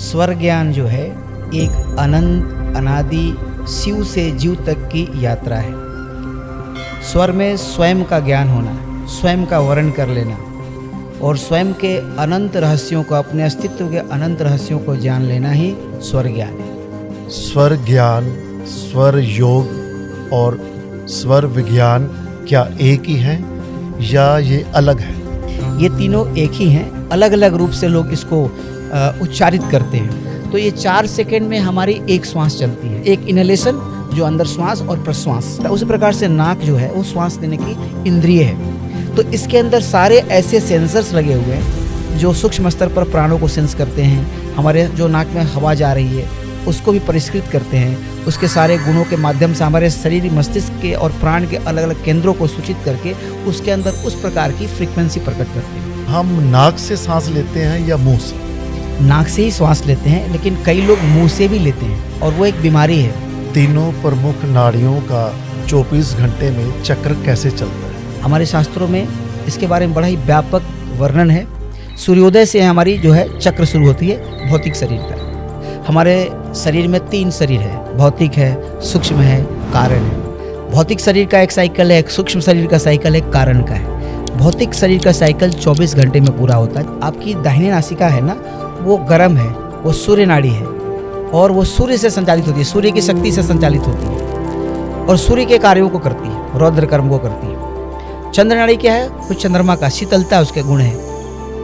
स्वर ज्ञान जो है एक अनंत अनादि शिव से जीव तक की यात्रा है। स्वर में स्वयं का ज्ञान होना, स्वयं का वर्ण कर लेना और स्वयं के अनंत रहस्यों को, अपने अस्तित्व के अनंत रहस्यों को जान लेना ही स्वर ज्ञान है। स्वर ज्ञान, स्वर योग और स्वर विज्ञान क्या एक ही हैं या ये अलग है? ये तीनों एक ही हैं, अलग अलग रूप से लोग इसको उच्चारित करते हैं। तो ये 4 सेकंड में हमारी एक श्वास चलती है, एक इनहेलेशन जो अंदर श्वास और प्रश्वास। उसी प्रकार से नाक जो है वो श्वास देने की इंद्रिय है। तो इसके अंदर सारे ऐसे सेंसर्स लगे हुए हैं जो सूक्ष्म स्तर पर प्राणों को सेंस करते हैं। हमारे जो नाक में हवा जा रही है उसको भी परिष्कृत करते हैं। उसके सारे गुणों के माध्यम से हमारे शरीर, मस्तिष्क के और प्राण के अलग अलग केंद्रों को सूचित करके उसके अंदर उस प्रकार की फ्रीक्वेंसी प्रकट करते हैं। हम नाक से सांस लेते हैं या मुंह से? नाक से ही श्वास लेते हैं, लेकिन कई लोग मुंह से भी लेते हैं और वो एक बीमारी है। तीनों प्रमुख नाड़ियों का 24 घंटे में चक्र कैसे चलता है? हमारे शास्त्रों में इसके बारे में बड़ा ही व्यापक वर्णन है। सूर्योदय से हमारी जो है चक्र शुरू होती है भौतिक शरीर का। हमारे शरीर में 3 शरीर है, भौतिक है, सूक्ष्म है, कारण है। भौतिक शरीर का एक साइकिल है, एक सूक्ष्म शरीर का साइकिल है, कारण का है। भौतिक शरीर का साइकिल 24 घंटे में पूरा होता है। आपकी दाहिनी नासिका है ना, वो गर्म है, वो सूर्य नाड़ी है और वो सूर्य से संचालित होती है, सूर्य की शक्ति से संचालित होती है और सूर्य के कार्यों को करती है, रौद्र कर्म को करती है। चंद्र नाड़ी क्या है? वो चंद्रमा का शीतलता उसके गुण है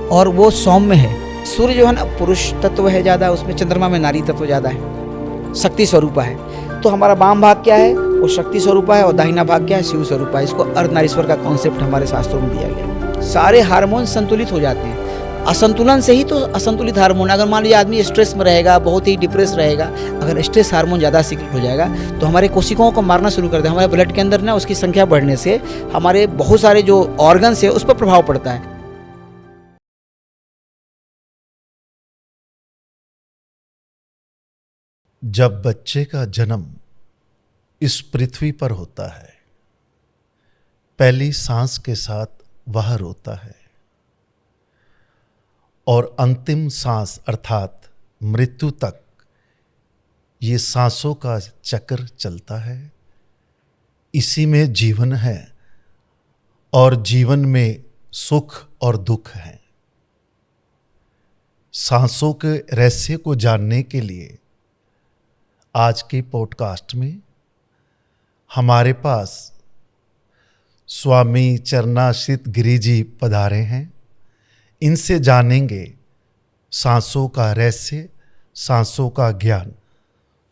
और वो सौम्य है। सूर्य जो है ना पुरुष तत्व है ज़्यादा, उसमें चंद्रमा में नारी तत्व ज़्यादा है, शक्ति स्वरूपा है। तो हमारा वाम भाग क्या है? वो शक्ति स्वरूपा है और दाहिना भाग क्या है? शिव स्वरूपा है। इसको अर्धनारीश्वर का कॉन्सेप्ट हमारे शास्त्रों में दिया गया। सारे हार्मोन संतुलित हो जाते हैं। असंतुलन से ही तो असंतुलित हार्मोन। अगर मान लीजिए आदमी स्ट्रेस में रहेगा, बहुत ही डिप्रेस रहेगा, अगर स्ट्रेस हार्मोन ज़्यादा सीक्रेट हो जाएगा तो हमारे कोशिकाओं को मारना शुरू कर देगा। हमारे ब्लड के अंदर ना उसकी संख्या बढ़ने से हमारे बहुत सारे जो ऑर्गन्स है उस पर प्रभाव पड़ता है। जब बच्चे का जन्म इस पृथ्वी पर होता है, पहली सांस के साथ वह रोता है और अंतिम सांस अर्थात मृत्यु तक ये सांसों का चक्र चलता है। इसी में जीवन है और जीवन में सुख और दुख है। सांसों के रहस्य को जानने के लिए आज के पॉडकास्ट में हमारे पास स्वामी चरणाश्रित गिरि जी पधारे हैं। इनसे जानेंगे सांसों का रहस्य, सांसों का ज्ञान।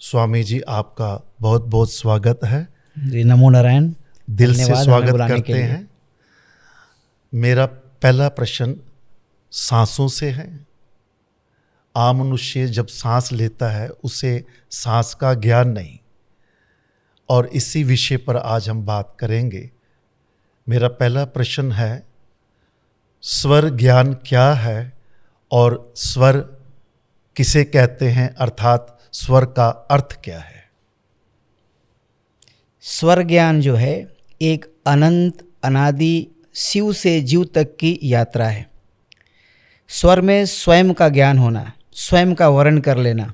स्वामी जी, आपका बहुत बहुत स्वागत है जी। नमो नारायण। दिल से स्वागत करते हैं। मेरा पहला प्रश्न सांसों से है। आम मनुष्य जब सांस लेता है उसे सांस का ज्ञान नहीं, और इसी विषय पर आज हम बात करेंगे। मेरा पहला प्रश्न है, स्वर ज्ञान क्या है और स्वर किसे कहते हैं, अर्थात स्वर का अर्थ क्या है? स्वर ज्ञान जो है एक अनंत अनादि शिव से जीव तक की यात्रा है। स्वर में स्वयं का ज्ञान होना, स्वयं का वर्ण कर लेना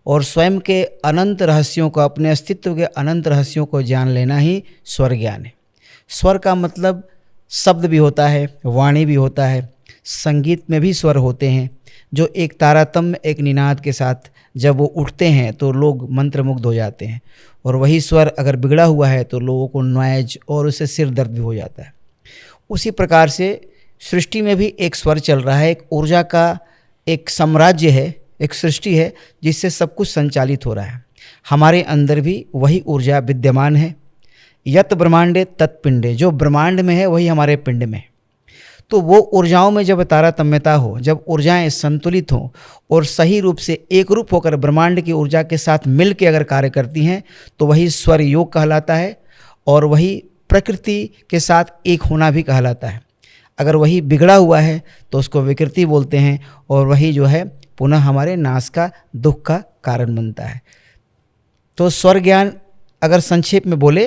और स्वयं के अनंत रहस्यों को, अपने अस्तित्व के अनंत रहस्यों को जान लेना ही स्वर ज्ञान है। स्वर का मतलब शब्द भी होता है, वाणी भी होता है, संगीत में भी स्वर होते हैं जो एक तारतम्य, एक निनाद के साथ जब वो उठते हैं तो लोग मंत्रमुग्ध हो जाते हैं। और वही स्वर अगर बिगड़ा हुआ है तो लोगों को नॉइज और उससे सिर दर्द भी हो जाता है। उसी प्रकार से सृष्टि में भी एक स्वर चल रहा है, एक ऊर्जा का एक साम्राज्य है, एक सृष्टि है जिससे सब कुछ संचालित हो रहा है। हमारे अंदर भी वही ऊर्जा विद्यमान है। यत ब्रह्मांडे तत्पिंडे, जो ब्रह्मांड में है वही हमारे पिंड में। तो वो ऊर्जाओं में जब तारतम्यता हो, जब ऊर्जाएं संतुलित हों और सही रूप से एक रूप होकर ब्रह्मांड की ऊर्जा के साथ मिल के अगर कार्य करती हैं तो वही स्वर योग कहलाता है और वही प्रकृति के साथ एक होना भी कहलाता है। अगर वही बिगड़ा हुआ है तो उसको विकृति बोलते हैं और वही जो है पुनः हमारे नाश का, दुख का कारण बनता है। तो स्वर ज्ञान अगर संक्षेप में बोले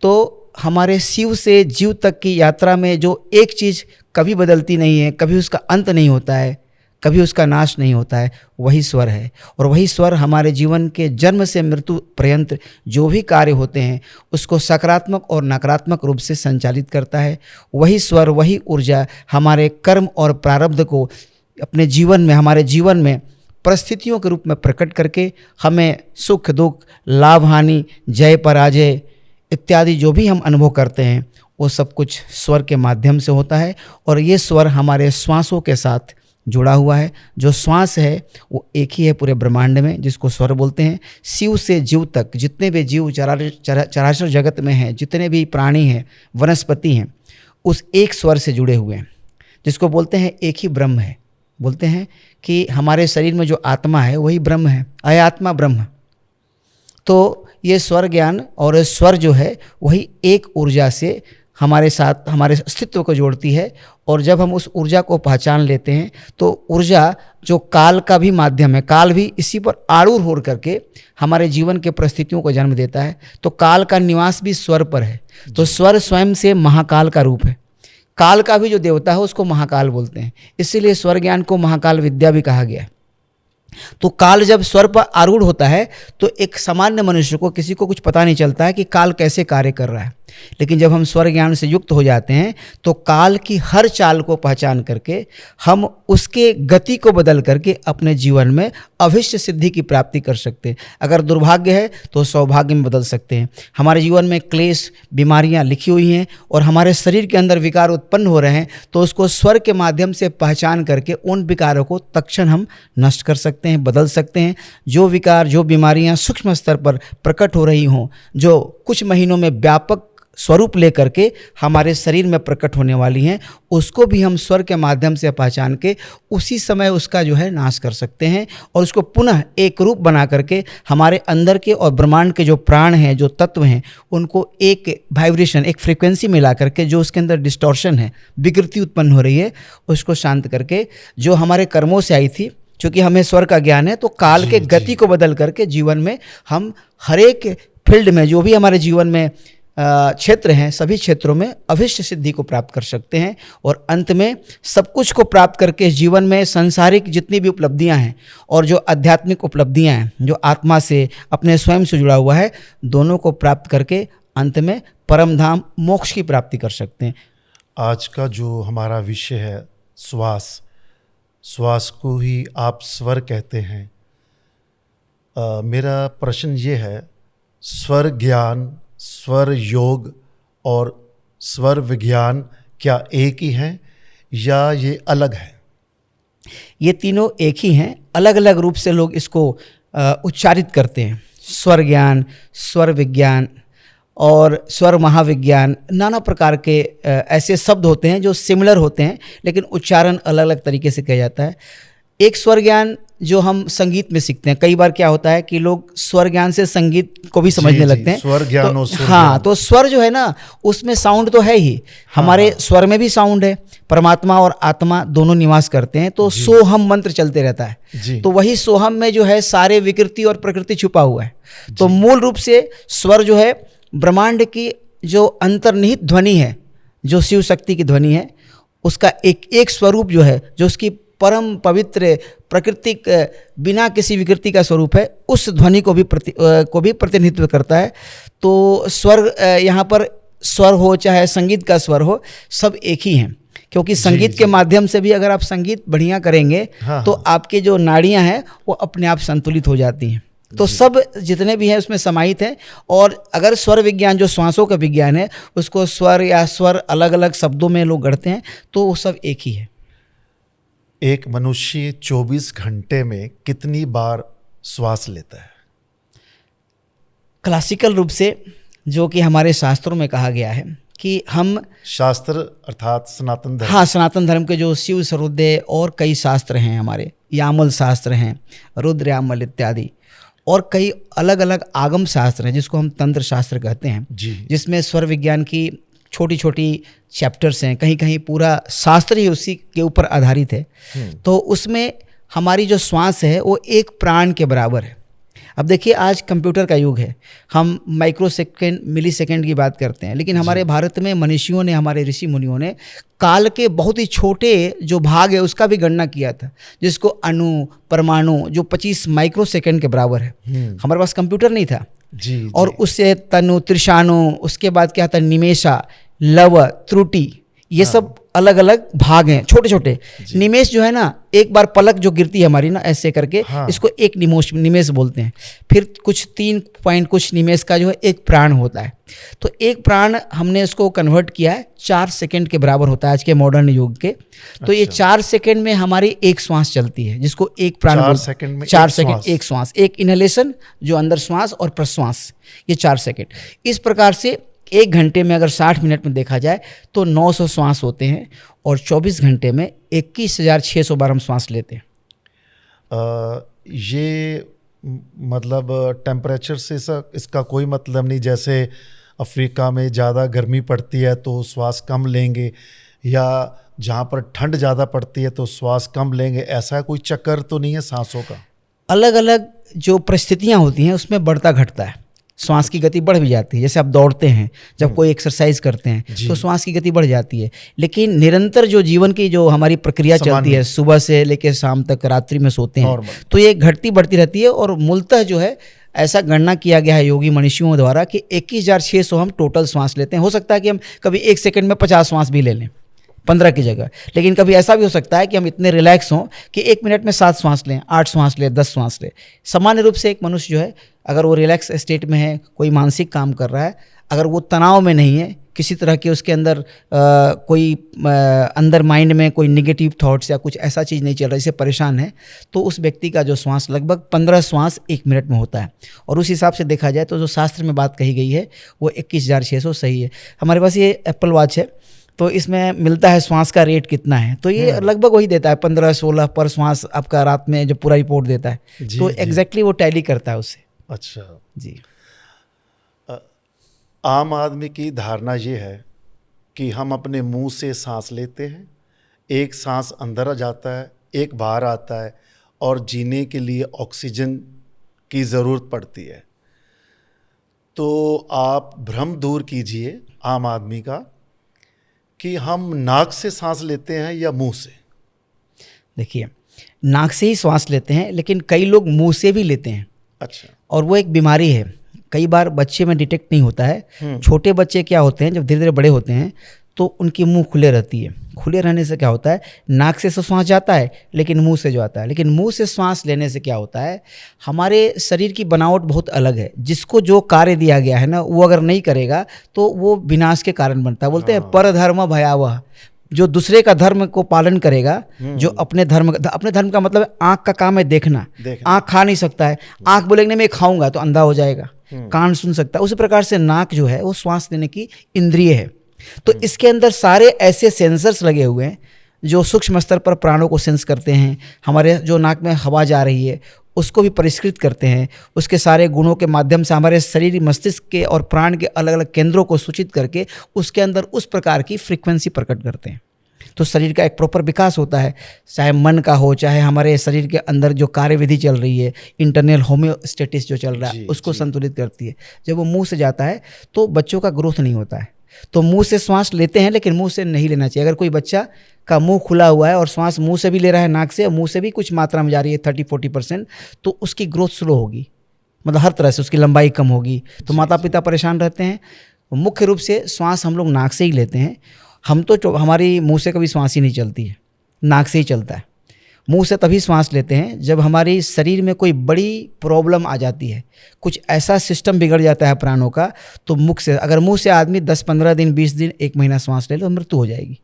तो हमारे शिव से जीव तक की यात्रा में जो एक चीज़ कभी बदलती नहीं है, कभी उसका अंत नहीं होता है, कभी उसका नाश नहीं होता है, वही स्वर है। और वही स्वर हमारे जीवन के जन्म से मृत्यु पर्यंत जो भी कार्य होते हैं उसको सकारात्मक और नकारात्मक रूप से संचालित करता है। वही स्वर, वही ऊर्जा हमारे कर्म और प्रारब्ध को अपने जीवन में, हमारे जीवन में परिस्थितियों के रूप में प्रकट करके हमें सुख दुख, लाभ हानि, जय पराजय इत्यादि जो भी हम अनुभव करते हैं वो सब कुछ स्वर के माध्यम से होता है। और ये स्वर हमारे श्वासों के साथ जुड़ा हुआ है। जो श्वास है वो एक ही है पूरे ब्रह्मांड में, जिसको स्वर बोलते हैं। शिव से जीव तक जितने भी जीव चराचर जगत में हैं, जितने भी प्राणी हैं, वनस्पति हैं, उस एक स्वर से जुड़े हुए हैं, जिसको बोलते हैं एक ही ब्रह्म है। बोलते हैं कि हमारे शरीर में जो आत्मा है वही ब्रह्म है, आत्मा ब्रह्म। तो ये स्वर ज्ञान और स्वर जो है वही एक ऊर्जा से हमारे साथ हमारे अस्तित्व को जोड़ती है। और जब हम उस ऊर्जा को पहचान लेते हैं तो ऊर्जा जो काल का भी माध्यम है, काल भी इसी पर आरूढ़ हो करके हमारे जीवन के परिस्थितियों को जन्म देता है। तो काल का निवास भी स्वर पर है। तो स्वर स्वयं से महाकाल का रूप है। काल का भी जो देवता है उसको महाकाल बोलते हैं, इसीलिए स्वर ज्ञान को महाकाल विद्या भी कहा गया है। तो काल जब स्वर पर आरूढ़ होता है तो एक सामान्य मनुष्य को, किसी को कुछ पता नहीं चलता है कि काल कैसे कार्य कर रहा है। लेकिन जब हम स्वर ज्ञान से युक्त हो जाते हैं तो काल की हर चाल को पहचान करके हम उसके गति को बदल करके अपने जीवन में अभिष्ट सिद्धि की प्राप्ति कर सकते हैं। अगर दुर्भाग्य है तो सौभाग्य में बदल सकते हैं। हमारे जीवन में क्लेश, बीमारियां लिखी हुई हैं और हमारे शरीर के अंदर विकार उत्पन्न हो रहे हैं, तो उसको स्वर के माध्यम से पहचान करके उन विकारों को तत्क्षण हम नष्ट कर सकते हैं, बदल सकते हैं। जो विकार, जो बीमारियां सूक्ष्म स्तर पर प्रकट हो रही हों, जो कुछ महीनों में व्यापक स्वरूप लेकर के हमारे शरीर में प्रकट होने वाली हैं, उसको भी हम स्वर के माध्यम से पहचान के उसी समय उसका जो है नाश कर सकते हैं और उसको पुनः एक रूप बना करके हमारे अंदर के और ब्रह्मांड के जो प्राण हैं, जो तत्व हैं, उनको एक वाइब्रेशन, एक फ्रीक्वेंसी मिला करके जो उसके अंदर डिस्टॉर्शन है, विकृति उत्पन्न हो रही है, उसको शांत करके जो हमारे कर्मों से आई थी, क्योंकि हमें स्वर का ज्ञान है, तो काल के गति को बदल करके जीवन में हम हर एक फील्ड में जो भी हमारे जीवन में क्षेत्र हैं, सभी क्षेत्रों में अभिष्ट सिद्धि को प्राप्त कर सकते हैं। और अंत में सब कुछ को प्राप्त करके जीवन में सांसारिक जितनी भी उपलब्धियां हैं और जो आध्यात्मिक उपलब्धियां हैं, जो आत्मा से, अपने स्वयं से जुड़ा हुआ है, दोनों को प्राप्त करके अंत में परम धाम मोक्ष की प्राप्ति कर सकते हैं। आज का जो हमारा विषय है श्वास, श्वास को ही आप स्वर कहते हैं। मेरा प्रश्न ये है, स्वर ज्ञान, स्वर योग और स्वर विज्ञान क्या एक ही हैं या ये अलग है? ये तीनों एक ही हैं, अलग अलग रूप से लोग इसको उच्चारित करते हैं। स्वर ज्ञान, स्वर विज्ञान और स्वर महाविज्ञान, नाना प्रकार के ऐसे शब्द होते हैं जो सिमिलर होते हैं लेकिन उच्चारण अलग अलग तरीके से किया जाता है। एक स्वर ज्ञान जो हम संगीत में सीखते हैं, कई बार क्या होता है कि लोग स्वर ज्ञान से संगीत को भी समझने लगते हैं। स्वर ज्ञान और स्वर हाँ, तो स्वर जो है ना, उसमें साउंड तो है ही, हमारे स्वर में भी साउंड है। परमात्मा और आत्मा दोनों निवास करते हैं, तो सोहम मंत्र चलते रहता है। तो वही सोहम में जो है सारे विकृति और प्रकृति छुपा हुआ है। तो मूल रूप से स्वर जो है ब्रह्मांड की जो अंतर्निहित ध्वनि है, जो शिव शक्ति की ध्वनि है, उसका एक स्वरूप जो है, जो उसकी परम पवित्र प्राकृतिक बिना किसी विकृति का स्वरूप है, उस ध्वनि को भी प्रतिनिधित्व करता है। तो स्वर, यहाँ पर स्वर हो चाहे संगीत का स्वर हो, सब एक ही हैं, क्योंकि संगीत के माध्यम से भी अगर आप संगीत बढ़िया करेंगे तो आपके जो नाड़ियाँ हैं वो अपने आप संतुलित हो जाती हैं। तो सब जितने भी हैं उसमें समाहित हैं। और अगर स्वर विज्ञान जो श्वासों का विज्ञान है, उसको स्वर या स्वर अलग अलग शब्दों में लोग गढ़ते हैं, तो वो सब एक ही है। एक मनुष्य 24 घंटे में कितनी बार श्वास लेता है? क्लासिकल रूप से जो कि हमारे शास्त्रों में कहा गया है कि हम, शास्त्र अर्थात सनातन धर्म, हाँ, सनातन धर्म के जो शिव सरोदय और कई शास्त्र हैं, हमारे यामल शास्त्र हैं, रुद्र यामल इत्यादि, और कई अलग अलग आगम शास्त्र हैं जिसको हम तंत्र शास्त्र कहते हैं, जिसमें स्वर विज्ञान की छोटी छोटी चैप्टर्स हैं, कहीं कहीं पूरा शास्त्र ही उसी के ऊपर आधारित है। तो उसमें हमारी जो श्वास है वो एक प्राण के बराबर है। अब देखिए आज कंप्यूटर का युग है, हम माइक्रो सेकेंड मिली सेकेंड की बात करते हैं, लेकिन हमारे भारत में मनीषियों ने, हमारे ऋषि मुनियों ने काल के बहुत ही छोटे जो भाग है उसका भी गणना किया था, जिसको अणु, परमाणु, जो 25 माइक्रो सेकेंड के बराबर है। हमारे पास कंप्यूटर नहीं था। जी, और जी। उससे तनु, त्रिशाणु, उसके बाद क्या था, निमेषा, लव, त्रुटि, ये सब अलग अलग भाग हैं छोटे छोटे। निमेष जो है ना, एक बार पलक जो गिरती है हमारी ना ऐसे करके, इसको एक निमेष बोलते हैं। फिर कुछ 3 पॉइंट कुछ निमेष का जो है एक प्राण होता है। तो एक प्राण हमने इसको कन्वर्ट किया है 4 सेकंड के बराबर होता है आज के मॉडर्न युग के। तो ये 4 सेकंड में हमारी एक श्वास चलती है, जिसको एक प्राण 4 सेकंड में 4 सेकंड एक श्वास, एक इनहेलेशन जो अंदर श्वास और प्रश्वास, ये 4 सेकंड। इस प्रकार से 1 घंटे में अगर 60 मिनट में देखा जाए तो 900 श्वास होते हैं, और 24 घंटे में 21,600 बार हम श्वास लेते हैं। ये मतलब टेम्परेचर से इसका कोई मतलब नहीं, जैसे अफ्रीका में ज़्यादा गर्मी पड़ती है तो श्वास कम लेंगे, या जहाँ पर ठंड ज़्यादा पड़ती है तो श्वास कम लेंगे, ऐसा कोई चक्कर तो नहीं है सांसों का? अलग अलग जो परिस्थितियाँ होती हैं उसमें बढ़ता घटता है, श्वास की गति बढ़ भी जाती है। जैसे आप दौड़ते हैं, जब कोई एक्सरसाइज करते हैं तो श्वास की गति बढ़ जाती है, लेकिन निरंतर जो जीवन की जो हमारी प्रक्रिया चलती है, सुबह से लेकर शाम तक, रात्रि में सोते हैं, तो ये घटती बढ़ती रहती है। और मूलतः जो है ऐसा गणना किया गया है योगी मनीषियों द्वारा कि 21,600 हम टोटल श्वास लेते हैं। हो सकता है कि हम कभी 1 सेकंड में 50 श्वास भी ले लें 15 की जगह, लेकिन कभी ऐसा भी हो सकता है कि हम इतने रिलैक्स हों कि 1 मिनट में 7 श्वास लें, 8 श्वास लें, 10 श्वास लें। सामान्य रूप से एक मनुष्य जो है अगर वो रिलैक्स स्टेट में है, कोई मानसिक काम कर रहा है, अगर वो तनाव में नहीं है, किसी तरह के उसके अंदर कोई अंदर माइंड में कोई निगेटिव थॉट्स या कुछ ऐसा चीज़ नहीं चल रहा, जिससे परेशान है, तो उस व्यक्ति का जो श्वास लगभग 15 श्वास 1 मिनट में होता है। और उस हिसाब से देखा जाए तो जो शास्त्र में बात कही गई है वो 21,600 सही है। हमारे पास ये एप्पल वॉच है, तो इसमें मिलता है श्वास का रेट कितना है, तो ये लगभग वही देता है 15-16 पर श्वास आपका रात में जो पूरा रिपोर्ट देता है, तो एग्जैक्टली वो टैली करता है उससे। अच्छा जी। आम आदमी की धारणा ये है कि हम अपने मुंह से सांस लेते हैं, एक सांस अंदर आ जाता है, एक बाहर आता है, और जीने के लिए ऑक्सीजन की ज़रूरत पड़ती है। तो आप भ्रम दूर कीजिए आम आदमी का कि हम नाक से सांस लेते हैं या मुंह से। देखिए, नाक से ही श्वास लेते हैं, लेकिन कई लोग मुंह से भी लेते हैं। अच्छा। और वो एक बीमारी है, कई बार बच्चे में डिटेक्ट नहीं होता है। छोटे बच्चे क्या होते हैं, जब धीरे धीरे बड़े होते हैं तो उनकी मुंह खुले रहती है। खुले रहने से क्या होता है, नाक से तो श्वास जाता है लेकिन मुंह से जो आता है, लेकिन मुंह से श्वास लेने से क्या होता है, हमारे शरीर की बनावट बहुत अलग है। जिसको जो कार्य दिया गया है ना, वो अगर नहीं करेगा तो वो विनाश के कारण बनता है। बोलते हैं परधर्म भयावह, जो दूसरे का धर्म को पालन करेगा, जो अपने धर्म का मतलब आँख का काम है देखना। आँख खा नहीं सकता है, आँख बोलेंगे मैं खाऊंगा तो अंधा हो जाएगा, कान सुन सकता है। उसी प्रकार से नाक जो है वो श्वास लेने की इंद्रिय है। तो इसके अंदर सारे ऐसे सेंसर्स लगे हुए हैं जो सूक्ष्म स्तर पर प्राणों को सेंस करते हैं। हमारे जो नाक में हवा जा रही है उसको भी परिष्कृत करते हैं, उसके सारे गुणों के माध्यम से हमारे शरीर, मस्तिष्क के और प्राण के अलग अलग केंद्रों को सूचित करके उसके अंदर उस प्रकार की फ्रीक्वेंसी प्रकट करते हैं। तो शरीर का एक प्रॉपर विकास होता है, चाहे मन का हो, चाहे हमारे शरीर के अंदर जो कार्यविधि चल रही है, इंटरनल होम्योस्टेटिस जो चल रहा है, उसको संतुलित करती है। जब वो मुंह से जाता है तो बच्चों का ग्रोथ नहीं होता है। तो मुंह से श्वास लेते हैं लेकिन मुंह से नहीं लेना चाहिए। अगर कोई बच्चा का मुंह खुला हुआ है और श्वास मुंह से भी ले रहा है, नाक से, मुंह से भी कुछ मात्रा में जा रही है 30-40%, तो उसकी ग्रोथ स्लो होगी, मतलब हर तरह से उसकी लंबाई कम होगी। तो माता पिता परेशान रहते हैं। मुख्य रूप से श्वास हम लोग नाक से ही लेते हैं। हम तो हमारी मुंह से कभी श्वास ही नहीं चलती है, नाक से ही चलता है। मुंह से तभी श्वास लेते हैं जब हमारी शरीर में कोई बड़ी प्रॉब्लम आ जाती है, कुछ ऐसा सिस्टम बिगड़ जाता है प्राणों का, तो मुख से, अगर मुंह से आदमी 10-15 दिन, 20 दिन, 1 महीना श्वास ले लो, मृत्यु हो जाएगी।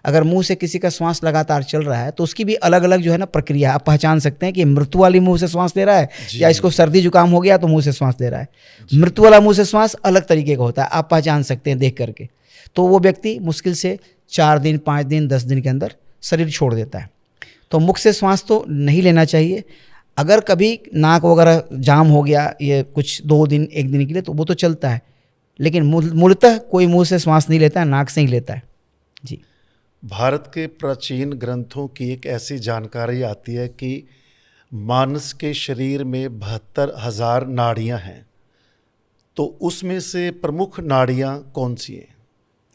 अगर मुंह से किसी का श्वास लगातार चल रहा है तो उसकी भी अलग अलग जो है ना प्रक्रिया, आप पहचान सकते हैं कि मृत्यु वाली मुंह से श्वास ले रहा है या इसको सर्दी जुकाम हो गया तो मुंह से श्वास ले रहा है। मृत्यु वाला मुंह से श्वास अलग तरीके का होता है, आप पहचान सकते हैं देख करके। तो वो व्यक्ति मुश्किल से 4 दिन, 5 दिन, 10 दिन के अंदर शरीर छोड़ देता है। तो मुख से श्वास तो नहीं लेना चाहिए। अगर कभी नाक वगैरह जाम हो गया ये कुछ 2 दिन, 1 दिन के लिए, तो वो तो चलता है, लेकिन मूलतः कोई मुंह से श्वास नहीं लेता है, नाक से ही लेता है। जी। भारत के प्राचीन ग्रंथों की एक ऐसी जानकारी आती है कि मानस के शरीर में 72,000 नाड़ियां हैं, तो उसमें से प्रमुख नाड़ियां कौन सी हैं?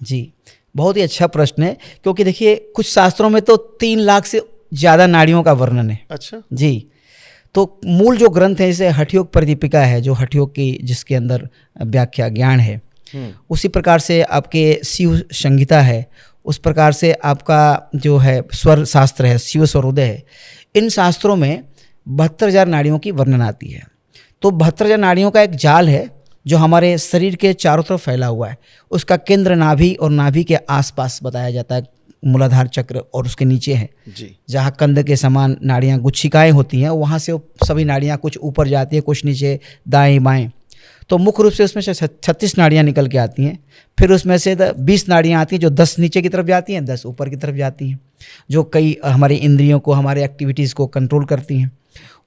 जी, बहुत ही अच्छा प्रश्न है, क्योंकि देखिए कुछ शास्त्रों में तो 3 लाख से ज़्यादा नाड़ियों का वर्णन है। अच्छा। जी, तो मूल जो ग्रंथ है जैसे हठयोग प्रदीपिका है, जो हठयोग की जिसके अंदर व्याख्या ज्ञान है, उसी प्रकार से आपके शिव संहिता है, उस प्रकार से आपका जो है स्वर शास्त्र है, शिव स्वरोदय है। इन शास्त्रों में 72,000 नाड़ियों की वर्णन आती है। तो 72,000 नाड़ियों का एक जाल है जो हमारे शरीर के चारों तरफ फैला हुआ है। उसका केंद्र नाभि और नाभि के आसपास बताया जाता है, मूलाधार चक्र, और उसके नीचे है जी। जहाँ कंद के समान नाड़ियाँ गुच्छिकाएँ होती हैं, वहाँ से सभी नाड़ियाँ कुछ ऊपर जाती हैं, कुछ नीचे, दाएं बाएं। तो मुख्य रूप से उसमें से 36 नाड़ियाँ निकल के आती हैं। फिर उसमें से 20 नाड़ियाँ आती हैं जो 10 नीचे की तरफ जाती हैं, 10 ऊपर की तरफ जाती हैं, जो कई हमारी इंद्रियों को, हमारे एक्टिविटीज़ को कंट्रोल करती हैं।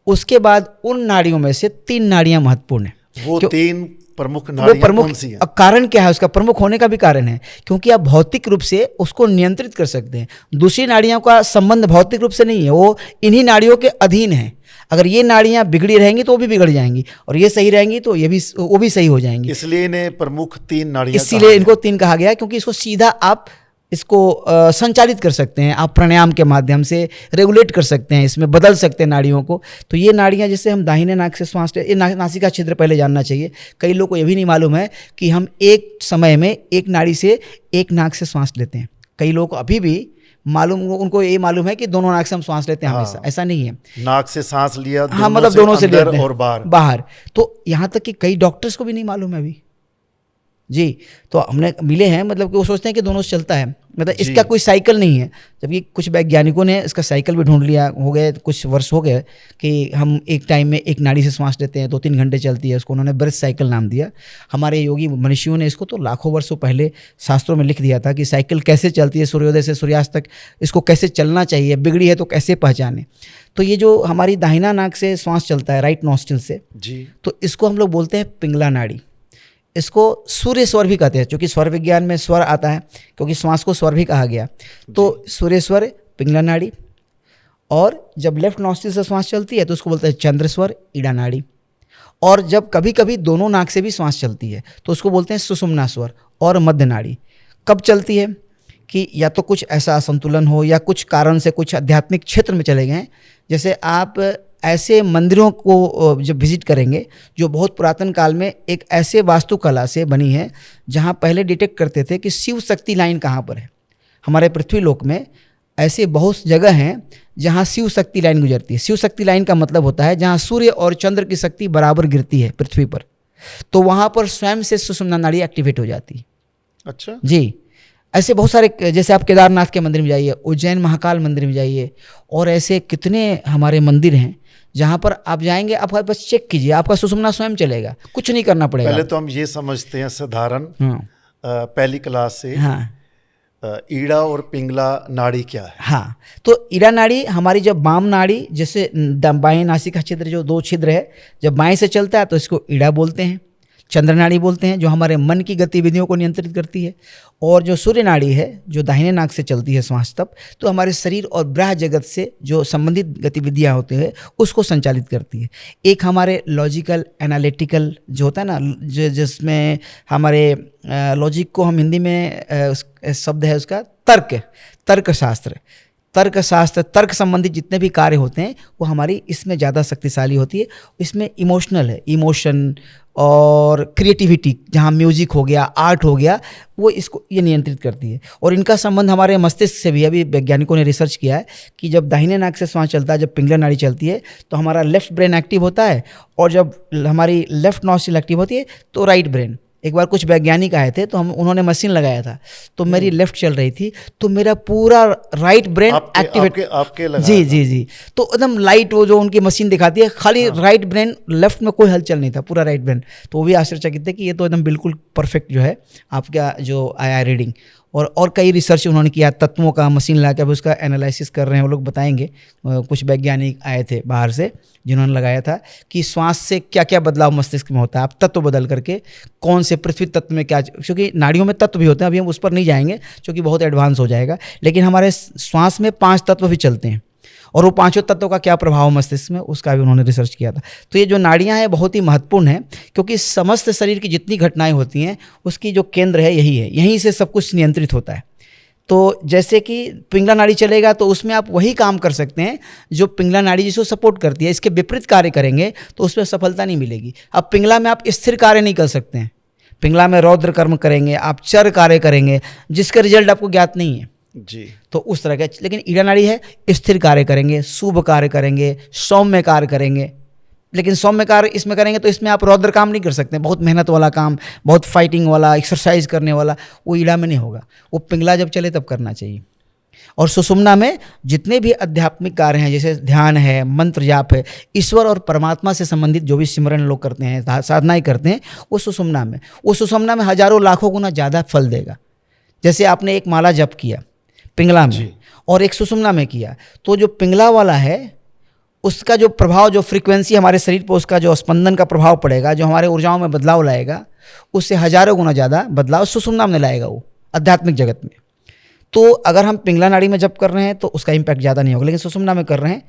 उसके बाद उन नाड़ियों में से 3 नाड़ियाँ महत्वपूर्ण हैं। वो 3 प्रमुख नाड़ियाँ कौन सी हैं? कारण क्या है उसका? प्रमुख होने का भी कारण है, क्योंकि आप भौतिक रूप से उसको नियंत्रित कर सकते हैं। दूसरी नाड़ियों का संबंध भौतिक रूप से नहीं है, वो इन्हीं नाड़ियों के अधीन है। अगर ये नाड़ियाँ बिगड़ी रहेंगी तो वो भी बिगड़ जाएंगी, और ये सही रहेंगी तो वो भी सही हो जाएंगी। इसलिए इन्हें प्रमुख 3 नाड़ियाँ, इसीलिए इनको 3 कहा गया, क्योंकि इसको सीधा आप इसको संचालित कर सकते हैं, आप प्राणायाम के माध्यम से रेगुलेट कर सकते हैं, इसमें बदल सकते हैं नाड़ियों को। तो ये नाड़ियाँ, जैसे हम दाहिने नाक से श्वास ले, ये नासिका छिद्र पहले जानना चाहिए। कई लोग को ये भी नहीं मालूम है कि हम एक समय में एक नाड़ी से एक नाक से श्वास लेते हैं। कई लोग को अभी भी उनको ये मालूम है कि दोनों नाक से हम श्वास लेते हैं हमेशा। ऐसा नहीं है, नाक से सांस लिया, हाँ, मतलब दोनों से लेते हैं और बाहर। तो यहाँ तक कि कई डॉक्टर्स को भी नहीं मालूम है अभी। जी, तो हमने मिले हैं, मतलब कि वो सोचते हैं कि दोनों से चलता है, मतलब इसका कोई साइकिल नहीं है। जबकि कुछ वैज्ञानिकों ने इसका साइकिल भी ढूंढ लिया, हो गए कुछ वर्ष हो गए कि हम एक टाइम में एक नाड़ी से श्वास लेते हैं, 2-3 घंटे चलती है, उसको उन्होंने ब्रेथ साइकिल नाम दिया। हमारे योगी मनीषियों ने इसको तो लाखों वर्षों पहले शास्त्रों में लिख दिया था कि साइकिल कैसे चलती है, सूर्योदय से सूर्यास्त तक इसको कैसे चलना चाहिए, बिगड़ी है तो कैसे पहचाने। तो ये जो हमारी दाहिना नाक से श्वास चलता है, राइट नॉस्ट्रिल से जी, तो इसको हम लोग बोलते हैं पिंगला नाड़ी। इसको सूर्य स्वर भी कहते हैं, क्योंकि स्वर विज्ञान में स्वर आता है, क्योंकि श्वास को स्वर भी कहा गया। तो सूर्य स्वर, पिंगला नाड़ी। और जब लेफ्ट नॉस्ट्रिल से श्वास चलती है तो उसको बोलते हैं चंद्र स्वर, ईड़ा नाड़ी। और जब कभी कभी दोनों नाक से भी श्वास चलती है तो उसको बोलते हैं सुषुम्ना स्वर और मध्य नाड़ी। कब चलती है कि या तो कुछ ऐसा असंतुलन हो, या कुछ कारण से कुछ आध्यात्मिक क्षेत्र में चले गए। जैसे आप ऐसे मंदिरों को जब विजिट करेंगे जो बहुत पुरातन काल में एक ऐसे वास्तुकला से बनी है जहाँ पहले डिटेक्ट करते थे कि शिव शक्ति लाइन कहाँ पर है। हमारे पृथ्वी लोक में ऐसे बहुत जगह हैं जहाँ शिव शक्ति लाइन गुजरती है। शिव शक्ति लाइन का मतलब होता है जहाँ सूर्य और चंद्र की शक्ति बराबर गिरती है पृथ्वी पर, तो वहाँ पर स्वयं से सुषुम्ना नाड़ी एक्टिवेट हो जाती है। अच्छा जी, ऐसे बहुत सारे, जैसे आप केदारनाथ के मंदिर में जाइए, उज्जैन महाकाल मंदिर में जाइए, और ऐसे कितने हमारे मंदिर हैं जहाँ पर आप जाएंगे, आप बस चेक कीजिए, आपका सुषुम्ना स्वयं चलेगा, कुछ नहीं करना पड़ेगा। पहले तो हम ये समझते हैं साधारण पहली क्लास से, हाँ, ईड़ा और पिंगला नाड़ी क्या है? हाँ, तो ईड़ा नाड़ी हमारी जब वाम नाड़ी, जैसे बाएं नासिका छिद्र जो 2 छिद्र है, जब बाएं से चलता है तो इसको ईड़ा बोलते हैं। चंद्र नाड़ी बोलते हैं, जो हमारे मन की गतिविधियों को नियंत्रित करती है। और जो सूर्य नाड़ी है जो दाहिने नाक से चलती है श्वास तब, तो हमारे शरीर और ब्रह्म जगत से जो संबंधित गतिविधियां होती है उसको संचालित करती है। एक हमारे लॉजिकल एनालिटिकल जो होता है ना, जिसमें हमारे लॉजिक को हम हिंदी में शब्द है उसका तर्कशास्त्र। तर्क संबंधित जितने भी कार्य होते हैं वो हमारी इसमें ज़्यादा शक्तिशाली होती है। इसमें इमोशनल है, इमोशन और क्रिएटिविटी, जहाँ म्यूजिक हो गया, आर्ट हो गया, वो इसको ये नियंत्रित करती है। और इनका संबंध हमारे मस्तिष्क से भी, अभी वैज्ञानिकों ने रिसर्च किया है कि जब दाहिने नाक से श्वास चलता है, जब पिंगला नाड़ी चलती है तो हमारा लेफ्ट ब्रेन एक्टिव होता है, और जब हमारी लेफ्ट नॉस्ट्रिल एक्टिव होती है तो राइट ब्रेन। एक बार कुछ वैज्ञानिक आए थे तो उन्होंने मशीन लगाया था, तो मेरी लेफ्ट चल रही थी तो मेरा पूरा राइट ब्रेन एक्टिवेट आपके जी, तो एकदम लाइट, वो जो उनकी मशीन दिखाती है, खाली राइट ब्रेन, लेफ्ट में कोई हलचल नहीं था, पूरा राइट ब्रेन। तो वो भी आश्चर्यचकित थे कि ये तो एकदम बिल्कुल परफेक्ट जो है आपका जो आया रीडिंग। और कई रिसर्च उन्होंने किया, तत्वों का मशीन ला के अब उसका एनालिसिस कर रहे हैं, वो लोग बताएंगे। कुछ वैज्ञानिक आए थे बाहर से जिन्होंने लगाया था कि श्वास से क्या क्या बदलाव मस्तिष्क में होता है, आप तत्व बदल करके कौन से पृथ्वी तत्व में क्या, क्योंकि नाड़ियों में तत्व भी होते हैं, अभी हम उस पर नहीं जाएंगे क्योंकि बहुत एडवांस हो जाएगा, लेकिन हमारे श्वास में 5 तत्व भी चलते हैं। और वो पांचों तत्वों का क्या प्रभाव मस्तिष्क में, उसका भी उन्होंने रिसर्च किया था। तो ये जो नाड़ियाँ हैं बहुत ही महत्वपूर्ण हैं, क्योंकि समस्त शरीर की जितनी घटनाएं होती हैं उसकी जो केंद्र है यही है, यहीं से सब कुछ नियंत्रित होता है। तो जैसे कि पिंगला नाड़ी चलेगा तो उसमें आप वही काम कर सकते हैं जो पिंगला नाड़ी जिसको सपोर्ट करती है। इसके विपरीत कार्य करेंगे तो उसमें सफलता नहीं मिलेगी। अब पिंगला में आप स्थिर कार्य नहीं कर सकते हैं, पिंगला में रौद्र कर्म करेंगे, आप चर कार्य करेंगे जिसका रिजल्ट आपको ज्ञात नहीं है जी। तो उस तरह का। लेकिन ईड़ा नाड़ी है, स्थिर कार्य करेंगे, शुभ कार्य करेंगे, सौम्य कार्य करेंगे। लेकिन सौम्य कार्य इसमें करेंगे तो इसमें आप रौद्र काम नहीं कर सकते, बहुत मेहनत वाला काम, बहुत फाइटिंग वाला, एक्सरसाइज करने वाला, वो ईड़ा में नहीं होगा। वो पिंगला जब चले तब करना चाहिए। और सुषुम्ना में जितने भी आध्यात्मिक कार्य हैं, जैसे ध्यान है, मंत्र जाप है, ईश्वर और परमात्मा से संबंधित जो भी सिमरन लोग करते हैं, साधनाएं करते हैं, वो सुषुम्ना में हजारों लाखों गुना ज़्यादा फल देगा। जैसे आपने एक माला जप किया पिंगला में और एक सुषुम्ना में किया, तो जो पिंगला वाला है उसका जो प्रभाव, जो फ्रीक्वेंसी हमारे शरीर पर उसका जो स्पंदन का प्रभाव पड़ेगा, जो हमारे ऊर्जाओं में बदलाव लाएगा, उससे हजारों गुना ज़्यादा बदलाव सुषुम्ना में लाएगा वो आध्यात्मिक जगत में। तो अगर हम पिंगला नाड़ी में जप कर रहे हैं तो उसका इम्पैक्ट ज़्यादा नहीं होगा, लेकिन सुषुम्ना में कर रहे हैं।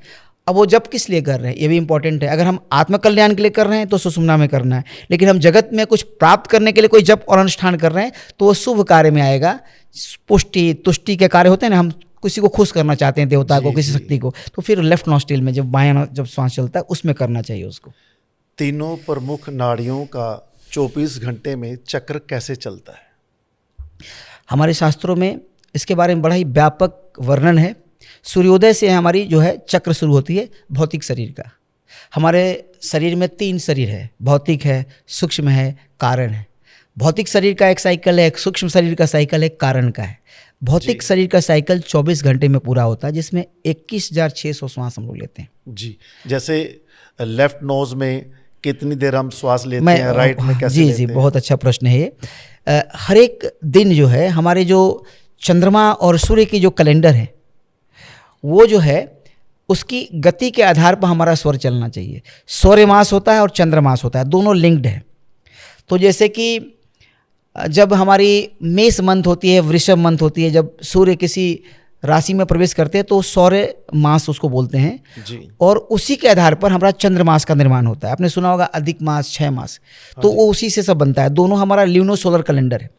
अब वो जप किस लिए कर रहे हैं ये भी इंपॉर्टेंट है। अगर हम आत्मकल्याण के लिए कर रहे हैं तो सुषुम्ना में करना है, लेकिन हम जगत में कुछ प्राप्त करने के लिए कोई जप और अनुष्ठान कर रहे हैं तो वो शुभ कार्य में आएगा। पुष्टि तुष्टि के कार्य होते हैं ना, हम किसी को खुश करना चाहते हैं, देवता को, किसी शक्ति को, तो फिर लेफ्ट नॉस्ट्रिल में जब बायां जब सांस चलता है उसमें करना चाहिए उसको। तीनों प्रमुख नाड़ियों का 24 घंटे में चक्र कैसे चलता है? हमारे शास्त्रों में इसके बारे में बड़ा ही व्यापक वर्णन है। सूर्योदय से हमारी जो है चक्र शुरू होती है भौतिक शरीर का। हमारे शरीर में 3 शरीर है, भौतिक है, सूक्ष्म है, कारण है। भौतिक शरीर का एक साइकिल है, एक सूक्ष्म शरीर का साइकिल है, कारण का है। भौतिक शरीर का साइकिल 24 घंटे में पूरा होता है, जिसमें 21,600 श्वास हम लोग लेते हैं। जी, जैसे लेफ्ट नोज में कितनी देर हम श्वास लेते हैं, राइट में कैसे लेते हैं? जी, बहुत अच्छा प्रश्न है ये। हर एक दिन जो है हमारे जो चंद्रमा और सूर्य की जो कैलेंडर है वो जो है उसकी गति के आधार पर हमारा स्वर चलना चाहिए। सौर्य मास होता है और चंद्रमास होता है, दोनों लिंक्ड है। तो जैसे कि जब हमारी मेष मंथ होती है, वृषभ मंथ होती है, जब सूर्य किसी राशि में प्रवेश करते हैं तो सौर्य मास उसको बोलते हैं जी। और उसी के आधार पर हमारा चंद्रमास का निर्माण होता है। आपने सुना होगा अधिक मास, 6 मास, तो वो उसी से सब बनता है। दोनों हमारा ल्यूनो सोलर कैलेंडर है।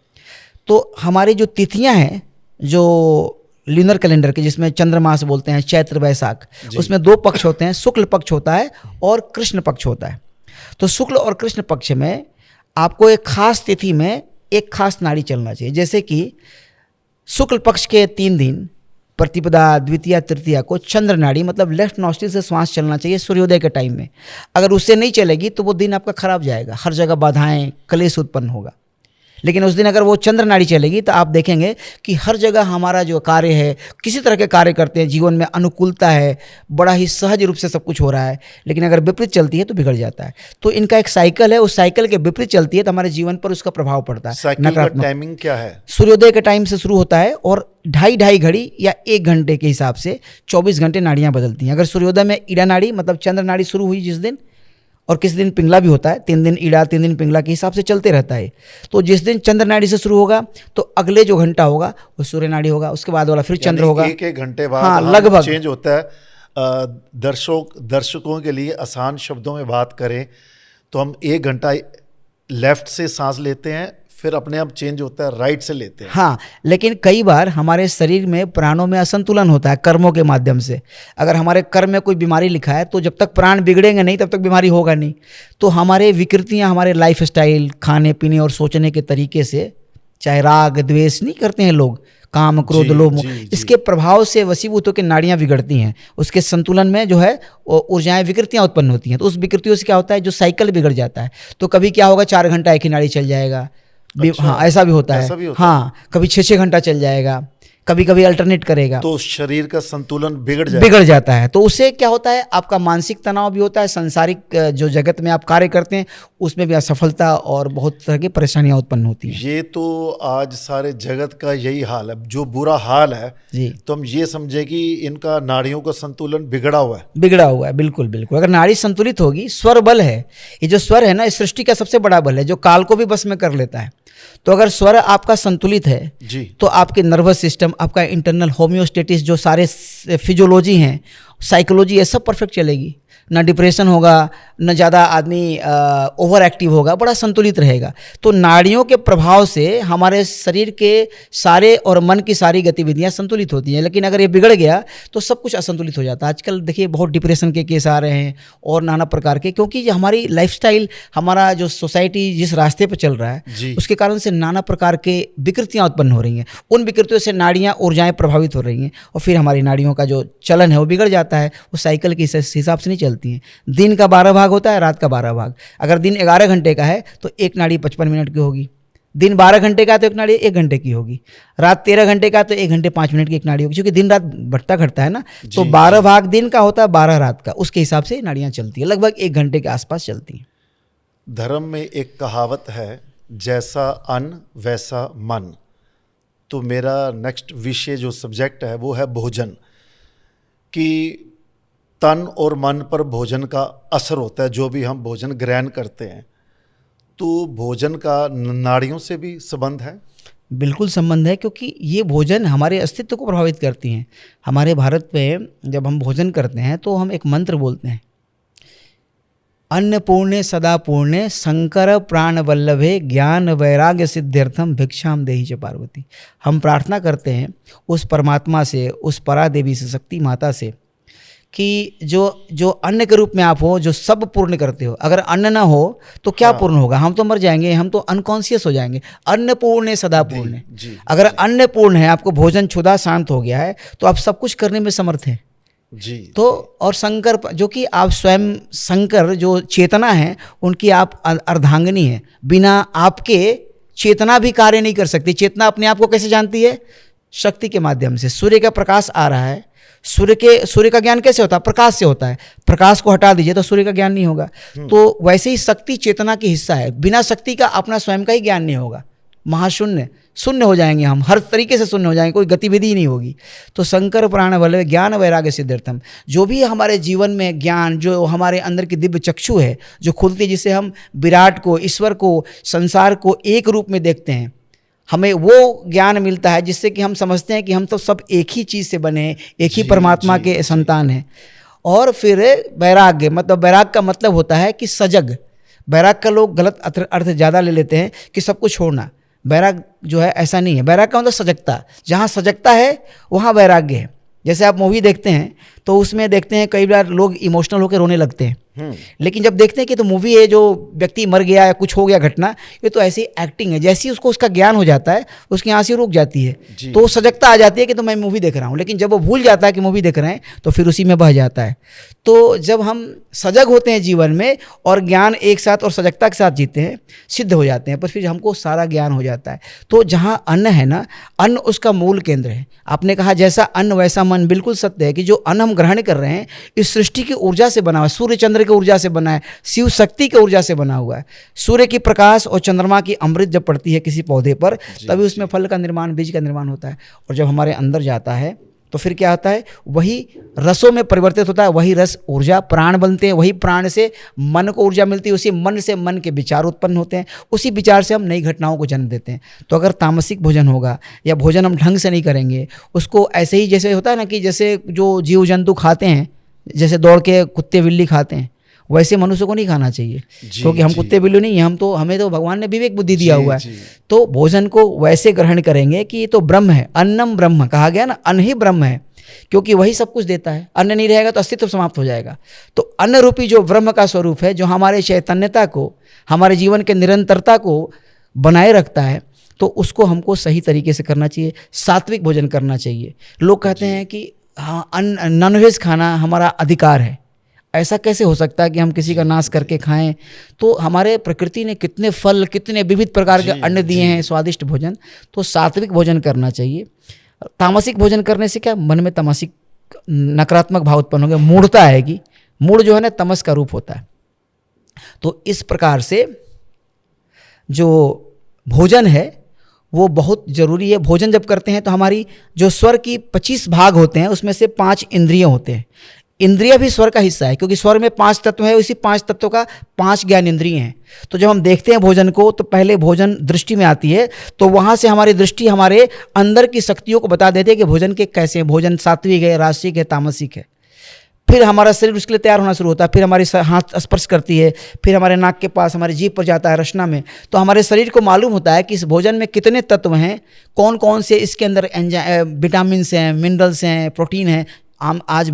तो हमारी जो तिथियां हैं जो ल्यूनर कैलेंडर के, जिसमें चंद्रमास बोलते हैं, चैत्र वैशाख, उसमें 2 पक्ष होते हैं, शुक्ल पक्ष होता है और कृष्ण पक्ष होता है। तो शुक्ल और कृष्ण पक्ष में आपको एक खास तिथि में एक खास नाड़ी चलना चाहिए। जैसे कि शुक्ल पक्ष के 3 दिन प्रतिपदा, द्वितीया, तृतीया को चंद्र नाड़ी मतलब लेफ्ट नॉस्ट्रिल से श्वास चलना चाहिए सूर्योदय के टाइम में। अगर उससे नहीं चलेगी तो वो दिन आपका खराब जाएगा, हर जगह बाधाएं, क्लेश उत्पन्न होगा। लेकिन उस दिन अगर वो चंद्र नाड़ी चलेगी तो आप देखेंगे कि हर जगह हमारा जो कार्य है, किसी तरह के कार्य करते हैं, जीवन में अनुकूलता है, बड़ा ही सहज रूप से सब कुछ हो रहा है। लेकिन अगर विपरीत चलती है तो बिगड़ जाता है। तो इनका एक साइकिल है, उस साइकिल के विपरीत चलती है तो हमारे जीवन पर उसका प्रभाव पड़ता है। साइकिल का टाइमिंग क्या है? सूर्योदय के टाइम से शुरू होता है और 2.5 घड़ी या 1 घंटे के हिसाब से 24 घंटे नाड़ियाँ बदलती हैं। अगर सूर्योदय में ईड़ा नाड़ी मतलब चंद्र नाड़ी शुरू हुई जिस दिन, और किसी दिन पिंगला भी होता है, 3 दिन ईड़ा 3 दिन पिंगला के हिसाब से चलते रहता है। तो जिस दिन चंद्र नाड़ी से शुरू होगा तो अगले जो घंटा होगा वो सूर्य नाड़ी होगा, उसके बाद वाला फिर चंद्र होगा। 1 घंटे बाद हाँ, लगभग चेंज होता है। दर्शकों के लिए आसान शब्दों में बात करें तो हम 1 घंटा लेफ्ट से सांस लेते हैं, फिर अपने आप चेंज होता है, राइट से लेते हैं। हाँ, लेकिन कई बार हमारे शरीर में प्राणों में असंतुलन होता है कर्मों के माध्यम से। अगर हमारे कर्म में कोई बीमारी लिखा है तो जब तक प्राण बिगड़ेंगे नहीं तब तक बीमारी होगा नहीं। तो हमारे विकृतियाँ, हमारे लाइफ स्टाइल, खाने पीने और सोचने के तरीके से, चाहे राग द्वेष नहीं करते हैं लोग, काम क्रोध लोभ, इसके प्रभाव से वशीभूत होकर नाड़ियाँ बिगड़ती हैं। उसके संतुलन में जो है ऊर्जाएं, विकृतियाँ उत्पन्न होती हैं। तो उस विकृतियों से क्या होता है, जो साइकिल बिगड़ जाता है। तो कभी क्या होगा, 4 घंटा एक ही नाड़ी चल जाएगा। अच्छा, हाँ, ऐसा भी होता है। हाँ, कभी 6-6 घंटा चल जाएगा, कभी कभी अल्टरनेट करेगा, तो शरीर का संतुलन बिगड़ जाता है। तो उससे क्या होता है, आपका मानसिक तनाव भी होता है, सांसारिक जो जगत में आप कार्य करते हैं उसमें भी असफलता और बहुत तरह की परेशानियां उत्पन्न होती हैं। ये तो आज सारे जगत का यही हाल है, जो बुरा हाल है जी। तो हम ये समझे कि इनका नाड़ियों का संतुलन बिगड़ा हुआ है। बिल्कुल बिल्कुल। अगर नाड़ी संतुलित होगी, स्वर बल है, ये जो स्वर है ना, इस सृष्टि का सबसे बड़ा बल है जो काल को भी बस में कर लेता है। तो अगर स्वर आपका संतुलित है जी, तो आपके नर्वस सिस्टम, आपका इंटरनल होम्योस्टेटिस, जो सारे फिजियोलॉजी हैं, साइकोलॉजी ये सब परफेक्ट चलेगी, ना डिप्रेशन होगा, न ज़्यादा आदमी ओवर एक्टिव होगा, बड़ा संतुलित रहेगा। तो नाड़ियों के प्रभाव से हमारे शरीर के सारे और मन की सारी गतिविधियां संतुलित होती हैं। लेकिन अगर ये बिगड़ गया तो सब कुछ असंतुलित हो जाता है। आजकल देखिए बहुत डिप्रेशन के केस आ रहे हैं और नाना प्रकार के, क्योंकि ये हमारी लाइफस्टाइल, हमारा जो सोसाइटी जिस रास्ते पर चल रहा है उसके कारण से नाना प्रकार के विकृतियाँ उत्पन्न हो रही हैं। उन विकृतियों से नाड़ियाँ, ऊर्जाएँ प्रभावित हो रही हैं और फिर हमारी नाड़ियों का जो चलन है वो बिगड़ जाता है। वो साइकिल के हिसाब से नहीं चलती हैं। दिन का 12 भाग होता है, रात का 12 भाग। अगर दिन 11 घंटे का है तो एक नाड़ी 55 मिनट की होगी, दिन 12 घंटे का तो एक नाड़ी 1 घंटे की होगी, रात 13 घंटे का तो 1 घंटे 5 मिनट की एक नाड़ी होगी, क्योंकि दिन रात बढ़ता घटता है ना। तो 12 भाग दिन का होता है, 12 रात का, उसके हिसाब से नाड़ियाँ चलती है, लगभग 1 घंटे के आसपास चलती हैं। धर्म में एक कहावत है, जैसा अन्न वैसा मन। तो मेरा नेक्स्ट विषय जो सब्जेक्ट है वो है भोजन, कि तन और मन पर भोजन का असर होता है। जो भी हम भोजन ग्रहण करते हैं तो भोजन का नाड़ियों से भी संबंध है। बिल्कुल संबंध है, क्योंकि ये भोजन हमारे अस्तित्व को प्रभावित करती हैं। हमारे भारत में जब हम भोजन करते हैं तो हम एक मंत्र बोलते हैं, अन्नपूर्णे सदा पूर्णे शंकर प्राण वल्लभे ज्ञान वैराग्य सिद्ध्यर्थम भिक्षाम देहि च पार्वती। हम प्रार्थना करते हैं उस परमात्मा से, उस परा देवी से, शक्ति माता से, कि जो अन्न के रूप में आप हो, जो सब पूर्ण करते हो। अगर अन्न ना हो तो क्या पूर्ण होगा? हम तो मर जाएंगे, हम तो अनकॉन्शियस हो जाएंगे। अन्न पूर्ण सदा पूर्ण। अगर अन्न पूर्ण है, आपको भोजन क्षुधा शांत हो गया है, तो आप सब कुछ करने में समर्थ हैं जी। तो और शंकर, जो कि आप स्वयं शंकर जो चेतना है उनकी आप अर्धांगिनी है। बिना आपके चेतना भी कार्य नहीं कर सकती। चेतना अपने आप को कैसे जानती है? शक्ति के माध्यम से। सूर्य का प्रकाश आ रहा है, सूर्य का ज्ञान कैसे होता है? प्रकाश से होता है। प्रकाश को हटा दीजिए तो सूर्य का ज्ञान नहीं होगा। तो वैसे ही शक्ति चेतना की हिस्सा है। बिना शक्ति का अपना स्वयं का ही ज्ञान नहीं होगा। महाशून्य, शून्य हो जाएंगे हम, हर तरीके से शून्य हो जाएंगे, कोई गतिविधि ही नहीं होगी। तो शंकर प्राण वल्लभ ज्ञान वैराग्य सिद्ध्यर्थम, जो भी हमारे जीवन में ज्ञान, जो हमारे अंदर की दिव्य चक्षु है जो खुलती है, जिससे हम विराट को, ईश्वर को, संसार को एक रूप में देखते हैं, हमें वो ज्ञान मिलता है जिससे कि हम समझते हैं कि हम तो सब एक ही चीज़ से बने हैं, एक ही परमात्मा के संतान हैं। और फिर वैराग्य, मतलब वैराग का मतलब होता है कि सजग। वैराग का लोग गलत अर्थ ज़्यादा ले लेते हैं कि सब कुछ छोड़ना। वैराग जो है ऐसा नहीं है। वैराग का मतलब सजगता। जहाँ सजगता है वहाँ वैराग्य है। जैसे आप मूवी देखते हैं तो उसमें देखते हैं कई बार लोग इमोशनल होकर रोने लगते हैं, लेकिन जब देखते हैं कि तो मूवी है, जो व्यक्ति मर गया या कुछ हो गया घटना, ये तो ऐसी एक्टिंग है। जैसे ही उसको उसका ज्ञान हो जाता है उसकी आंखें रुक जाती है, तो सजगता आ जाती है कि तो मैं मूवी देख रहा हूँ। लेकिन जब वो भूल जाता है कि मूवी देख रहे हैं तो फिर उसी में बह जाता है। तो जब हम सजग होते हैं जीवन में और ज्ञान एक साथ और सजगता के साथ जीते हैं, सिद्ध हो जाते हैं, पर फिर हमको सारा ज्ञान हो जाता है। तो जहाँ अन्न है ना, अन्न उसका मूल केंद्र है। आपने कहा जैसा अन्न वैसा मन, बिल्कुल सत्य है कि जो अन्न हम ग्रहण कर रहे हैं इस सृष्टि की ऊर्जा से बना हुआ है, सूर्य चंद्र की ऊर्जा से बना है, शिव शक्ति की ऊर्जा से बना हुआ है। सूर्य की प्रकाश और चंद्रमा की अमृत जब पड़ती है किसी पौधे पर, तभी उसमें फल का निर्माण, बीज का निर्माण होता है। और जब हमारे अंदर जाता है तो फिर क्या होता है? वही रसों में परिवर्तित होता है। वही रस ऊर्जा, प्राण बनते हैं। वही प्राण से मन को ऊर्जा मिलती है। उसी मन से मन के विचार उत्पन्न होते हैं। उसी विचार से हम नई घटनाओं को जन्म देते हैं। तो अगर तामसिक भोजन होगा या भोजन हम ढंग से नहीं करेंगे, उसको ऐसे ही जैसे होता है ना कि जैसे जो जीव जंतु खाते हैं, जैसे दौड़ के कुत्ते बिल्ली खाते हैं, वैसे मनुष्य को नहीं खाना चाहिए, क्योंकि हम कुत्ते बिल्ली नहीं हैं। हमें तो भगवान ने विवेक बुद्धि दिया हुआ है। तो भोजन को वैसे ग्रहण करेंगे कि ये तो ब्रह्म है। अन्नम ब्रह्म कहा गया ना, अन्न ही ब्रह्म है, क्योंकि वही सब कुछ देता है। अन्न नहीं रहेगा तो अस्तित्व समाप्त हो जाएगा। तो अन्न रूपी जो ब्रह्म का स्वरूप है, जो हमारे चैतन्यता को, हमारे जीवन के निरंतरता को बनाए रखता है, तो उसको हमको सही तरीके से करना चाहिए। सात्विक भोजन करना चाहिए। लोग कहते हैं कि हाँ, नॉनवेज खाना हमारा अधिकार है। ऐसा कैसे हो सकता है कि हम किसी का नाश करके खाएं? तो हमारे प्रकृति ने कितने फल, कितने विविध प्रकार के अन्न दिए हैं, स्वादिष्ट भोजन। तो सात्विक भोजन करना चाहिए। तामसिक भोजन करने से क्या, मन में तामसिक नकारात्मक भाव उत्पन्न होंगे, मूढ़ता आएगी। मूढ़ जो है ना, तमस का रूप होता है। तो इस प्रकार से जो भोजन है वो बहुत ज़रूरी है। भोजन जब करते हैं तो हमारी जो स्वर की 25 भाग होते हैं उसमें से 5 इंद्रिय होते हैं। इंद्रिय भी स्वर का हिस्सा है, क्योंकि स्वर में 5 तत्व है। उसी 5 तत्वों का 5 ज्ञान इंद्रिय हैं। तो जब हम देखते हैं भोजन को, तो पहले भोजन दृष्टि में आती है, तो वहाँ से हमारी दृष्टि हमारे अंदर की शक्तियों को बता देती है कि भोजन के कैसे हैं। भोजन सात्विक है, राजसिक है, तामसिक है। फिर हमारा शरीर उसके लिए तैयार होना शुरू होता है, फिर हमारी हाथ स्पर्श करती है, फिर हमारे नाक के पास हमारी जीभ पर जाता है रचना में, तो हमारे शरीर को मालूम होता है कि इस भोजन में कितने तत्व हैं, कौन कौन से इसके अंदर विटामिन हैं, मिनरल्स हैं, प्रोटीन हैं। आज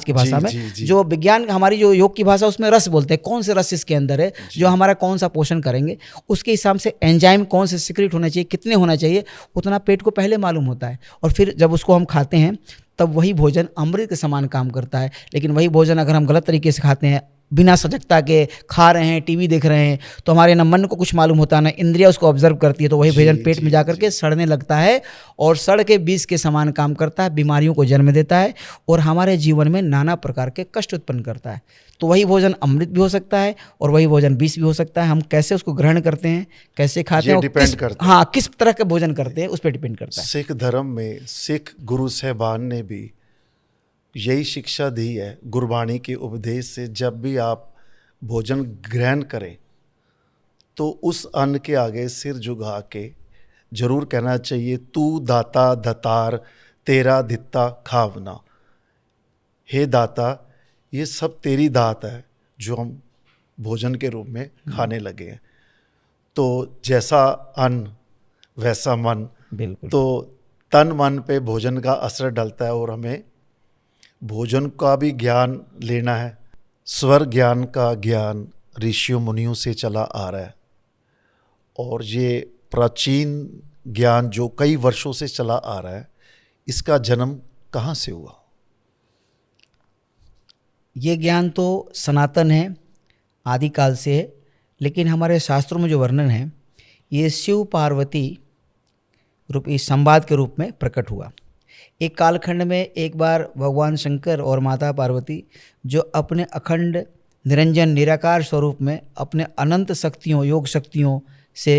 की भाषा में जी। जो विज्ञान, हमारी जो योग की भाषा, उसमें रस बोलते हैं, कौन से रस इसके अंदर है जो हमारा कौन सा पोषण करेंगे, उसके हिसाब से एंजाइम कौन से सिक्रेट होना चाहिए, कितने होना चाहिए, उतना पेट को पहले मालूम होता है। और फिर जब उसको हम खाते हैं तब वही भोजन अमृत के समान काम करता है। लेकिन वही भोजन अगर हम गलत तरीके से खाते हैं, बिना सजगता के खा रहे हैं, टीवी देख रहे हैं, तो हमारे ना मन को कुछ मालूम होता, ना इंद्रिया उसको ऑब्जर्व करती है, तो वही भोजन पेट में जाकर के सड़ने लगता है और सड़ के बीज के समान काम करता है, बीमारियों को जन्म देता है और हमारे जीवन में नाना प्रकार के कष्ट उत्पन्न करता है। तो वही भोजन अमृत भी हो सकता है और वही भोजन विष भी हो सकता है। हम कैसे उसको ग्रहण करते हैं, कैसे खाते हैं, डिपेंड करता है। हाँ, किस तरह के भोजन करते हैं, उस पर डिपेंड करता है। सिख धर्म में सिख गुरु साहबान ने भी यही शिक्षा दी है गुरबाणी के उपदेश से, जब भी आप भोजन ग्रहण करें तो उस अन्न के आगे सिर झुका के जरूर कहना चाहिए, तू दाता दतार तेरा दित्ता खावना। हे दाता, ये सब तेरी दात है जो हम भोजन के रूप में खाने लगे हैं। तो जैसा अन्न वैसा मन, बिल्कुल। तो तन मन पे भोजन का असर डलता है और हमें भोजन का भी ज्ञान लेना है। स्वर ज्ञान का ज्ञान ऋषियों मुनियों से चला आ रहा है और ये प्राचीन ज्ञान जो कई वर्षों से चला आ रहा है, इसका जन्म कहाँ से हुआ? ये ज्ञान तो सनातन है, आदिकाल से है, लेकिन हमारे शास्त्रों में जो वर्णन है ये शिव पार्वती रूपी संवाद के रूप में प्रकट हुआ। एक कालखंड में एक बार भगवान शंकर और माता पार्वती, जो अपने अखंड निरंजन निराकार स्वरूप में अपने अनंत शक्तियों, योग शक्तियों से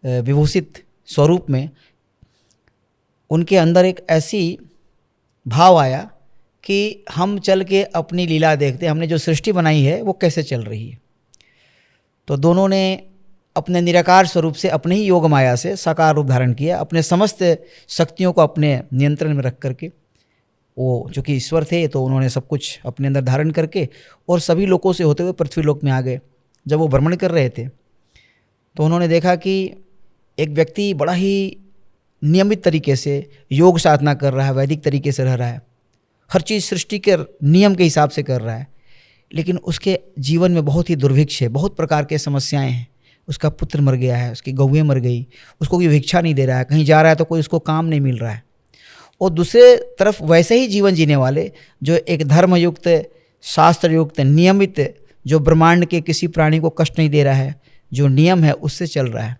विभूषित स्वरूप में, उनके अंदर एक ऐसी भाव आया कि हम चल के अपनी लीला देखते, हमने जो सृष्टि बनाई है वो कैसे चल रही है। तो दोनों ने अपने निराकार स्वरूप से, अपने ही योग माया से साकार रूप धारण किया, अपने समस्त शक्तियों को अपने नियंत्रण में रख करके। वो चूँकि ईश्वर थे तो उन्होंने सब कुछ अपने अंदर धारण करके और सभी लोकों से होते हुए पृथ्वी लोक में आ गए। जब वो भ्रमण कर रहे थे तो उन्होंने देखा कि एक व्यक्ति बड़ा ही नियमित तरीके से योग साधना कर रहा है, वैदिक तरीके से रह रहा है, हर चीज़ सृष्टि के नियम के हिसाब से कर रहा है, लेकिन उसके जीवन में बहुत ही दुर्भिक्ष है, बहुत प्रकार के समस्याएं हैं। उसका पुत्र मर गया है, उसकी गौएँ मर गई, उसको कोई भिक्षा नहीं दे रहा है, कहीं जा रहा है तो कोई उसको काम नहीं मिल रहा है। और दूसरे तरफ वैसे ही जीवन जीने वाले, जो एक धर्मयुक्त, शास्त्रयुक्त, नियमित, जो ब्रह्मांड के किसी प्राणी को कष्ट नहीं दे रहा है, जो नियम है उससे चल रहा है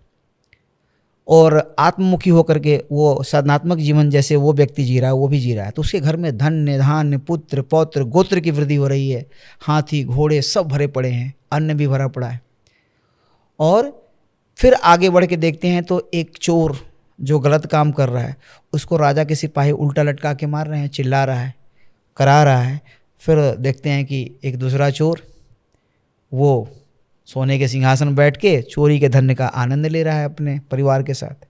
और आत्ममुखी होकर के वो साधनात्मक जीवन जैसे वो व्यक्ति जी रहा है वो भी जी रहा है, तो उसके घर में धन्य धान्य, पुत्र पौत्र, गोत्र की वृद्धि हो रही है, हाथी घोड़े सब भरे पड़े हैं, अन्न भी भरा पड़ा है। और फिर आगे बढ़ के देखते हैं तो एक चोर जो गलत काम कर रहा है उसको राजा के सिपाही उल्टा लटका के मार रहे हैं, चिल्ला रहा है, करा रहा है। फिर देखते हैं कि एक दूसरा चोर वो सोने के सिंहासन बैठ के चोरी के धन का आनंद ले रहा है अपने परिवार के साथ।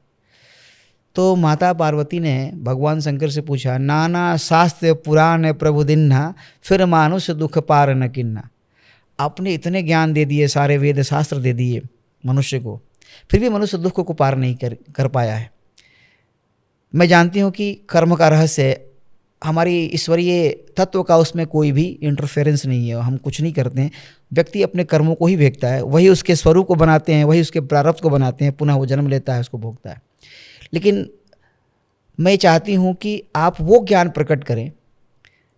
तो माता पार्वती ने भगवान शंकर से पूछा, नाना शास्त्र पुराण प्रभु दिन्हा, फिर मानुष दुख पार न किन्ना। आपने इतने ज्ञान दे दिए, सारे वेद शास्त्र दे दिए मनुष्य को, फिर भी मनुष्य दुख को पार नहीं कर पाया है। मैं जानती हूँ कि कर्म का रहस्य, हमारी ईश्वरीय तत्व का उसमें कोई भी इंटरफेरेंस नहीं है, हम कुछ नहीं करते हैं, व्यक्ति अपने कर्मों को ही भेजता है, वही उसके स्वरूप को बनाते हैं, वही उसके प्रारब्ध को बनाते हैं, पुनः वो जन्म लेता है, उसको भोगता है। लेकिन मैं चाहती हूँ कि आप वो ज्ञान प्रकट करें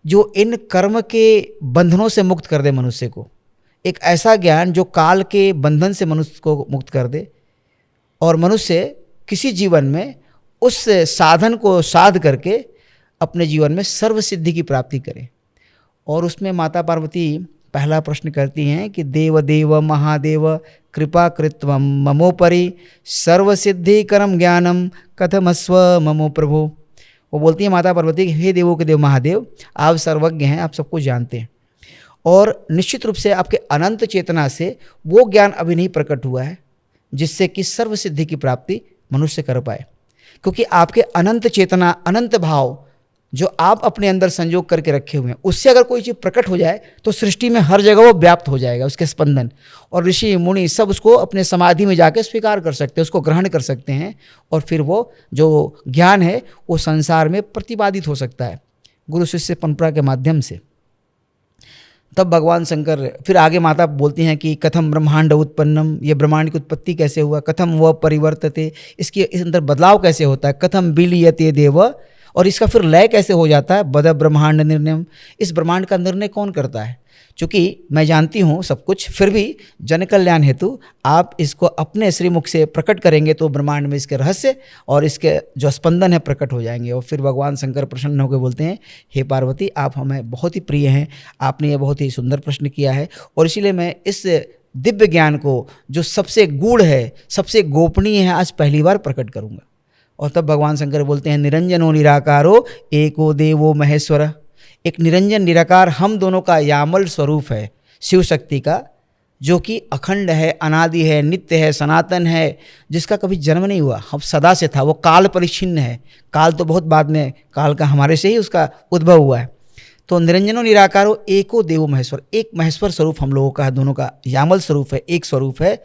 जो इन कर्म के बंधनों से मुक्त कर दे मनुष्य को, एक ऐसा ज्ञान जो काल के बंधन से मनुष्य को मुक्त कर दे और मनुष्य किसी जीवन में उस साधन को साध करके अपने जीवन में सर्व सिद्धि की प्राप्ति करे। और उसमें माता पार्वती पहला प्रश्न करती हैं कि देव देव महादेव कृपा कृत्वम ममोपरि सर्व सिद्धि करम ज्ञानम कथमस्व ममो प्रभु। वो बोलती है माता पार्वती, हे देवों के देव महादेव, आप सर्वज्ञ हैं, आप सब कुछ जानते हैं और निश्चित रूप से आपके अनंत चेतना से वो ज्ञान अभी नहीं प्रकट हुआ है जिससे कि सर्व सिद्धि की प्राप्ति मनुष्य कर पाए, क्योंकि आपके अनंत चेतना, अनंत भाव जो आप अपने अंदर संजोग करके रखे हुए हैं, उससे अगर कोई चीज़ प्रकट हो जाए तो सृष्टि में हर जगह वो व्याप्त हो जाएगा, उसके स्पंदन, और ऋषि मुनि सब उसको अपने समाधि में जाके स्वीकार कर सकते हैं, उसको ग्रहण कर सकते हैं, और फिर वो जो ज्ञान है वो संसार में प्रतिपादित हो सकता है गुरु शिष्य परंपरा के माध्यम से। तब भगवान शंकर फिर आगे माता बोलती हैं कि कथम ब्रह्मांड उत्पन्नम, ये ब्रह्मांड की उत्पत्ति कैसे हुआ, कथम वह परिवर्तते, इसके इस अंदर बदलाव कैसे होता है, कथम विलीयते देव, और इसका फिर लय कैसे हो जाता है, बद ब्रह्मांड निर्णयम, इस ब्रह्मांड का निर्णय कौन करता है। चूँकि मैं जानती हूँ सब कुछ, फिर भी जन कल्याण हेतु आप इसको अपने श्रीमुख से प्रकट करेंगे तो ब्रह्मांड में इसके रहस्य और इसके जो स्पंदन है प्रकट हो जाएंगे। और फिर भगवान शंकर प्रसन्न होकर बोलते हैं, हे पार्वती आप हमें बहुत ही प्रिय हैं, आपने ये बहुत ही सुंदर प्रश्न किया है, और इसीलिए मैं इस दिव्य ज्ञान को जो सबसे गूढ़ है, सबसे गोपनीय है, आज पहली बार प्रकट करूँगा। और तब भगवान शंकर बोलते हैं, निरंजनो निराकारो एको देवो महेश्वर, एक निरंजन निराकार हम दोनों का यामल स्वरूप है शिव शक्ति का, जो कि अखंड है, अनादि है, नित्य है, सनातन है, जिसका कभी जन्म नहीं हुआ, हम सदा से था, वो काल परिच्छिन्न है, काल तो बहुत बाद में, काल का हमारे से ही उसका उद्भव हुआ है। तो निरंजनो निराकारो एको देवो महेश्वर, एक महेश्वर स्वरूप हम लोगों का है, दोनों का यामल स्वरूप है, एक स्वरूप है।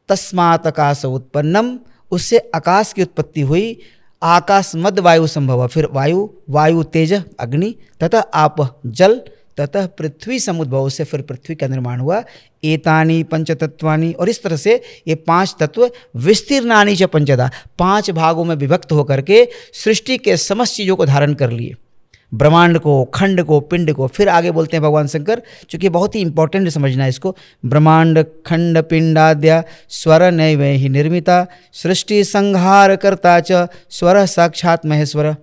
तस्मात् आकाश उत्पन्नम, उससे आकाश की उत्पत्ति हुई, आकाश मद वायु संभव, फिर वायु, वायु तेज अग्नि, तथा आप जल, तथा पृथ्वी समुद्भव, से फिर पृथ्वी का निर्माण हुआ। एतानी पंचतत्वानि, और इस तरह से ये पांच तत्व विस्तीर्णानि च पंचदा, पांच भागों में विभक्त होकर के सृष्टि के समस्त चीज़ों को धारण कर लिए, ब्रह्मांड को, खंड को, पिंड को। फिर आगे बोलते हैं भगवान शंकर, चूँकि बहुत ही इंपॉर्टेंट समझना है इसको, ब्रह्मांड खंड पिंडाद्या स्वर नैव ही निर्मिता, सृष्टि संहार करता च स्वर साक्षात महेश्वर।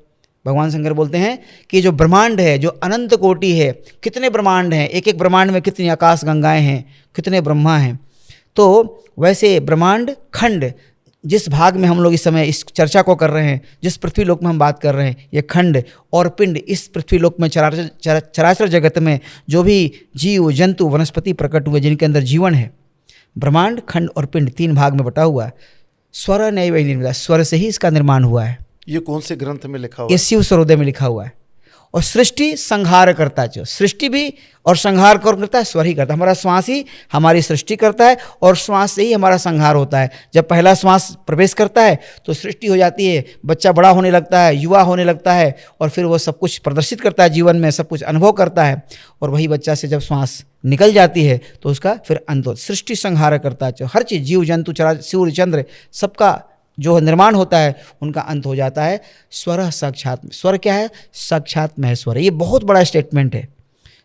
भगवान शंकर बोलते हैं कि जो ब्रह्मांड है, जो अनंत कोटि है, कितने ब्रह्मांड हैं, एक एक ब्रह्मांड में कितनी आकाश गंगाएं हैं, कितने ब्रह्मा हैं। तो वैसे ब्रह्मांड खंड, जिस भाग में हम लोग इस समय इस चर्चा को कर रहे हैं, जिस पृथ्वी लोक में हम बात कर रहे हैं, ये खंड और पिंड, इस पृथ्वी लोक में चराचर जगत में जो भी जीव जंतु वनस्पति प्रकट हुए जिनके अंदर जीवन है, ब्रह्मांड खंड और पिंड तीन भाग में बटा हुआ है। स्वर नैव निर्मिता, स्वर से ही इसका निर्माण हुआ है। ये कौन से ग्रंथ में लिखा हुआ है? ये शिव सर्वोदय में लिखा हुआ है। और सृष्टि संहार करता है, सृष्टि भी और संहार कौन करता है, स्वर ही करता है। हमारा श्वास ही हमारी सृष्टि करता है और श्वास से ही हमारा संहार होता है। जब पहला श्वास प्रवेश करता है तो सृष्टि हो जाती है, बच्चा बड़ा होने लगता है, युवा होने लगता है, और फिर वो सब कुछ प्रदर्शित करता है जीवन में, सब कुछ अनुभव करता है। और वही बच्चा से जब श्वास निकल जाती है तो उसका फिर अंत होता है। सृष्टि संहार करता है, हर चीज़, जीव जंतु सूर्य चंद्र सबका जो निर्माण होता है उनका अंत हो जाता है। स्वर साक्षात, स्वर क्या है, साक्षात महेश्वर है। ये बहुत बड़ा स्टेटमेंट है,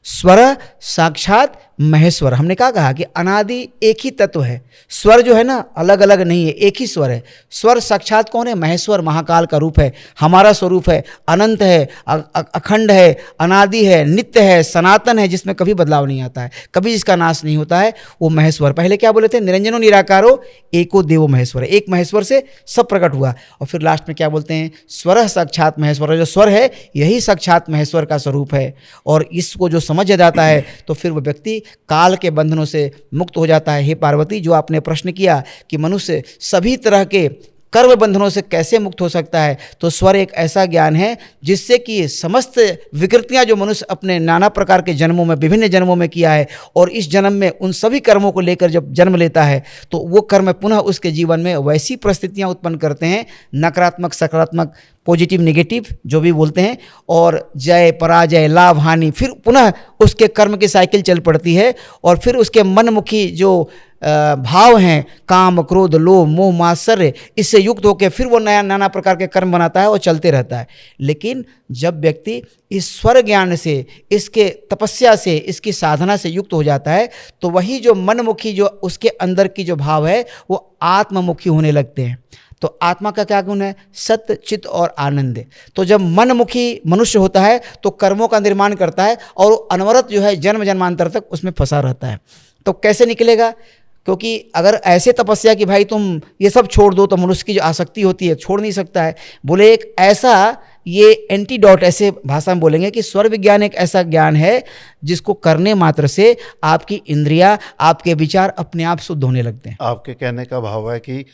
स्वर साक्षात महेश्वर। हमने क्या कहा कि अनादि एक ही तत्व है, स्वर जो है ना अलग अलग नहीं है, एक ही स्वर है। स्वर साक्षात कौन है, महेश्वर, महाकाल का रूप है, हमारा स्वरूप है, अनंत है, अखंड है, अनादि है, नित्य है, सनातन है, जिसमें कभी बदलाव नहीं आता है, कभी जिसका नाश नहीं होता है, वो महेश्वर। पहले क्या बोले थे, निरंजनो निराकारो एको देवो महेश्वर, एक महेश्वर से सब प्रकट हुआ। और फिर लास्ट में क्या बोलते हैं, स्वर साक्षात महेश्वर, जो स्वर है यही साक्षात महेश्वर का स्वरूप है। और इसको जो समझ जाता है तो फिर वो व्यक्ति काल के बंधनों से मुक्त हो जाता है। हे पार्वती, जो आपने प्रश्न किया कि मनुष्य सभी तरह के कर्म बंधनों से कैसे मुक्त हो सकता है, तो स्वर एक ऐसा ज्ञान है जिससे कि समस्त विकृतियां जो मनुष्य अपने नाना प्रकार के जन्मों में, विभिन्न जन्मों में किया है, और इस जन्म में उन सभी कर्मों को लेकर जब जन्म लेता है तो वो कर्म पुनः उसके जीवन में वैसी परिस्थितियां उत्पन्न करते हैं, नकारात्मक सकारात्मक, पॉजिटिव नेगेटिव जो भी बोलते हैं, और जय पराजय लाभ हानि, फिर पुनः उसके कर्म की साइकिल चल पड़ती है। और फिर उसके मनमुखी जो भाव हैं, काम क्रोध लोभ मोह मात्सर्य, इससे युक्त होकर फिर वो नया नाना प्रकार के कर्म बनाता है और चलते रहता है। लेकिन जब व्यक्ति इस स्वर ज्ञान से, इसके तपस्या से, इसकी साधना से युक्त हो जाता है तो वही जो मनमुखी, जो उसके अंदर की जो भाव है वो आत्ममुखी होने लगते हैं। तो आत्मा का क्या गुण है, सत्य चित्त और आनंद। तो जब मनमुखी मनुष्य होता है तो कर्मों का निर्माण करता है और अनवरत जो है जन्म जन्मांतर तक उसमें फंसा रहता है। तो कैसे निकलेगा, क्योंकि अगर ऐसे तपस्या कि भाई तुम ये सब छोड़ दो, तो मनुष्य की जो आसक्ति होती है छोड़ नहीं सकता है। बोले एक ऐसा, ये एंटीडोट ऐसे भाषा में बोलेंगे कि स्वर विज्ञान एक ऐसा ज्ञान है जिसको करने मात्र से आपकी इंद्रियां, आपके विचार अपने आप शुद्ध होने लगते हैं। आपके कहने का भाव है कि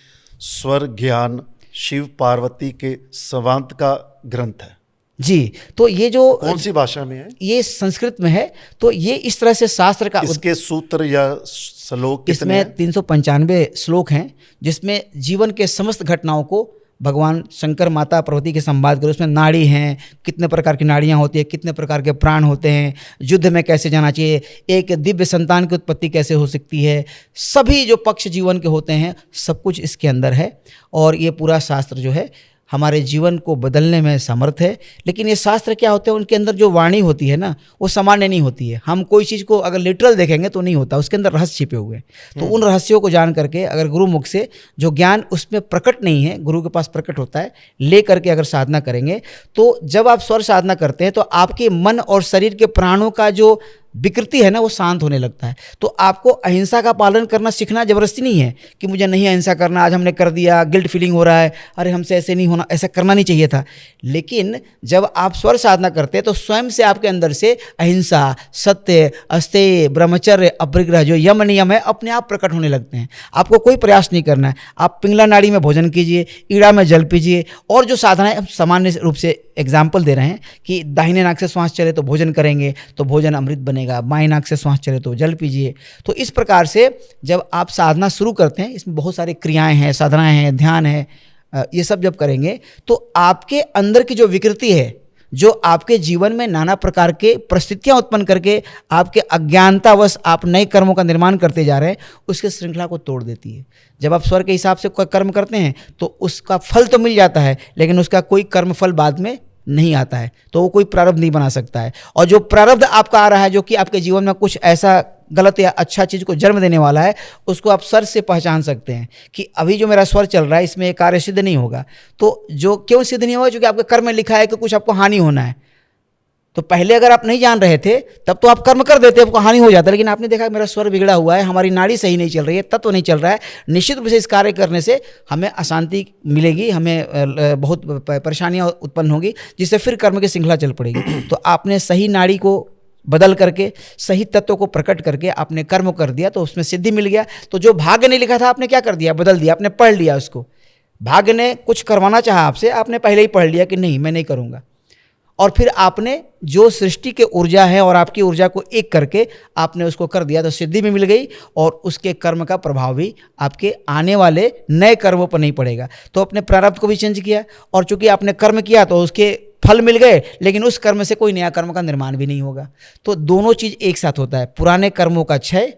स्वर ज्ञान शिव पार्वती के संवाद का ग्रंथ है। जी, तो ये जो कौन सी भाषा में है? ये संस्कृत में है। तो ये इस तरह से शास्त्र का इसके सूत्र या श्लोक कितने इसमें हैं? 395 श्लोक हैं, जिसमें जीवन के समस्त घटनाओं को भगवान शंकर माता पार्वती के संवाद करें। उसमें नाड़ी हैं, कितने प्रकार की नाड़ियाँ होती है, कितने प्रकार के प्राण होते हैं, युद्ध में कैसे जाना चाहिए, एक दिव्य संतान की उत्पत्ति कैसे हो सकती है, सभी जो पक्ष जीवन के होते हैं सब कुछ इसके अंदर है। और ये पूरा शास्त्र जो है हमारे जीवन को बदलने में समर्थ है। लेकिन ये शास्त्र क्या होते हैं, उनके अंदर जो वाणी होती है ना, वो सामान्य नहीं होती है। हम कोई चीज़ को अगर लिटरल देखेंगे तो नहीं होता, उसके अंदर रहस्य छिपे हुए हैं। तो उन रहस्यों को जान करके अगर गुरु मुख से जो ज्ञान उसमें प्रकट नहीं है, गुरु के पास प्रकट होता है, ले करके अगर साधना करेंगे, तो जब आप स्वर साधना करते हैं तो आपके मन और शरीर के प्राणों का जो विकृति है ना, वो शांत होने लगता है। तो आपको अहिंसा का पालन करना सीखना जबरदस्ती नहीं है कि मुझे नहीं अहिंसा करना, आज हमने कर दिया, गिल्ट फीलिंग हो रहा है, अरे हमसे ऐसे नहीं होना, ऐसा करना नहीं चाहिए था। लेकिन जब आप स्वर साधना करते हैं तो स्वयं से आपके अंदर से अहिंसा, सत्य, अस्तेय, ब्रह्मचर्य, अपरिग्रह, जो यम नियम है, अपने आप प्रकट होने लगते हैं। आपको कोई प्रयास नहीं करना है। आप पिंगला नाड़ी में भोजन कीजिए, ईड़ा में जल पीजिए, और जो साधनाएं हम सामान्य रूप से एग्जाम्पल दे रहे हैं कि दाहिने नाक से श्वास चले तो भोजन करेंगे तो भोजन अमृत बनेगा, बाएं नाक से श्वास चले तो जल पीजिए। तो इस प्रकार से जब आप साधना शुरू करते हैं, इसमें बहुत सारी क्रियाएं हैं, साधनाएं हैं, ध्यान है, ये सब जब करेंगे तो आपके अंदर की जो विकृति है, जो आपके जीवन में नाना प्रकार के परिस्थितियां उत्पन्न करके आपके अज्ञानतावश आप नए कर्मों का निर्माण करते जा रहे हैं, उसके श्रृंखला को तोड़ देती है। जब आप स्वर के हिसाब से कोई कर्म करते हैं तो उसका फल तो मिल जाता है, लेकिन उसका कोई कर्म फल बाद में नहीं आता है, तो वो कोई प्रारब्ध नहीं बना सकता है। और जो प्रारब्ध आपका आ रहा है, जो कि आपके जीवन में कुछ ऐसा गलत या अच्छा चीज़ को जन्म देने वाला है, उसको आप स्वर से पहचान सकते हैं कि अभी जो मेरा स्वर चल रहा है इसमें कार्य सिद्ध नहीं होगा। तो जो क्यों सिद्ध नहीं होगा, क्योंकि आपके कर्म में लिखा है कि कुछ आपको हानि होना है। तो पहले अगर आप नहीं जान रहे थे तब तो आप कर्म कर देते, आपको हानि हो जाता, लेकिन आपने देखा मेरा स्वर बिगड़ा हुआ है, हमारी नाड़ी सही नहीं चल रही है, तत्व नहीं चल रहा है, निश्चित रूप से इस कार्य करने से हमें अशांति मिलेगी, हमें बहुत परेशानियां उत्पन्न होंगी, जिससे फिर कर्म की श्रृंखला चल पड़ेगी। तो आपने सही नाड़ी को बदल करके, सही तत्व को प्रकट करके आपने कर्म कर दिया, तो उसमें सिद्धि मिल गया। तो जो भाग्य ने लिखा था आपने क्या कर दिया, बदल दिया, आपने पढ़ लिया उसको। भाग्य ने कुछ करवाना चाहा आपसे, आपने पहले ही पढ़ लिया कि नहीं मैं नहीं करूँगा, और फिर आपने जो सृष्टि के ऊर्जा है और आपकी ऊर्जा को एक करके आपने उसको कर दिया, तो सिद्धि भी मिल गई और उसके कर्म का प्रभाव भी आपके आने वाले नए कर्मों पर नहीं पड़ेगा। तो अपने प्रारब्ध को भी चेंज किया, और चूंकि आपने कर्म किया तो उसके फल मिल गए, लेकिन उस कर्म से कोई नया कर्म का निर्माण भी नहीं होगा। तो दोनों चीज़ एक साथ होता है, पुराने कर्मों का क्षय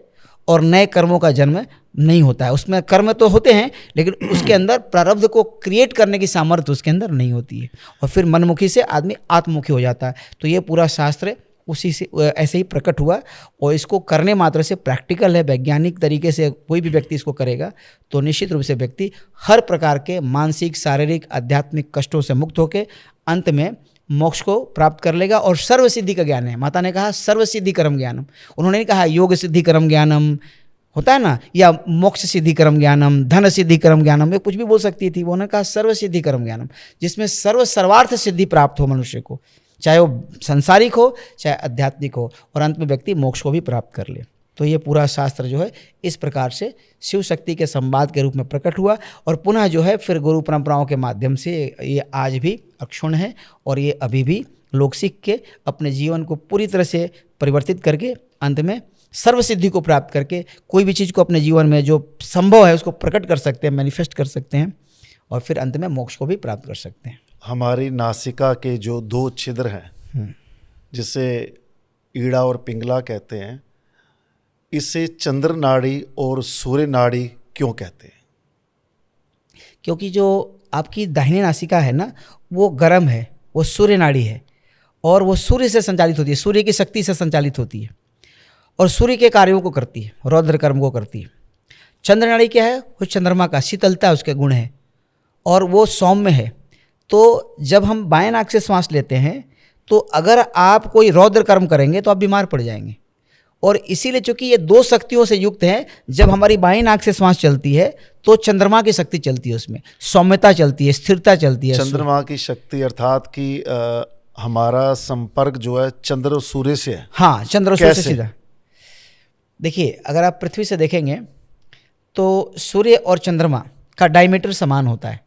और नए कर्मों का जन्म नहीं होता है। उसमें कर्म तो होते हैं, लेकिन उसके अंदर प्रारब्ध को क्रिएट करने की सामर्थ्य उसके अंदर नहीं होती है, और फिर मनमुखी से आदमी आत्ममुखी हो जाता है। तो ये पूरा शास्त्र उसी से ऐसे ही प्रकट हुआ, और इसको करने मात्र से प्रैक्टिकल है, वैज्ञानिक तरीके से कोई भी व्यक्ति इसको करेगा तो निश्चित रूप से व्यक्ति हर प्रकार के मानसिक, शारीरिक, आध्यात्मिक कष्टों से मुक्त होकर अंत में मोक्ष को प्राप्त कर लेगा। और सर्व सिद्धि का ज्ञान है। माता ने कहा सर्व सिद्धि कर्म ज्ञानम, उन्होंने नहीं कहा योग सिद्धि कर्म ज्ञानम होता है ना, या मोक्ष सिद्धि कर्म ज्ञानम, धन सिद्धि कर्म ज्ञानम, ये कुछ भी बोल सकती थी। उन्होंने कहा सर्व सिद्धि कर्म ज्ञानम, जिसमें सर्वार्थ सिद्धि प्राप्त हो मनुष्य को, चाहे वो संसारिक हो चाहे आध्यात्मिक हो, और अंत में व्यक्ति मोक्ष को भी प्राप्त कर ले। तो ये पूरा शास्त्र जो है इस प्रकार से शिव शक्ति के संवाद के रूप में प्रकट हुआ, और पुनः जो है फिर गुरु परंपराओं के माध्यम से ये आज भी अक्षुण्ण है, और ये अभी भी लोग सीख के अपने जीवन को पूरी तरह से परिवर्तित करके अंत में सर्व सिद्धि को प्राप्त करके कोई भी चीज़ को अपने जीवन में जो संभव है उसको प्रकट कर सकते हैं, मैनिफेस्ट कर सकते हैं, और फिर अंत में मोक्ष को भी प्राप्त कर सकते हैं। हमारी नासिका के जो 2 छिद्र हैं, जिसे ईड़ा और पिंगला कहते हैं, इसे चंद्र नाड़ी और सूर्य नाड़ी क्यों कहते हैं? क्योंकि जो आपकी दाहिनी नासिका है ना, वो गर्म है, वो सूर्य नाड़ी है, और वो सूर्य से संचालित होती है, सूर्य की शक्ति से संचालित होती है, और सूर्य के कार्यों को करती है, रौद्र कर्म को करती है। चंद्र नाड़ी क्या है, वो चंद्रमा का शीतलता उसके गुण है, और वो सौम्य है। तो जब हम बाएं नाक से श्वास लेते हैं तो अगर आप कोई रौद्र कर्म करेंगे तो आप बीमार पड़ जाएंगे, और इसीलिए चूंकि ये 2 शक्तियों से युक्त हैं, जब हमारी बाएं नाक से श्वास चलती है तो चंद्रमा की शक्ति चलती है, उसमें सौम्यता चलती है, स्थिरता चलती है। चंद्रमा की शक्ति अर्थात कि हमारा संपर्क जो है चंद्र और सूर्य से है। हाँ, चंद्र और सूर्य से सीधा। देखिए, अगर आप पृथ्वी से देखेंगे तो सूर्य और चंद्रमा का डायमीटर समान होता है,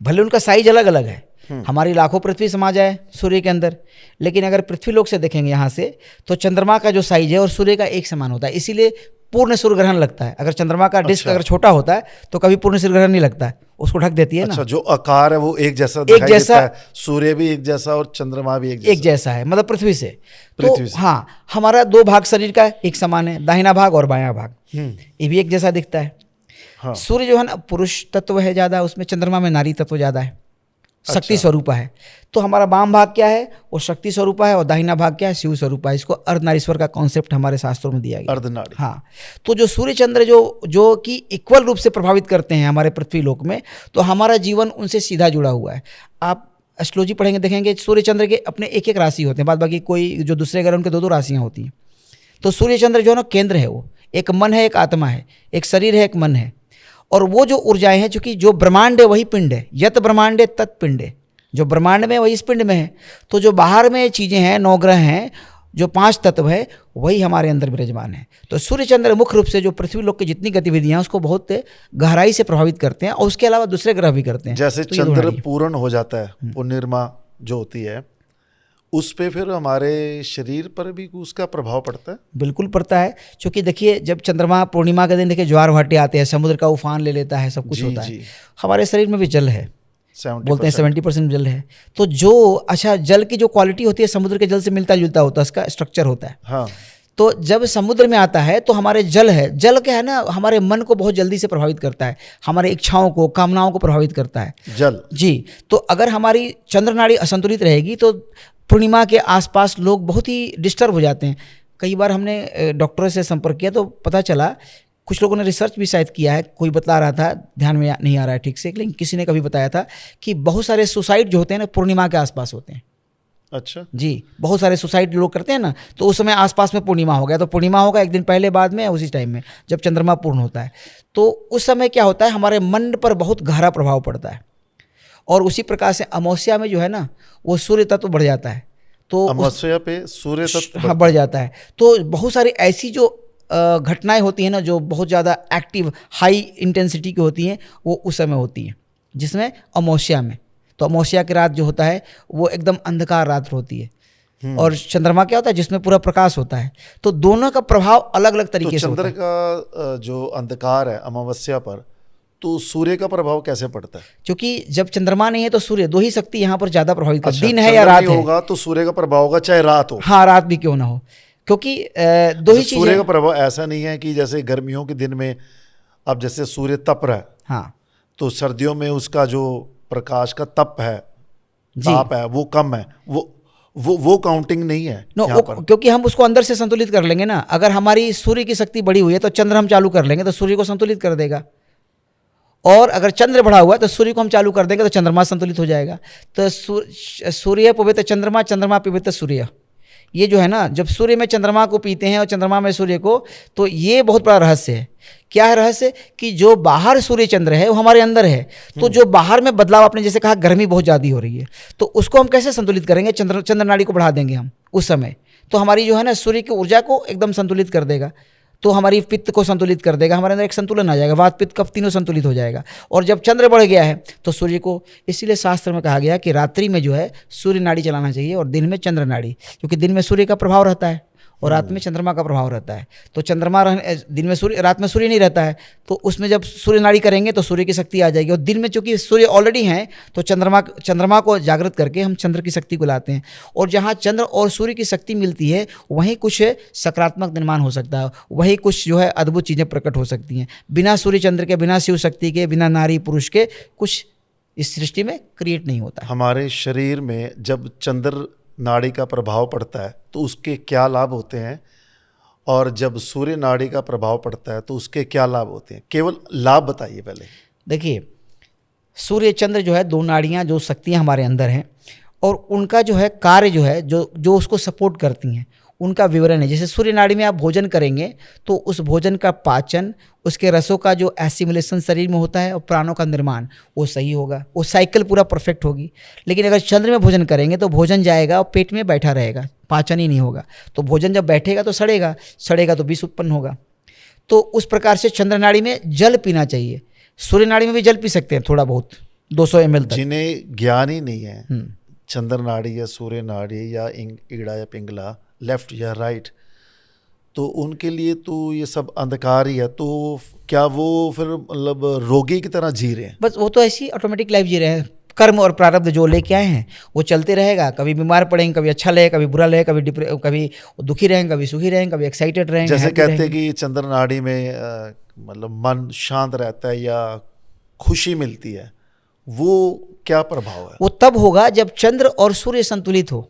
भले उनका साइज अलग अलग है, हमारी लाखों पृथ्वी समा जाए सूर्य के अंदर, लेकिन अगर पृथ्वी लोक से देखेंगे यहाँ से तो चंद्रमा का जो साइज है और सूर्य का एक समान होता है, इसीलिए पूर्ण सूर्य ग्रहण लगता है। अगर चंद्रमा का डिस्क अगर छोटा होता है तो कभी पूर्ण सूर्य ग्रहण नहीं लगता है, उसको ढक देती है ना। जो आकार है वो एक जैसा दिखाई देता है, सूर्य भी एक जैसा और चंद्रमा भी एक जैसा है, मतलब पृथ्वी से। तो हाँ, हमारा 2 भाग शरीर का एक समान है, दाहिना भाग और बायां भाग, ये भी एक जैसा दिखता है। हाँ। सूर्य जो है ना पुरुष तत्व है ज़्यादा, उसमें चंद्रमा में नारी तत्व ज़्यादा है, शक्ति स्वरूप है। तो हमारा वाम भाग क्या है, वो शक्ति स्वरूप है, और दाहिना भाग क्या है, शिव स्वरूप है। इसको अर्धनारीश्वर का कॉन्सेप्ट हमारे शास्त्रों में दिया गया, अर्धनारी। हाँ, तो जो सूर्य चंद्र जो कि इक्वल रूप से प्रभावित करते हैं हमारे पृथ्वी लोक में, तो हमारा जीवन उनसे सीधा जुड़ा हुआ है। आप एस्ट्रोलॉजी पढ़ेंगे देखेंगे सूर्य चंद्र के अपने एक एक राशि होते हैं, बाद बाकी कोई जो दूसरे ग्रह उनके 2-2 राशियाँ होती हैं। तो सूर्य चंद्र जो है ना केंद्र है, वो एक मन है, एक आत्मा है, एक शरीर है, एक मन है। और वो जो ऊर्जाएं हैं, चूंकि जो ब्रह्मांड है वही पिंड है, यत ब्रह्मांड तत् पिंड है, जो ब्रह्मांड में वही इस पिंड में है। तो जो बाहर में चीज़ें हैं, 9 ग्रह हैं, जो 5 तत्व है, वही हमारे अंदर विराजमान है। तो सूर्य चंद्र मुख्य रूप से जो पृथ्वी लोक की जितनी गतिविधियां हैं उसको बहुत गहराई से प्रभावित करते हैं, और उसके अलावा दूसरे ग्रह भी करते हैं। जैसे तो चंद्र पूर्ण हो जाता है, पूर्णिमा जो होती है, उस पे फिर हमारे शरीर पर भी उसका प्रभाव पड़ता है। बिल्कुल पड़ता है, क्योंकि देखिए जब चंद्रमा पूर्णिमा के दिन देखिए ज्वार भाटे आते हैं, समुद्र का उफान ले लेता है, सब कुछ होता है। हमारे शरीर में भी जल है, बोलते हैं 70% जल है। तो जो अच्छा जल की जो क्वालिटी होती है समुद्र के जल से मिलता जुलता होता है, उसका स्ट्रक्चर होता है। हाँ। तो जब समुद्र में आता है तो हमारे जल है, जल क्या है ना, हमारे मन को बहुत जल्दी से प्रभावित करता है, हमारे इच्छाओं को, कामनाओं को प्रभावित करता है जल जी। तो अगर हमारी चंद्र नाड़ी असंतुलित रहेगी तो पूर्णिमा के आसपास लोग बहुत ही डिस्टर्ब हो जाते हैं। कई बार हमने डॉक्टरों से संपर्क किया तो पता चला, कुछ लोगों ने रिसर्च भी शायद किया है, कोई बता रहा था, ध्यान में नहीं आ रहा है ठीक से, लेकिन किसी ने कभी बताया था कि बहुत सारे सुसाइड जो होते हैं ना पूर्णिमा के आसपास होते हैं। अच्छा जी, बहुत सारे सुसाइड लोग करते हैं ना, तो उस समय आसपास में पूर्णिमा हो गया, तो पूर्णिमा होगा एक दिन पहले बाद में, उसी टाइम में जब चंद्रमा पूर्ण होता है, तो उस समय क्या होता है, हमारे मन पर बहुत गहरा प्रभाव पड़ता है। और उसी प्रकार से अमावस्या में जो है ना, वो सूर्य तत्व बढ़ जाता है, तो अमावस्या पे सूर्य तत्व हाँ बढ़ जाता है। तो बहुत सारी ऐसी जो घटनाएं होती हैं ना, जो बहुत ज़्यादा एक्टिव हाई इंटेंसिटी की होती हैं, वो उस समय होती हैं, जिसमें अमावस्या में। तो अमावस्या की रात जो होता है वो एकदम अंधकार रात होती है, और चंद्रमा क्या होता है जिसमें पूरा प्रकाश होता है। तो दोनों का प्रभाव अलग अलग तरीके से होता है। चंद्र का जो अंधकार है अमावस्या पर, तो सूर्य का प्रभाव कैसे पड़ता है? क्योंकि जब चंद्रमा नहीं है तो सूर्य, 2 ही शक्ति यहाँ पर ज्यादा प्रभावित करती है। दिन है या रात है, होगा तो सूर्य का प्रभाव होगा, चाहे रात हो। हाँ, रात भी क्यों ना हो, क्योंकि 2 ही चीजें। सूर्य का प्रभाव ऐसा नहीं है कि जैसे गर्मियों के दिन में अब जैसे सूर्य तप रहा है, हाँ, तो सर्दियों में उसका जो प्रकाश का तप है, ताप है, वो कम है, वो काउंटिंग नहीं है क्योंकि हम उसको अंदर से संतुलित कर लेंगे ना। अगर हमारी सूर्य की शक्ति बढ़ी हुई है तो चंद्र हम चालू कर लेंगे तो सूर्य को संतुलित कर देगा, और अगर चंद्र बढ़ा हुआ है तो सूर्य को हम चालू कर देंगे तो चंद्रमा संतुलित हो जाएगा। तो सूर्य पवित्र चंद्रमा, चंद्रमा पवित्र सूर्य, ये जो है ना, जब सूर्य में चंद्रमा को पीते हैं और चंद्रमा में सूर्य को, तो ये बहुत बड़ा रहस्य है। क्या है रहस्य? कि जो बाहर सूर्य चंद्र है वो हमारे अंदर है, तो जो बाहर में बदलाव, आपने जैसे कहा गर्मी बहुत ज़्यादा हो रही है, तो उसको हम कैसे संतुलित करेंगे? चंद्र नाड़ी को बढ़ा देंगे हम उस समय, तो हमारी जो है ना सूर्य की ऊर्जा को एकदम संतुलित कर देगा, तो हमारी पित्त को संतुलित कर देगा, हमारे अंदर एक संतुलन आ जाएगा, वात पित्त कफ तीनों संतुलित हो जाएगा। और जब चंद्र बढ़ गया है तो सूर्य को, इसीलिए शास्त्र में कहा गया कि रात्रि में जो है सूर्य नाड़ी चलाना चाहिए और दिन में चंद्र नाड़ी, क्योंकि दिन में सूर्य का प्रभाव रहता है और रात में चंद्रमा का प्रभाव रहता है। तो चंद्रमा दिन में सूर्य, रात में सूर्य नहीं रहता है, तो उसमें जब सूर्य नाड़ी करेंगे तो सूर्य की शक्ति आ जाएगी। और दिन में चूंकि सूर्य ऑलरेडी हैं तो चंद्रमा को जागृत करके हम चंद्र की शक्ति को लाते हैं, और जहाँ चंद्र और सूर्य की शक्ति मिलती है वहीं कुछ सकारात्मक निर्माण हो सकता है, वहीं कुछ जो है अद्भुत चीज़ें प्रकट हो सकती हैं। बिना सूर्य चंद्र के, बिना शिव शक्ति के, बिना नारी पुरुष के कुछ इस सृष्टि में क्रिएट नहीं होता। हमारे शरीर में जब चंद्र नाड़ी का प्रभाव पड़ता है तो उसके क्या लाभ होते हैं, और जब सूर्य नाड़ी का प्रभाव पड़ता है तो उसके क्या लाभ होते हैं? केवल लाभ बताइए पहले। देखिए, सूर्य चंद्र जो है 2 नाड़ियाँ, जो शक्तियाँ हमारे अंदर हैं, और उनका जो है कार्य जो है, जो उसको सपोर्ट करती हैं, उनका विवरण है। जैसे सूर्य नाड़ी में आप भोजन करेंगे तो उस भोजन का पाचन, उसके रसों का जो एसिमिलेशन शरीर में होता है और प्राणों का निर्माण, वो सही होगा, वो साइकिल पूरा परफेक्ट होगी। लेकिन अगर चंद्र में भोजन करेंगे तो भोजन जाएगा और पेट में बैठा रहेगा, पाचन ही नहीं होगा। तो भोजन जब बैठेगा तो सड़ेगा तो विष उत्पन्न होगा। तो उस प्रकार से चंद्र नाड़ी में जल पीना चाहिए। सूर्य नाड़ी में भी जल पी सकते हैं थोड़ा बहुत, 200 ml तक। जिन्हें ज्ञान ही नहीं है चंद्र नाड़ी या सूर्य नाड़ी या ईड़ा या पिंगला, लेफ्ट या राइट, तो उनके लिए तो ये सब अंधकार ही है। तो क्या वो फिर मतलब रोगी की तरह जी रहे हैं? बस वो तो ऐसी ऑटोमेटिक लाइफ जी रहे हैं। कर्म और प्रारब्ध जो लेके आए हैं वो चलते रहेगा। कभी बीमार पड़ेंगे, कभी अच्छा लगे, कभी बुरा लगे, कभी दुखी रहेंगे, कभी सुखी रहेंगे, कभी एक्साइटेड रहेंगे। जैसे कहते हैं कि चंद्र नाड़ी में मतलब मन शांत रहता है या खुशी मिलती है, वो क्या प्रभाव है? वो तब होगा जब चंद्र और सूर्य संतुलित हो।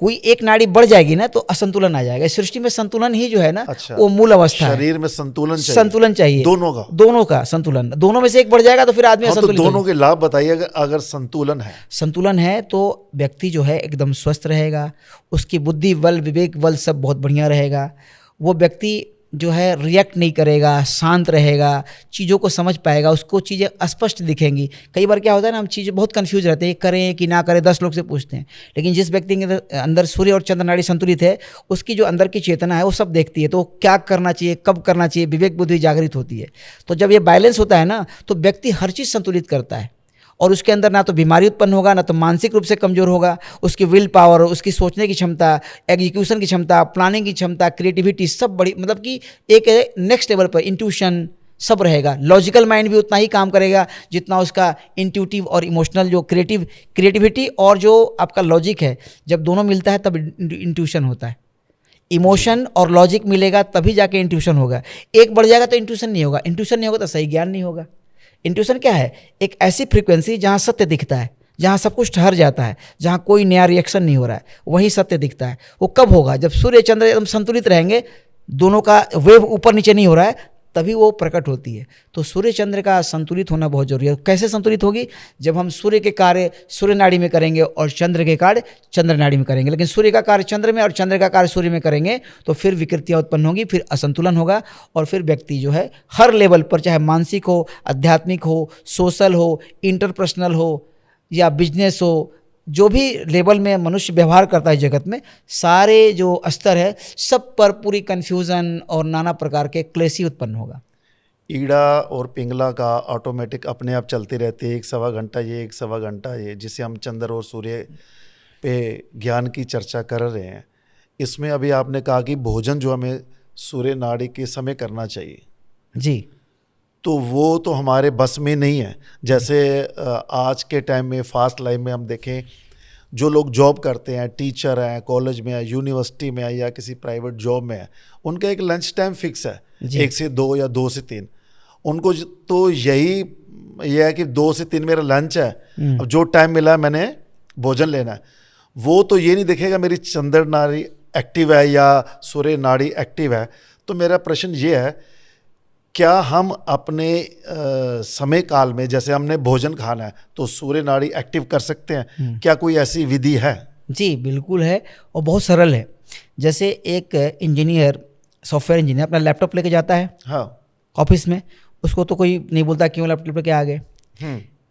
कोई एक नाड़ी बढ़ जाएगी ना तो असंतुलन आ जाएगा। इस सृष्टि में संतुलन ही जो है ना, अच्छा, वो मूल अवस्था है। शरीर में संतुलन चाहिए, संतुलन चाहिए दोनों का संतुलन। दोनों में से एक बढ़ जाएगा तो फिर आदमी असंतुलित तो दोनों के लाभ बताइए। अगर संतुलन है तो व्यक्ति जो है एकदम स्वस्थ रहेगा, उसकी बुद्धि बल विवेक बल सब बहुत बढ़िया रहेगा। वो व्यक्ति जो है रिएक्ट नहीं करेगा, शांत रहेगा, चीज़ों को समझ पाएगा, उसको चीज़ें स्पष्ट दिखेंगी। कई बार क्या होता है ना, हम चीज़ें बहुत कंफ्यूज रहते हैं, करें कि ना करें, 10 लोग से पूछते हैं। लेकिन जिस व्यक्ति के अंदर सूर्य और चंद्र नाड़ी संतुलित है, उसकी जो अंदर की चेतना है वो सब देखती है। तो क्या करना चाहिए, कब करना चाहिए, विवेक बुद्धि जागृत होती है। तो जब ये बैलेंस होता है ना तो व्यक्ति हर चीज़ संतुलित करता है और उसके अंदर ना तो बीमारी उत्पन्न होगा, ना तो मानसिक रूप से कमजोर होगा। उसकी विल पावर, उसकी सोचने की क्षमता, एग्जीक्यूशन की क्षमता, प्लानिंग की क्षमता, क्रिएटिविटी सब बड़ी, मतलब कि एक नेक्स्ट लेवल पर इंट्यूशन सब रहेगा। लॉजिकल माइंड भी उतना ही काम करेगा जितना उसका इंट्यूटिव और इमोशनल जो क्रिएटिविटी और जो आपका लॉजिक है, जब दोनों मिलता है तब इंट्यूशन होता है। इमोशन और लॉजिक मिलेगा तभी जाके इंट्यूशन होगा। एक बढ़ जाएगा तो इंट्यूशन नहीं होगा, इंट्यूशन नहीं होगा तो सही ज्ञान नहीं होगा। इंट्यूशन क्या है? एक ऐसी फ्रीक्वेंसी जहाँ सत्य दिखता है, जहाँ सब कुछ ठहर जाता है, जहाँ कोई नया रिएक्शन नहीं हो रहा है, वहीं सत्य दिखता है। वो कब होगा? जब सूर्य चंद्र एकदम संतुलित रहेंगे, दोनों का वेव ऊपर नीचे नहीं हो रहा है, तभी वो प्रकट होती है। तो सूर्य चंद्र का संतुलित होना बहुत जरूरी है। कैसे संतुलित होगी? जब हम सूर्य के कार्य सूर्य नाड़ी में करेंगे और चंद्र के कार्य चंद्र नाड़ी में करेंगे। लेकिन सूर्य का कार्य चंद्र में और चंद्र का कार्य सूर्य में करेंगे तो फिर विकृतियाँ उत्पन्न होंगी, फिर असंतुलन होगा और फिर व्यक्ति जो है हर लेवल पर, चाहे मानसिक हो, आध्यात्मिक हो, सोशल हो, इंटरपर्सनल हो या बिजनेस हो, जो भी लेवल में मनुष्य व्यवहार करता है जगत में, सारे जो स्तर है सब पर पूरी कन्फ्यूज़न और नाना प्रकार के क्लेश ही उत्पन्न होगा। ईड़ा और पिंगला का ऑटोमेटिक अपने आप चलते रहते हैं, 1-1.25 घंटा ये, 1-1.25 घंटा ये, जिसे हम चंद्र और सूर्य पे ज्ञान की चर्चा कर रहे हैं। इसमें अभी आपने कहा कि भोजन जो हमें सूर्य नाड़ी के समय करना चाहिए जी, तो वो तो हमारे बस में नहीं है। जैसे आज के टाइम में फास्ट लाइफ में हम देखें, जो लोग जॉब करते हैं, टीचर हैं, कॉलेज में है, यूनिवर्सिटी में है या किसी प्राइवेट जॉब में है, उनका एक लंच टाइम फिक्स है, 1 से 2 या 2 से 3। उनको तो यही है कि 2 से 3 मेरा लंच है, अब जो टाइम मिला मैंने भोजन लेना है। वो तो ये नहीं देखेगा मेरी चंद्र नाड़ी एक्टिव है या सूर्य नाड़ी एक्टिव है। तो मेरा प्रश्न ये है, क्या हम अपने समय काल में, जैसे हमने भोजन खाना है तो सूर्य नाड़ी एक्टिव कर सकते हैं? क्या कोई ऐसी विधि है? जी बिल्कुल है और बहुत सरल है। जैसे एक इंजीनियर, सॉफ्टवेयर इंजीनियर अपना लैपटॉप लेके जाता है हाँ ऑफिस में, उसको तो कोई नहीं बोलता क्यों लैपटॉप लेके आ गए।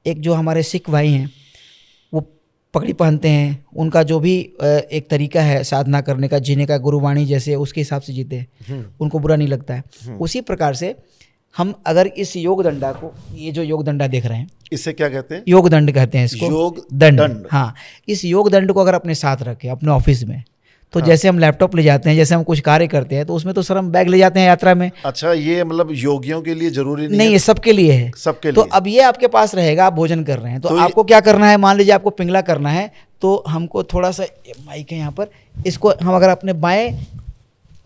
एक जो हमारे सिख भाई हैं वो पगड़ी पहनते हैं, उनका जो भी एक तरीका है साधना करने का, जीने का, गुरुवाणी जैसे उसके हिसाब से जीते हैं, उनको बुरा नहीं लगता है। उसी प्रकार से हम अगर इस योग दंडा को, ये जो योग दंडा देख रहे हैं, इसे क्या कहते हैं? योग दंड कहते हैं इसको, योग दंड। हाँ, इस योग दंड को अगर अपने साथ रखें अपने ऑफिस में, तो जैसे हम लैपटॉप ले जाते हैं, जैसे हम कुछ कार्य करते हैं, तो उसमें तो सर हम बैग ले जाते हैं यात्रा में। अच्छा, ये मतलब योगियों के लिए जरूरी नहीं है, सबके लिए है, सबके लिए। तो अब ये आपके पास रहेगा, आप भोजन कर रहे हैं, तो आपको क्या करना है? मान लीजिए आपको पिंगला करना है, तो हमको थोड़ा सा माइक है यहाँ पर, इसको हम अगर अपने बाएं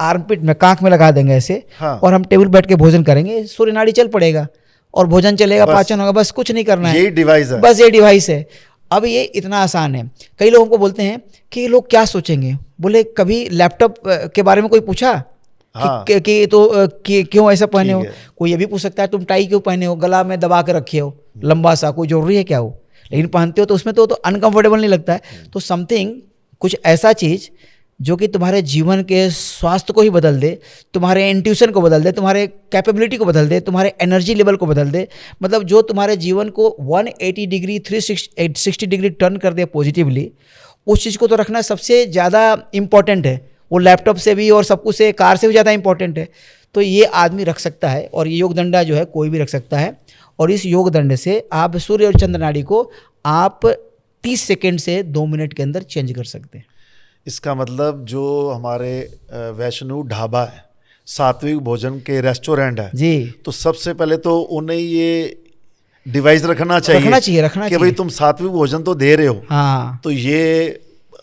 आर्मपिट में, कांख में लगा देंगे ऐसे, हाँ। और हम टेबल बैठ के भोजन करेंगे, सूर्य नाड़ी चल पड़ेगा और भोजन चलेगा, पाचन होगा, बस कुछ नहीं करना है। यही डिवाइस है, बस ये डिवाइस है। अब ये इतना आसान है। कई लोगों को बोलते हैं कि ये लोग क्या सोचेंगे, बोले कभी लैपटॉप के बारे में कोई पूछा? हाँ। कि क्यों ऐसा पहने हो? कोई ये भी पूछ सकता है तुम टाई क्यों पहने हो, गला में दबा के रखे हो लंबा सा, कोई जरूरी है क्या वो? लेकिन पहनते हो तो उसमें तो अनकंफर्टेबल नहीं लगता है। तो समथिंग, कुछ ऐसा चीज़ जो कि तुम्हारे जीवन के स्वास्थ्य को ही बदल दे, तुम्हारे इंट्यूशन को बदल दे, तुम्हारे कैपेबिलिटी को बदल दे, तुम्हारे एनर्जी लेवल को बदल दे, मतलब जो तुम्हारे जीवन को 180 डिग्री 360 डिग्री टर्न कर दे पॉजिटिवली, उस चीज़ को तो रखना सबसे ज़्यादा इम्पॉर्टेंट है। वो लैपटॉप से भी और सब कुछ से, कार से भी ज़्यादा इम्पॉर्टेंट है। तो ये आदमी रख सकता है, और ये योग दंडा जो है कोई भी रख सकता है। और इस योग दंड से आप सूर्य और चंद्र नाड़ी को आप 30 सेकेंड से 2 मिनट के अंदर चेंज कर सकते हैं। इसका मतलब जो हमारे वैष्णो ढाबा है, सात्विक भोजन के रेस्टोरेंट है जी, तो सबसे पहले तो उन्हें ये डिवाइस रखना चाहिए कि भाई तुम सात्विक भोजन तो दे रहे हो, हाँ, तो ये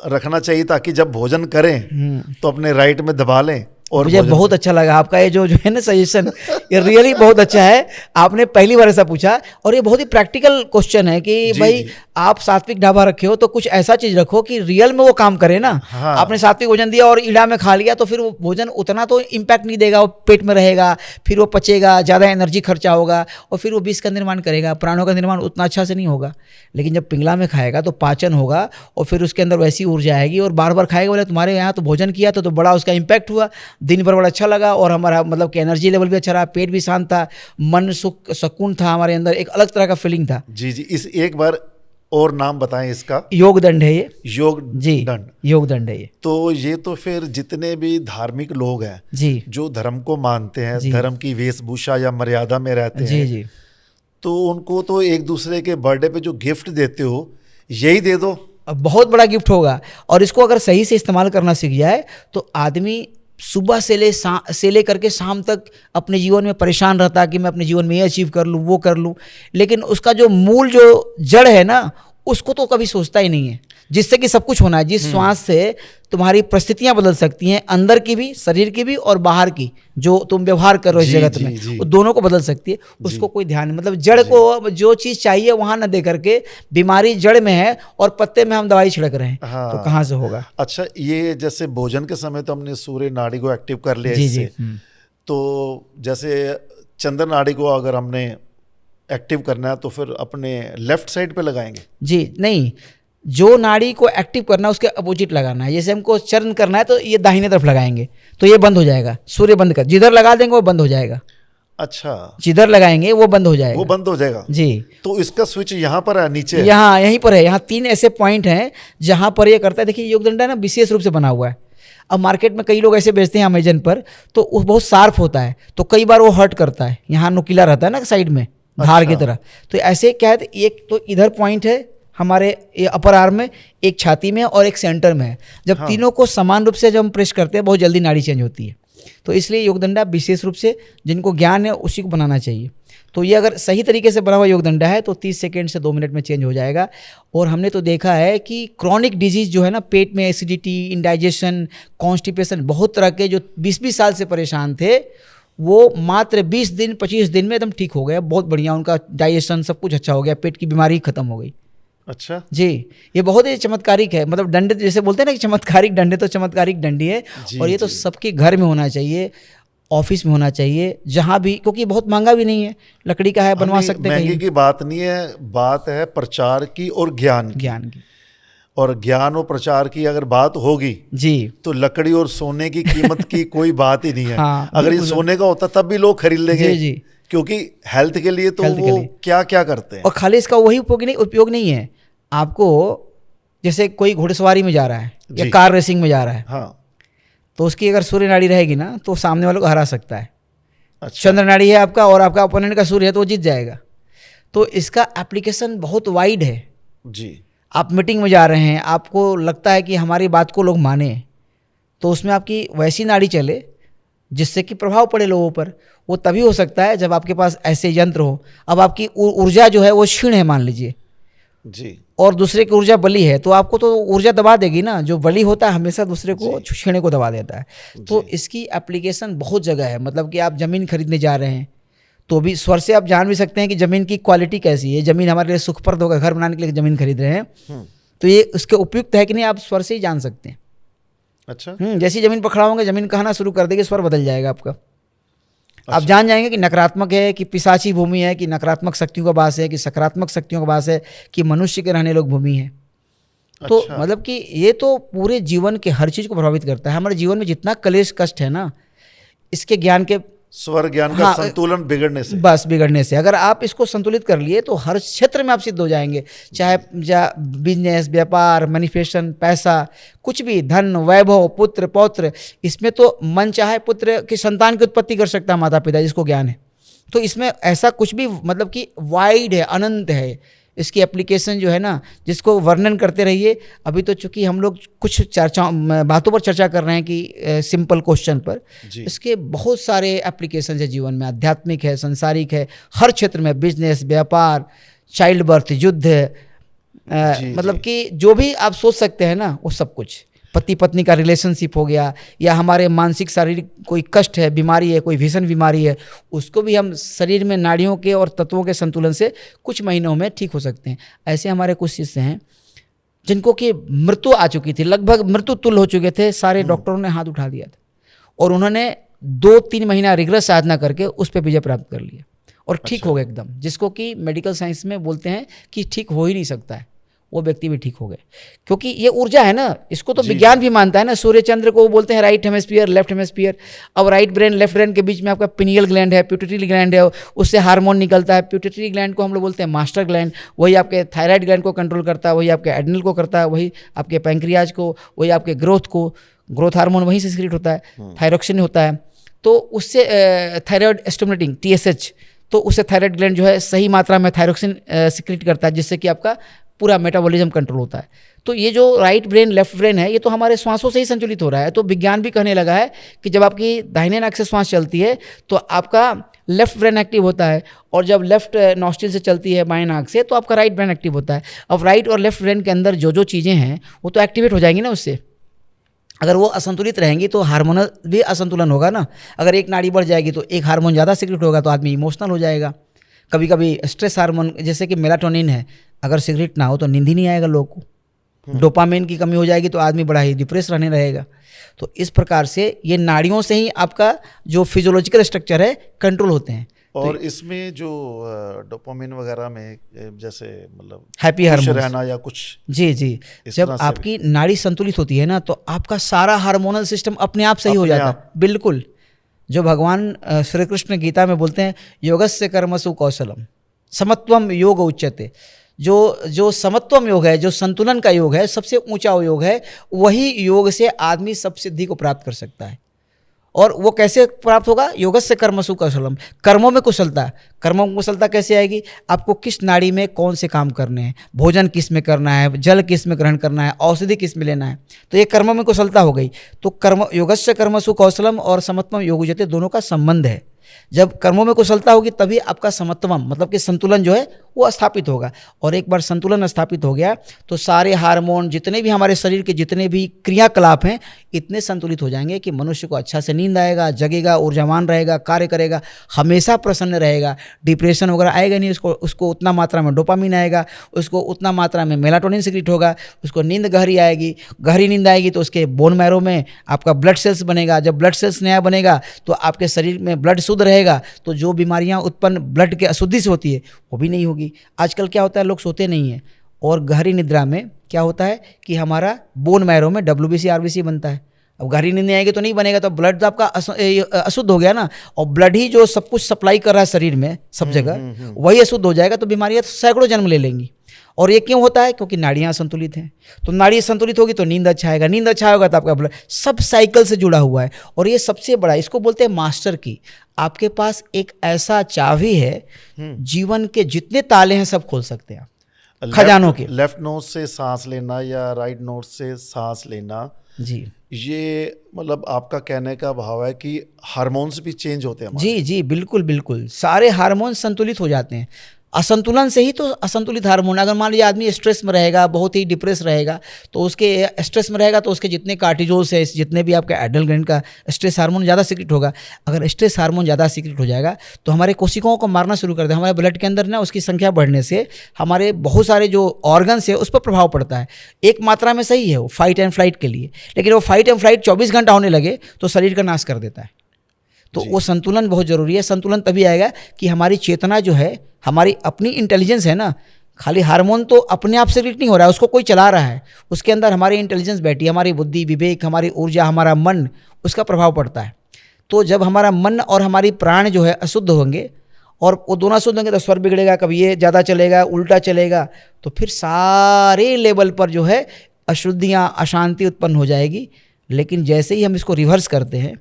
रखना चाहिए ताकि जब भोजन करें तो अपने राइट में दबा लें। और मुझे बहुत अच्छा लगा आपका ये जो है ना सजेशन, ये रियली बहुत अच्छा है। आपने पहली बार ऐसा पूछा, और ये बहुत ही प्रैक्टिकल क्वेश्चन है कि भाई आप सात्विक ढाबा रखे हो तो कुछ ऐसा चीज रखो कि रियल में वो काम करे ना। हाँ। आपने सात्विक भोजन दिया और ईड़ा में खा लिया तो फिर वो भोजन उतना तो इम्पैक्ट नहीं देगा, वो पेट में रहेगा, फिर वो पचेगा, ज़्यादा एनर्जी खर्चा होगा, और फिर वो विष का निर्माण करेगा, प्राणों का निर्माण उतना अच्छा से नहीं होगा। लेकिन जब पिंगला में खाएगा तो पाचन होगा, और फिर उसके अंदर वैसी ऊर्जा आएगी, और बार बार खाएगा। बोले तुम्हारे यहाँ तो भोजन किया तो बड़ा उसका इम्पैक्ट हुआ, दिन भर बड़ा अच्छा लगा, और हमारा मतलब कि एनर्जी लेवल भी अच्छा रहा, पेट भी शांत था, मन सुकून था, हमारे अंदर एक अलग तरह का फीलिंग था। जी जी, इस एक बार और नाम बताएं इसका। योग दंड है ये, योग जी दंड, योग दंड है ये। तो ये तो फिर जितने भी धार्मिक लोग हैं जी, जो धर्म को मानते हैं, धर्म की वेशभूषा या मर्यादा में रहते जी हैं, जी, तो उनको तो एक दूसरे के बर्थडे पे जो गिफ्ट देते हो यही दे दो। बहुत बड़ा गिफ्ट होगा। और इसको अगर सही से इस्तेमाल करना सीख जाए तो आदमी सुबह से ले करके शाम तक अपने जीवन में परेशान रहता है कि मैं अपने जीवन में ये अचीव कर लूँ, वो कर लूँ, लेकिन उसका जो मूल जो जड़ है ना, उसको तो कभी सोचता ही नहीं है, जिससे कि सब कुछ होना है। जिस श्वास से तुम्हारी परिस्थितियां बदल सकती हैं, अंदर की भी, शरीर की भी, और बाहर की जो तुम व्यवहार कर रहे हो इस जगत में, वो दोनों को बदल सकती है। उसको कोई ध्यान नहीं, मतलब जड़ को जो चीज़ चाहिए वहां ना दे करके बीमारी जड़ में है और पत्ते में हम दवाई छिड़क रहे हैं। हाँ। तो कहाँ से होगा। अच्छा, ये जैसे भोजन के समय तो हमने सूर्य नाड़ी को एक्टिव कर लिया जी इससे, जी, तो जैसे चंद्र नाड़ी को अगर हमने एक्टिव करना है तो फिर अपने लेफ्ट साइड पे लगाएंगे? जी नहीं, जो नाड़ी को एक्टिव करना है उसके अपोजिट लगाना है। जैसे हमको चरण करना है तो ये दाहिने तरफ लगाएंगे तो ये बंद हो जाएगा, सूर्य बंद कर, जिधर लगा देंगे वो बंद हो जाएगा। अच्छा, जिधर लगाएंगे वो बंद हो जाएगा, वो बंद हो जाएगा जी। तो इसका स्विच यहाँ पर है, नीचे है? यहाँ यहीं पर है, यहाँ 3 ऐसे पॉइंट हैं जहाँ पर ये करता है। देखिए योग दंडा ना विशेष रूप से बना हुआ है। अब मार्केट में कई लोग ऐसे बेचते हैं अमेजन पर, तो वो बहुत शार्प होता है, तो कई बार वो हर्ट करता है, यहाँ नुकीला रहता है ना साइड में, धार की तरह। तो ऐसे क्या है, एक तो इधर पॉइंट है हमारे ये अपर आर्म में, एक छाती में और एक सेंटर में है। जब तीनों को समान रूप से जब हम प्रेस करते हैं बहुत जल्दी नाड़ी चेंज होती है। तो इसलिए योग दंडा विशेष रूप से जिनको ज्ञान है उसी को बनाना चाहिए। तो ये अगर सही तरीके से बना हुआ योग दंडा है तो 30 सेकेंड से 2 मिनट में चेंज हो जाएगा। और हमने तो देखा है कि क्रॉनिक डिजीज जो है ना, पेट में एसिडिटी, इंडाइजेशन, कॉन्स्टिपेशन, बहुत तरह के जो 20-20 साल से परेशान थे, वो मात्र 20 दिन 25 दिन में एकदम ठीक हो गया। बहुत बढ़िया, उनका डाइजेशन सब कुछ अच्छा हो गया, पेट की बीमारी खत्म हो गई। अच्छा जी, ये बहुत ही चमत्कारिक है। मतलब डंडे जैसे बोलते हैं ना कि चमत्कारिक डंडे, तो चमत्कारिक डंडी है। और ये तो सबके घर में होना चाहिए, ऑफिस में होना चाहिए, जहाँ भी, क्योंकि बहुत महंगा भी नहीं है, लकड़ी का है, बनवा सकते हैं। महंगे की बात नहीं है, बात है प्रचार की और ज्ञान की। और ज्ञान और प्रचार की अगर बात होगी जी तो लकड़ी और सोने की कीमत की कोई बात ही नहीं है। हाँ, अगर ये सोने का होता तब भी लोग खरीद लेंगे। जी जी, क्योंकि हेल्थ के लिए तो वो क्या क्या करते हैं। और खाली इसका वही उपयोग नहीं है। आपको जैसे कोई घुड़सवारी में जा रहा है या कार रेसिंग में जा रहा है, हाँ, तो उसकी अगर सूर्य नाड़ी रहेगी ना तो सामने वालों को हरा सकता है। अच्छा। चंद्र नाड़ी है आपका और आपका ओपोनेंट का सूर्य है तो वो जीत जाएगा। तो इसका एप्लीकेशन बहुत वाइड है जी। आप मीटिंग में जा रहे हैं, आपको लगता है कि हमारी बात को लोग माने, तो उसमें आपकी वैसी नाड़ी चले जिससे कि प्रभाव पड़े लोगों पर। वो तभी हो सकता है जब आपके पास ऐसे यंत्र हो। अब आपकी ऊर्जा जो है वो क्षीण है मान लीजिए जी, और दूसरे की ऊर्जा बली है, तो आपको तो ऊर्जा दबा देगी ना। जो बली होता है हमेशा दूसरे को छीने को दबा देता है। तो इसकी एप्लीकेशन बहुत जगह है। मतलब कि आप ज़मीन खरीदने जा रहे हैं तो भी स्वर से आप जान भी सकते हैं कि ज़मीन की क्वालिटी कैसी है। ज़मीन हमारे लिए सुखप्रद होगा, घर बनाने के लिए ज़मीन खरीद रहे हैं तो ये उसके उपयुक्त है कि नहीं, आप स्वर से ही जान सकते हैं। अच्छा। जैसी ज़मीन पर खड़ा होंगे, ज़मीन कहना शुरू कर देगी, स्वर बदल जाएगा आपका। अच्छा। आप जान जाएंगे कि नकारात्मक है, कि पिशाची भूमि है, कि नकारात्मक शक्तियों का वास है, कि सकारात्मक शक्तियों का वास है, कि मनुष्य के रहने लोग भूमि है। तो अच्छा। मतलब कि ये तो पूरे जीवन के हर चीज़ को प्रभावित करता है। हमारे जीवन में जितना कलेश कष्ट है ना, इसके ज्ञान के स्वर ज्ञान का संतुलन बिगड़ने से, बस बिगड़ने से। अगर आप इसको संतुलित कर लिए तो हर क्षेत्र में आप सिद्ध हो जाएंगे, चाहे बिजनेस, व्यापार, मैनिफेस्टेशन, पैसा, कुछ भी, धन, वैभव, पुत्र, पौत्र, इसमें तो मन चाहे पुत्र की संतान की उत्पत्ति कर सकता है माता पिता जिसको ज्ञान है। तो इसमें ऐसा कुछ भी मतलब कि वाइड है, अनंत है इसकी एप्लीकेशन जो है ना, जिसको वर्णन करते रहिए। अभी तो चूंकि हम लोग कुछ बातों पर चर्चा कर रहे हैं कि सिंपल क्वेश्चन पर, इसके बहुत सारे एप्लीकेशन है जीवन में, आध्यात्मिक है, संसारिक है, हर क्षेत्र में, बिजनेस, व्यापार, चाइल्ड बर्थ, युद्ध, मतलब कि जो भी आप सोच सकते हैं ना वो सब कुछ, पति पत्नी का रिलेशनशिप हो गया, या हमारे मानसिक शारीरिक कोई कष्ट है, बीमारी है, कोई भीषण बीमारी है, उसको भी हम शरीर में नाड़ियों के और तत्वों के संतुलन से कुछ महीनों में ठीक हो सकते हैं। ऐसे हमारे कुछ शिष्य हैं जिनको कि मृत्यु आ चुकी थी, लगभग मृत्यु तुल्य हो चुके थे, सारे डॉक्टरों ने हाथ उठा दिया था और उन्होंने 2-3 महीना रिग्रेस साधना करके उस पर विजय प्राप्त कर लिया और ठीक हो गए एकदम, जिसको कि मेडिकल साइंस में बोलते हैं कि ठीक हो ही नहीं सकता है, वो व्यक्ति भी ठीक हो गए। क्योंकि ये ऊर्जा है ना, इसको तो विज्ञान भी मानता है ना। सूर्य चंद्र को वो बोलते हैं राइट हेमिस्फीयर, लेफ्ट हेमिस्फीयर। अब राइट ब्रेन लेफ्ट ब्रेन के बीच में आपका पिनियल ग्लैंड है, प्यूटिटरी ग्लैंड है, उससे हार्मोन निकलता है। प्यूटिटरी ग्लैंड को हम लोग बोलते हैं मास्टर ग्लैंड, वही आपके थायराइड ग्लैंड को कंट्रोल करता है, वही आपके एड्रिनल को करता है, वही आपके पैंक्रियाज को, वही आपके ग्रोथ हार्मोन वहीं से सिक्रेट होता है, थायरोक्सिन होता है। तो उससे थायराइड स्टिमुलेटिंग TSH, तो उससे थायराइड ग्लैंड जो है सही मात्रा में थायरोक्सिन सिक्रेट करता है, जिससे कि आपका पूरा मेटाबॉलिज्म कंट्रोल होता है। तो ये जो राइट ब्रेन लेफ्ट ब्रेन है, ये तो हमारे श्वासों से ही संतुलित हो रहा है। तो विज्ञान भी कहने लगा है कि जब आपकी दाहिने नाक से श्वास चलती है तो आपका लेफ्ट ब्रेन एक्टिव होता है, और जब लेफ्ट नॉस्ट्रिल से चलती है बाएं नाक से तो आपका राइट ब्रेन एक्टिव होता है। अब राइट और लेफ्ट ब्रेन के अंदर जो जो चीज़ें हैं वो तो एक्टिवेट हो जाएंगी ना उससे। अगर वो असंतुलित रहेंगी तो हार्मोनल भी असंतुलन होगा ना। अगर एक नाड़ी बढ़ जाएगी तो एक हार्मोन ज़्यादा सिक्रेट होगा तो आदमी इमोशनल हो जाएगा। कभी कभी स्ट्रेस हार्मोन जैसे कि मेलाटोनिन है, अगर सिगरेट ना हो तो नींद ही नहीं आएगा लोग को। डोपामिन की कमी हो जाएगी तो आदमी बड़ा ही डिप्रेस रहने रहेगा। तो इस प्रकार से ये नाड़ियों से ही आपका जो फिजियोलॉजिकल स्ट्रक्चर है कंट्रोल होते हैं। और इसमें जो डोपामिन वगैरह में जैसे मतलब हैप्पी हार्मोन रहना या कुछ, जी जब आपकी नाड़ी संतुलित होती है ना तो आपका सारा हार्मोनल सिस्टम अपने आप सही हो जाता है। बिल्कुल, जो भगवान श्री कृष्ण गीता में बोलते हैं योगस्य कर्मसु कौशलम समत्वम योग उच्यते। जो समत्वम योग है, जो संतुलन का योग है, सबसे ऊंचा योग है, वही योग से आदमी सब सिद्धि को प्राप्त कर सकता है। और वो कैसे प्राप्त होगा? योगस्य कर्मसु कौशलम, कर्मों में कुशलता। कर्मों में कुशलता कैसे आएगी? आपको किस नाड़ी में कौन से काम करने हैं, भोजन किस में करना है, जल किस में ग्रहण करना है, औषधि किस में लेना है, तो ये कर्मों में कुशलता हो गई। तो कर्म योगस्य कर्मसु कौशलम और समत्वम योग उच्यते दोनों का संबंध है। जब कर्मों में कुशलता होगी तभी आपका समत्वम मतलब कि संतुलन जो है वो स्थापित होगा। और एक बार संतुलन स्थापित हो गया तो सारे हार्मोन, जितने भी हमारे शरीर के जितने भी क्रियाकलाप हैं, इतने संतुलित हो जाएंगे कि मनुष्य को अच्छा से नींद आएगा, जगेगा, ऊर्जावान रहेगा, कार्य करेगा, हमेशा प्रसन्न रहेगा, डिप्रेशन वगैरह आएगा नहीं, उसको उतना मात्रा में डोपामिन आएगा, उसको उतना मात्रा में मेलाटोनिन सिक्रेट होगा, उसको नींद गहरी आएगी, गहरी नींद आएगी तो उसके बोन मैरो में आपका ब्लड सेल्स बनेगा। जब ब्लड सेल्स नया बनेगा तो आपके शरीर में ब्लड शुद्ध रहेगा, तो जो बीमारियां उत्पन्न ब्लड के अशुद्धि से होती है वो भी नहीं होगी। आजकल क्या होता है, लोग सोते नहीं हैं और गहरी निद्रा में क्या होता है कि हमारा बोन मैरो में WBC RBC बनता है। अब गहरी नींद नहीं आएगी तो नहीं बनेगा, तो ब्लड तो आपका अशुद्ध हो गया ना, और ब्लड ही जो सब कुछ सप्लाई कर रहा है शरीर में सब जगह, वही अशुद्ध हो जाएगा तो बीमारियां सैकड़ों जन्म ले लेंगी। और ये क्यों होता है? क्योंकि नाड़ियाँ संतुलित हैं। तो नाड़ी संतुलित होगी तो नींद अच्छा आएगा, नींद अच्छा होगा तो आपका ब्लड, सब साइकिल से जुड़ा हुआ है। और ये सबसे बड़ा, इसको बोलते हैं मास्टर की। आपके पास एक ऐसा चाबी है, जीवन के जितने ताले हैं सब खोल सकते हैं, खजानों के। लेफ्ट नोज से सांस लेना या राइट नोज से सांस लेना, जी ये मतलब आपका कहने का भाव है कि हार्मोन्स भी चेंज होते हैं। जी बिल्कुल, सारे हार्मोन संतुलित हो जाते हैं। असंतुलन से ही तो असंतुलित हार्मोन। अगर मान लीजिए आदमी स्ट्रेस में रहेगा, बहुत ही डिप्रेस रहेगा, तो उसके स्ट्रेस में रहेगा तो उसके जितने कार्टिजोल्स है, जितने भी आपके एड्रिनल ग्लैंड का स्ट्रेस हार्मोन ज़्यादा सीक्रेट होगा। अगर स्ट्रेस हार्मोन ज़्यादा सीक्रेट हो जाएगा तो हमारे कोशिकाओं को मारना शुरू कर देगा। हमारे ब्लड के अंदर ना उसकी संख्या बढ़ने से हमारे बहुत सारे जो ऑर्गन्स है उस पर प्रभाव पड़ता है। एक मात्रा में सही है वो फाइट एंड फ्लाइट के लिए, लेकिन वो फाइट एंड फ्लाइट 24 घंटा होने लगे तो शरीर का नाश कर देता है। तो वो संतुलन बहुत ज़रूरी है। संतुलन तभी आएगा कि हमारी चेतना जो है, हमारी अपनी इंटेलिजेंस है ना, खाली हार्मोन तो अपने आप से क्रिएट नहीं हो रहा है, उसको कोई चला रहा है। उसके अंदर हमारी इंटेलिजेंस बैठी है, हमारी बुद्धि, विवेक, हमारी ऊर्जा, हमारा मन, उसका प्रभाव पड़ता है। तो जब हमारा मन और हमारी प्राण जो है अशुद्ध होंगे और वो दोनों अशुद्ध होंगे तो स्वर बिगड़ेगा, कभी ये ज़्यादा चलेगा, उल्टा चलेगा, तो फिर सारे लेवल पर जो है अशुद्धियाँ, अशांति उत्पन्न हो जाएगी। लेकिन जैसे ही हम इसको रिवर्स करते हैं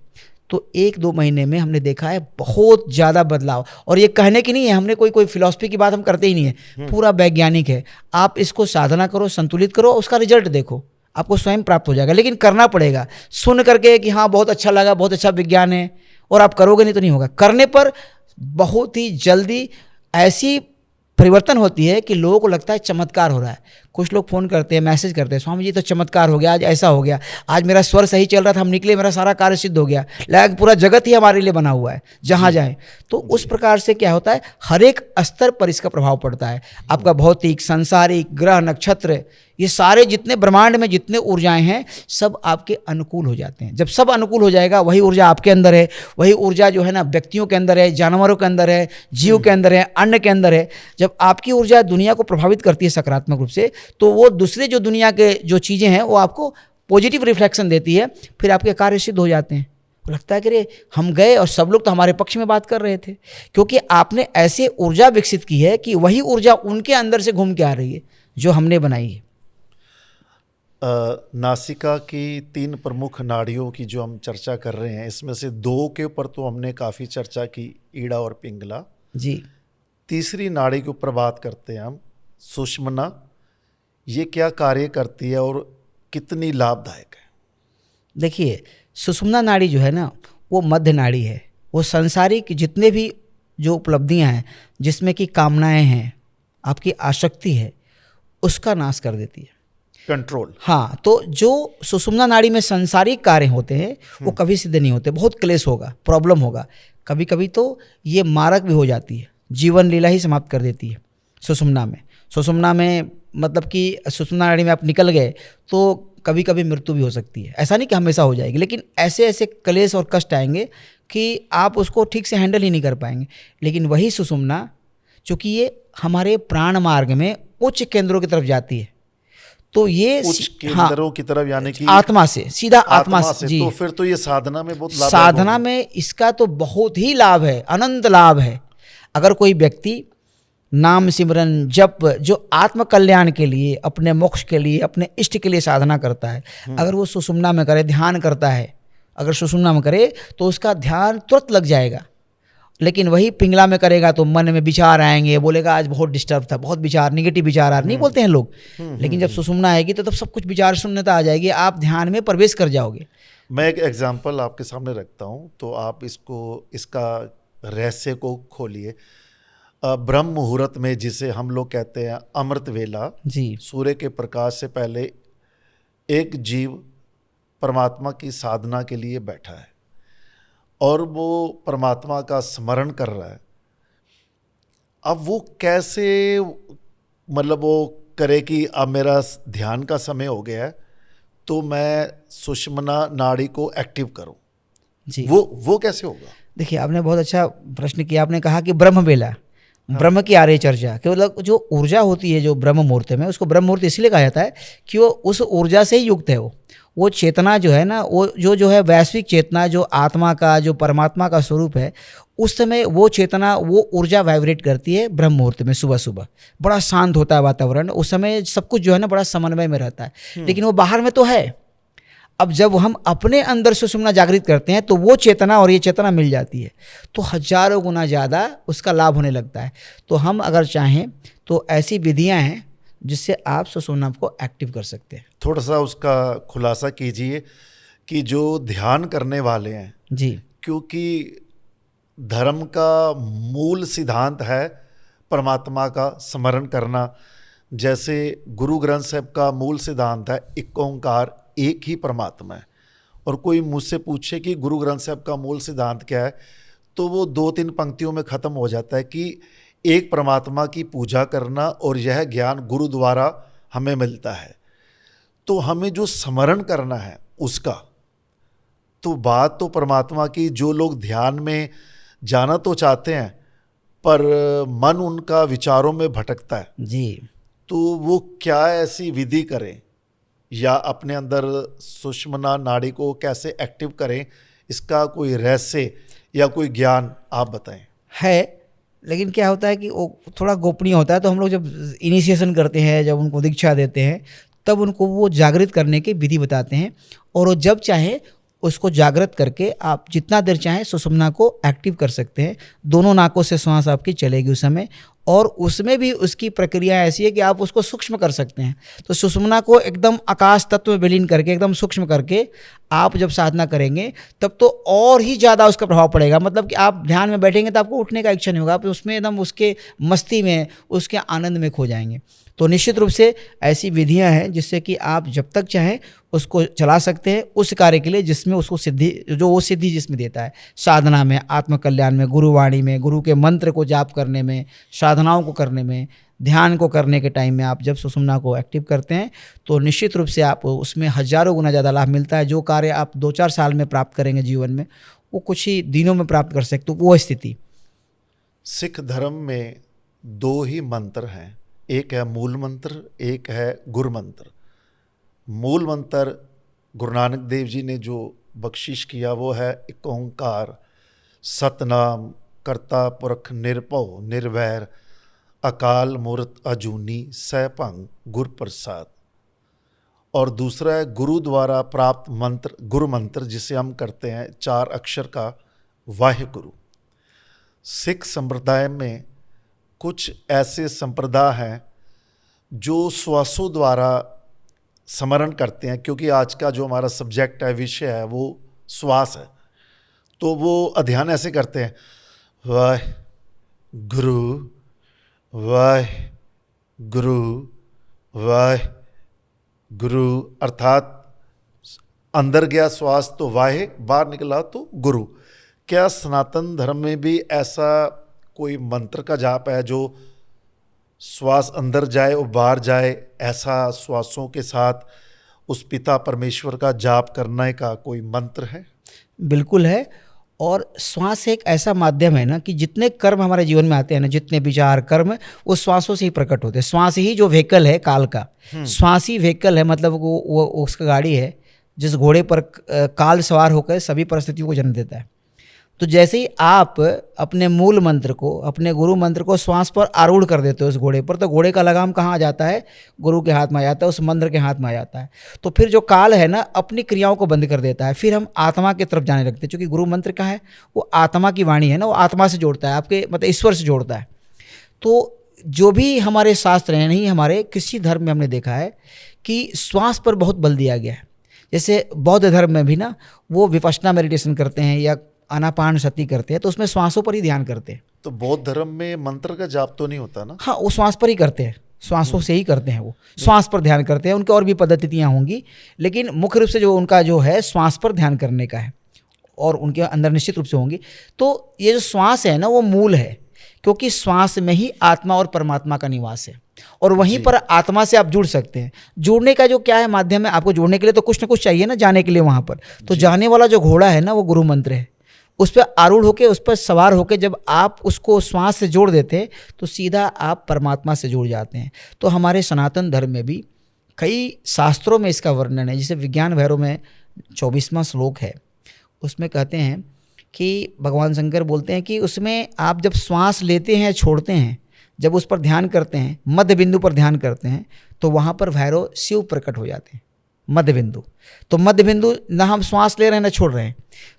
तो 1-2 महीने में हमने देखा है बहुत ज़्यादा बदलाव। और ये कहने की नहीं है, हमने कोई फिलॉसफी की बात हम करते ही नहीं है, पूरा वैज्ञानिक है। आप इसको साधना करो, संतुलित करो, उसका रिजल्ट देखो, आपको स्वयं प्राप्त हो जाएगा। लेकिन करना पड़ेगा, सुन करके कि हाँ बहुत अच्छा लगा, बहुत अच्छा विज्ञान है, और आप करोगे नहीं तो नहीं होगा। करने पर बहुत ही जल्दी ऐसी परिवर्तन होती है कि लोगों को लगता है चमत्कार हो रहा है। कुछ लोग फ़ोन करते हैं, मैसेज करते हैं, स्वामी जी तो चमत्कार हो गया, आज ऐसा हो गया, आज मेरा स्वर सही चल रहा था, हम निकले, मेरा सारा कार्य सिद्ध हो गया, लगा पूरा जगत ही हमारे लिए बना हुआ है जहाँ जाएं। तो उस प्रकार से क्या होता है, हर एक स्तर पर इसका प्रभाव पड़ता है। आपका भौतिक, सांसारिक, ग्रह, नक्षत्र, ये सारे जितने ब्रह्मांड में जितने ऊर्जाएं हैं सब आपके अनुकूल हो जाते हैं। जब सब अनुकूल हो जाएगा, वही ऊर्जा आपके अंदर है, वही ऊर्जा जो है ना व्यक्तियों के अंदर है, जानवरों के अंदर है, जीव के अंदर है, अन्न के अंदर है। जब आपकी ऊर्जा दुनिया को प्रभावित करती है सकारात्मक रूप से, तो वो दूसरे जो दुनिया के जो चीज़ें हैं वो आपको पॉजिटिव रिफ्लेक्शन देती है, फिर आपके कार्य सिद्ध हो जाते हैं। तो लगता है कि रे हम गए और सब लोग तो हमारे पक्ष में बात कर रहे थे, क्योंकि आपने ऐसे ऊर्जा विकसित की है कि वही ऊर्जा उनके अंदर से घूम के आ रही है जो हमने बनाई है। नासिका की 3 प्रमुख नाड़ियों की जो हम चर्चा कर रहे हैं, इसमें से 2 के ऊपर तो हमने काफ़ी चर्चा की, ईड़ा और पिंगला जी। तीसरी नाड़ी के ऊपर बात करते हैं हम, सुषुम्ना। ये क्या कार्य करती है और कितनी लाभदायक है? देखिए, सुषुम्ना नाड़ी जो है ना वो मध्य नाड़ी है। वो संसारिक जितने भी जो उपलब्धियां हैं, जिसमें कि कामनाएं हैं, आपकी आसक्ति है, उसका नाश कर देती है, कंट्रोल। हाँ, तो जो सुषुम्ना नाड़ी में संसारिक कार्य होते हैं वो कभी सिद्ध नहीं होते, बहुत क्लेश होगा, प्रॉब्लम होगा, कभी कभी तो ये मारक भी हो जाती है, जीवन लीला ही समाप्त कर देती है सुषुम्ना में। सुषुम्ना में मतलब कि सुषुम्ना नाड़ी में आप निकल गए तो कभी कभी मृत्यु भी हो सकती है। ऐसा नहीं कि हमेशा हो जाएगी, लेकिन ऐसे ऐसे क्लेश और कष्ट आएंगे कि आप उसको ठीक से हैंडल ही नहीं कर पाएंगे। लेकिन वही सुषुम्ना, चूँकि ये हमारे प्राण मार्ग में उच्च केंद्रों की तरफ जाती है, तो ये उच्च केंद्रों की तरफ, यानी कि आत्मा से, सीधा आत्मा से जी। तो फिर तो ये साधना में बहुत लाभ, साधना में इसका तो बहुत ही लाभ है, अनंत लाभ है। अगर कोई व्यक्ति नाम सिमरन जप जो आत्म कल्याण के लिए, अपने मोक्ष के लिए, अपने इष्ट के लिए साधना करता है, अगर वो सुषुम्ना में करे, ध्यान करता है, अगर सुषुम्ना में करे तो उसका ध्यान तुरंत लग जाएगा। लेकिन वही पिंगला में करेगा तो मन में विचार आएंगे, बोलेगा आज बहुत डिस्टर्ब था, बहुत विचार, निगेटिव विचार आ रहे, नहीं बोलते हैं लोग। लेकिन जब सुषुम्ना आएगी तो तब सब कुछ विचार शून्यता आ जाएगी, आप ध्यान में प्रवेश कर जाओगे। मैं एक एग्जांपल आपके सामने रखता हूँ, तो आप इसका रहस्य को खोलिए। ब्रह्म मुहूर्त में, जिसे हम लोग कहते हैं अमृत वेला जी, सूर्य के प्रकाश से पहले एक जीव परमात्मा की साधना के लिए बैठा है और वो परमात्मा का स्मरण कर रहा है। अब वो कैसे, मतलब वो करे कि अब मेरा ध्यान का समय हो गया है तो मैं सुषुम्ना नाड़ी को एक्टिव करूं जी। वो कैसे होगा? देखिए, आपने बहुत अच्छा प्रश्न किया। आपने कहा कि ब्रह्म बेला, ब्रह्म की आर्य चर्चा, कि मतलब जो ऊर्जा होती है जो ब्रह्म मुहूर्त में, उसको ब्रह्म मुहूर्त इसलिए कहा जाता है कि वो उस ऊर्जा से ही युक्त है। वो चेतना जो है ना, वो जो है वैश्विक चेतना, जो आत्मा का, जो परमात्मा का स्वरूप है, उस समय वो चेतना, वो ऊर्जा वाइब्रेट करती है ब्रह्म मुहूर्त में। सुबह सुबह बड़ा शांत होता है वातावरण, उस समय सब कुछ जो है ना बड़ा समन्वय में रहता है। लेकिन वो बाहर में तो है। अब जब हम अपने अंदर सुषुम्ना जागृत करते हैं तो वो चेतना और ये चेतना मिल जाती है, तो हजारों गुना ज़्यादा उसका लाभ होने लगता है। तो हम अगर चाहें तो ऐसी विधियां हैं जिससे आप सुषुम्ना को एक्टिव कर सकते हैं। थोड़ा सा उसका खुलासा कीजिए कि जो ध्यान करने वाले हैं जी, क्योंकि धर्म का मूल सिद्धांत है परमात्मा का स्मरण करना। जैसे गुरु ग्रंथ साहब का मूल सिद्धांत है एक ओंकार, एक ही परमात्मा है। और कोई मुझसे पूछे कि गुरु ग्रंथ साहब का मूल सिद्धांत क्या है, तो वो 2-3 पंक्तियों में ख़त्म हो जाता है कि एक परमात्मा की पूजा करना और यह ज्ञान गुरु द्वारा हमें मिलता है। तो हमें जो स्मरण करना है उसका, तो बात तो परमात्मा की, जो लोग ध्यान में जाना तो चाहते हैं पर मन उनका विचारों में भटकता है जी, तो वो क्या ऐसी विधि करें या अपने अंदर सुषुम्ना नाड़ी को कैसे एक्टिव करें, इसका कोई रहस्य या कोई ज्ञान आप बताएं। है, लेकिन क्या होता है कि वो थोड़ा गोपनीय होता है। तो हम लोग जब इनिशिएशन करते हैं, जब उनको दीक्षा देते हैं, तब उनको वो जागृत करने की विधि बताते हैं, और वो जब चाहे उसको जागृत करके आप जितना देर चाहें सुषुम्ना को एक्टिव कर सकते हैं। दोनों नाकों से श्वास आपकी चलेगी उस समय, और उसमें भी उसकी प्रक्रिया ऐसी है कि आप उसको सूक्ष्म कर सकते हैं। तो सुषुम्ना को एकदम आकाश तत्व में विलीन करके, एकदम सूक्ष्म करके आप जब साधना करेंगे तब तो और ही ज़्यादा उसका प्रभाव पड़ेगा। मतलब कि आप ध्यान में बैठेंगे तो आपको उठने का इच्छा नहीं होगा, आप उसमें एकदम उसके मस्ती में, उसके आनंद में खो जाएंगे। तो निश्चित रूप से ऐसी विधियां हैं जिससे कि आप जब तक चाहें उसको चला सकते हैं उस कार्य के लिए जिसमें उसको सिद्धि, जो वो सिद्धि जिसमें देता है, साधना में, आत्मकल्याण में, गुरुवाणी में, गुरु के मंत्र को जाप करने में, साधनाओं को करने में, ध्यान को करने के टाइम में आप जब सुषुम्ना को एक्टिव करते हैं तो निश्चित रूप से आप उसमें हजारों गुना ज़्यादा लाभ मिलता है। जो कार्य आप 2-4 साल में प्राप्त करेंगे जीवन में, वो कुछ ही दिनों में प्राप्त कर सकते हो, वो स्थिति। सिख धर्म में 2 ही मंत्र हैं, एक है मूल मंत्र, एक है गुरु मंत्र। मूल मंत्र गुरु नानक देव जी ने जो बख्शिश किया वो है एक ओंकार, सतनाम करता पुरख निरभव निर्वैर, अकाल मूर्त अजूनी सैभंग गुर प्रसाद। और दूसरा है गुरु द्वारा प्राप्त मंत्र, गुरु मंत्र, जिसे हम करते हैं 4 अक्षर का वाहिगुरु। सिख संप्रदाय में कुछ ऐसे संप्रदाय हैं जो श्वासों द्वारा स्मरण करते हैं, क्योंकि आज का जो हमारा सब्जेक्ट है, विषय है, वो श्वास है। तो वो अध्ययन ऐसे करते हैं, वाह गुरु वाह गुरु वाह गुरु, अर्थात अंदर गया श्वास तो वाहे, बाहर निकला तो गुरु। क्या सनातन धर्म में भी ऐसा कोई मंत्र का जाप है जो श्वास अंदर जाए और बाहर जाए, ऐसा श्वासों के साथ उस पिता परमेश्वर का जाप करने का कोई मंत्र है? बिल्कुल है। और श्वास एक ऐसा माध्यम है ना कि जितने कर्म हमारे जीवन में आते हैं ना, जितने विचार कर्म, वो श्वासों से ही प्रकट होते हैं। श्वास ही जो व्हीकल है काल का, श्वास ही व्हीकल है, मतलब वो उसका गाड़ी है जिस घोड़े पर काल सवार होकर सभी परिस्थितियों को जन्म देता है। तो जैसे ही आप अपने मूल मंत्र को, अपने गुरु मंत्र को श्वास पर आरूढ़ कर देते हो उस घोड़े पर, तो घोड़े का लगाम कहाँ आ जाता है? गुरु के हाथ में आ जाता है, उस मंत्र के हाथ में आ जाता है। तो फिर जो काल है ना अपनी क्रियाओं को बंद कर देता है, फिर हम आत्मा की तरफ जाने लगते हैं। क्योंकि गुरु मंत्र का है, वो आत्मा की वाणी है ना, वो आत्मा से जोड़ता है, आपके मतलब ईश्वर से जोड़ता है। तो जो भी हमारे शास्त्र हैं, नहीं हमारे किसी धर्म में हमने देखा है कि श्वास पर बहुत बल दिया गया है। जैसे बौद्ध धर्म में भी ना वो विपश्यना मेडिटेशन करते हैं या आनापान सती करते हैं, तो उसमें श्वासों पर ही ध्यान करते हैं। तो बौद्ध धर्म में मंत्र का जाप तो नहीं होता ना? हाँ, वो श्वास पर ही करते हैं, श्वासों से ही करते हैं, वो श्वास पर ध्यान करते हैं। उनकी और भी पद्धतियाँ होंगी, लेकिन मुख्य रूप से जो उनका जो है श्वास पर ध्यान करने का है, और उनके अंदर निश्चित रूप से होंगी। तो ये जो श्वास है ना वो मूल है, क्योंकि श्वास में ही आत्मा और परमात्मा का निवास है, और वहीं पर आत्मा से आप जुड़ सकते हैं। जुड़ने का जो क्या है माध्यम है, आपको जुड़ने के लिए तो कुछ ना कुछ चाहिए ना जाने के लिए वहाँ पर। तो जाने वाला जो घोड़ा है ना वो गुरु मंत्र है, उस पर आरूढ़ होकर, उस पर सवार होकर जब आप उसको श्वास से जोड़ देते हैं तो सीधा आप परमात्मा से जुड़ जाते हैं। तो हमारे सनातन धर्म में भी कई शास्त्रों में इसका वर्णन है। जैसे विज्ञान भैरव में 24वां श्लोक है, उसमें कहते हैं कि भगवान शंकर बोलते हैं कि उसमें आप जब श्वास लेते हैं, छोड़ते हैं, जब उस पर ध्यान करते हैं, मध्य बिंदु पर ध्यान करते हैं, तो वहाँ पर भैरव शिव प्रकट हो जाते हैं। मध्य बिंदु, तो मध्य बिंदु ना हम श्वास ले रहे हैं ना छोड़ रहे हैं,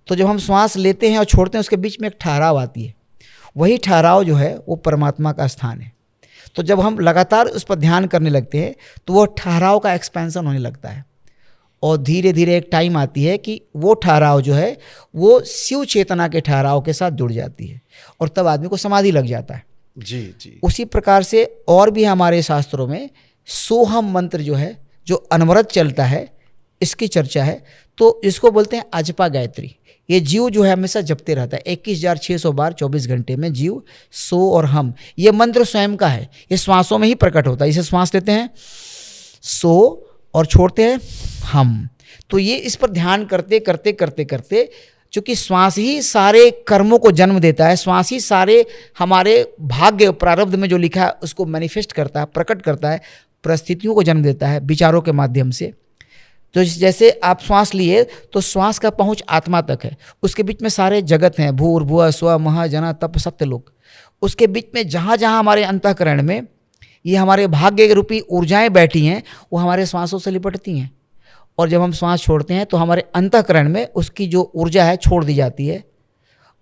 तो जब हम श्वास लेते हैं और छोड़ते हैं उसके बीच में एक ठहराव आती है, वही ठहराव जो है वो परमात्मा का स्थान है। तो जब हम लगातार उस पर ध्यान करने लगते हैं तो वो ठहराव का एक्सपेंशन होने लगता है, और धीरे धीरे एक टाइम आती है कि वो ठहराव जो है वो शिव चेतना के ठहराव के साथ जुड़ जाती है, और तब आदमी को समाधि लग जाता है। जी जी। उसी प्रकार से और भी हमारे शास्त्रों में सोहम मंत्र जो है, जो अनवरत चलता है, इसकी चर्चा है। तो इसको बोलते हैं अजपा गायत्री। ये जीव जो है हमेशा जपते रहता है 21,600 बार 24 घंटे में। जीव, सो और हम, ये मंत्र स्वयं का है, ये श्वासों में ही प्रकट होता है। इसे श्वास लेते हैं सो और छोड़ते हैं हम, तो ये इस पर ध्यान करते करते करते करते, चूँकि श्वास ही सारे कर्मों को जन्म देता है, श्वास ही सारे हमारे भाग्य प्रारब्ध में जो लिखा है उसको मैनिफेस्ट करता है, प्रकट करता है, परिस्थितियों को जन्म देता है विचारों के माध्यम से। तो जैसे आप श्वास लिए तो श्वास का पहुंच आत्मा तक है, उसके बीच में सारे जगत हैं, भूर भुआ स्व महा जना तप सत्य लोक। उसके बीच में जहाँ जहाँ हमारे अंतःकरण में ये हमारे भाग्य रूपी ऊर्जाएं बैठी हैं, वो हमारे श्वासों से लिपटती हैं। और जब हम श्वास छोड़ते हैं तो हमारे अंतःकरण में उसकी जो ऊर्जा है छोड़ दी जाती है,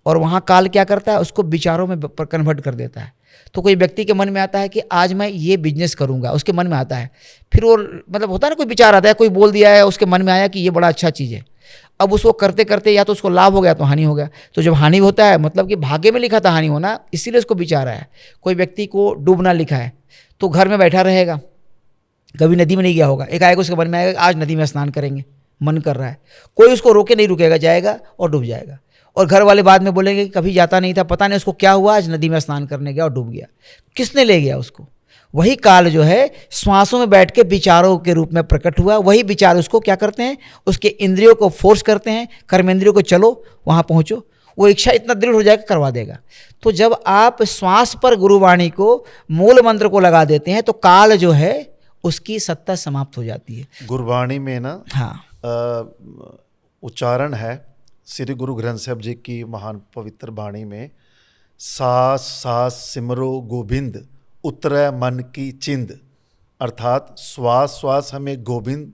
और वहाँ काल क्या करता है, उसको विचारों में कन्वर्ट कर देता है। तो कोई व्यक्ति के मन में आता है कि आज मैं ये बिजनेस करूँगा, उसके मन में आता है, फिर वो मतलब होता है ना, कोई विचार आता है, कोई बोल दिया है, उसके मन में आया कि ये बड़ा अच्छा चीज़ है। अब उसको करते करते या तो उसको लाभ हो गया तो हानि हो गया। तो जब हानि होता है मतलब कि भाग्य में लिखा था हानि होना, इसीलिए उसको विचार आया। कोई व्यक्ति को डूबना लिखा है तो घर में बैठा रहेगा, कभी नदी में नहीं गया होगा, एक आएगा उसके मन में आएगा आज नदी में स्नान करेंगे, मन कर रहा है, कोई उसको रोके नहीं रुकेगा, जाएगा और डूब जाएगा। और घर वाले बाद में बोलेंगे कि कभी जाता नहीं था, पता नहीं उसको क्या हुआ, आज नदी में स्नान करने गया और डूब गया। किसने ले गया उसको? वही काल जो है श्वासों में बैठ के विचारों के रूप में प्रकट हुआ। वही विचार उसको क्या करते हैं, उसके इंद्रियों को फोर्स करते हैं, कर्मेंद्रियों को चलो वहाँ पहुँचो, वो इच्छा इतना दृढ़ हो जाएगा, करवा देगा। तो जब आप श्वास पर गुरुवाणी को मूल मंत्र को लगा देते हैं तो काल जो है उसकी सत्ता समाप्त हो जाती है। गुरबाणी में ना हाँ उच्चारण है श्री गुरु ग्रंथ साहब जी की महान पवित्र बाणी में, सास सास सिमरो गोविंद उतरै मन की चिंद। अर्थात श्वास श्वास हमें गोविंद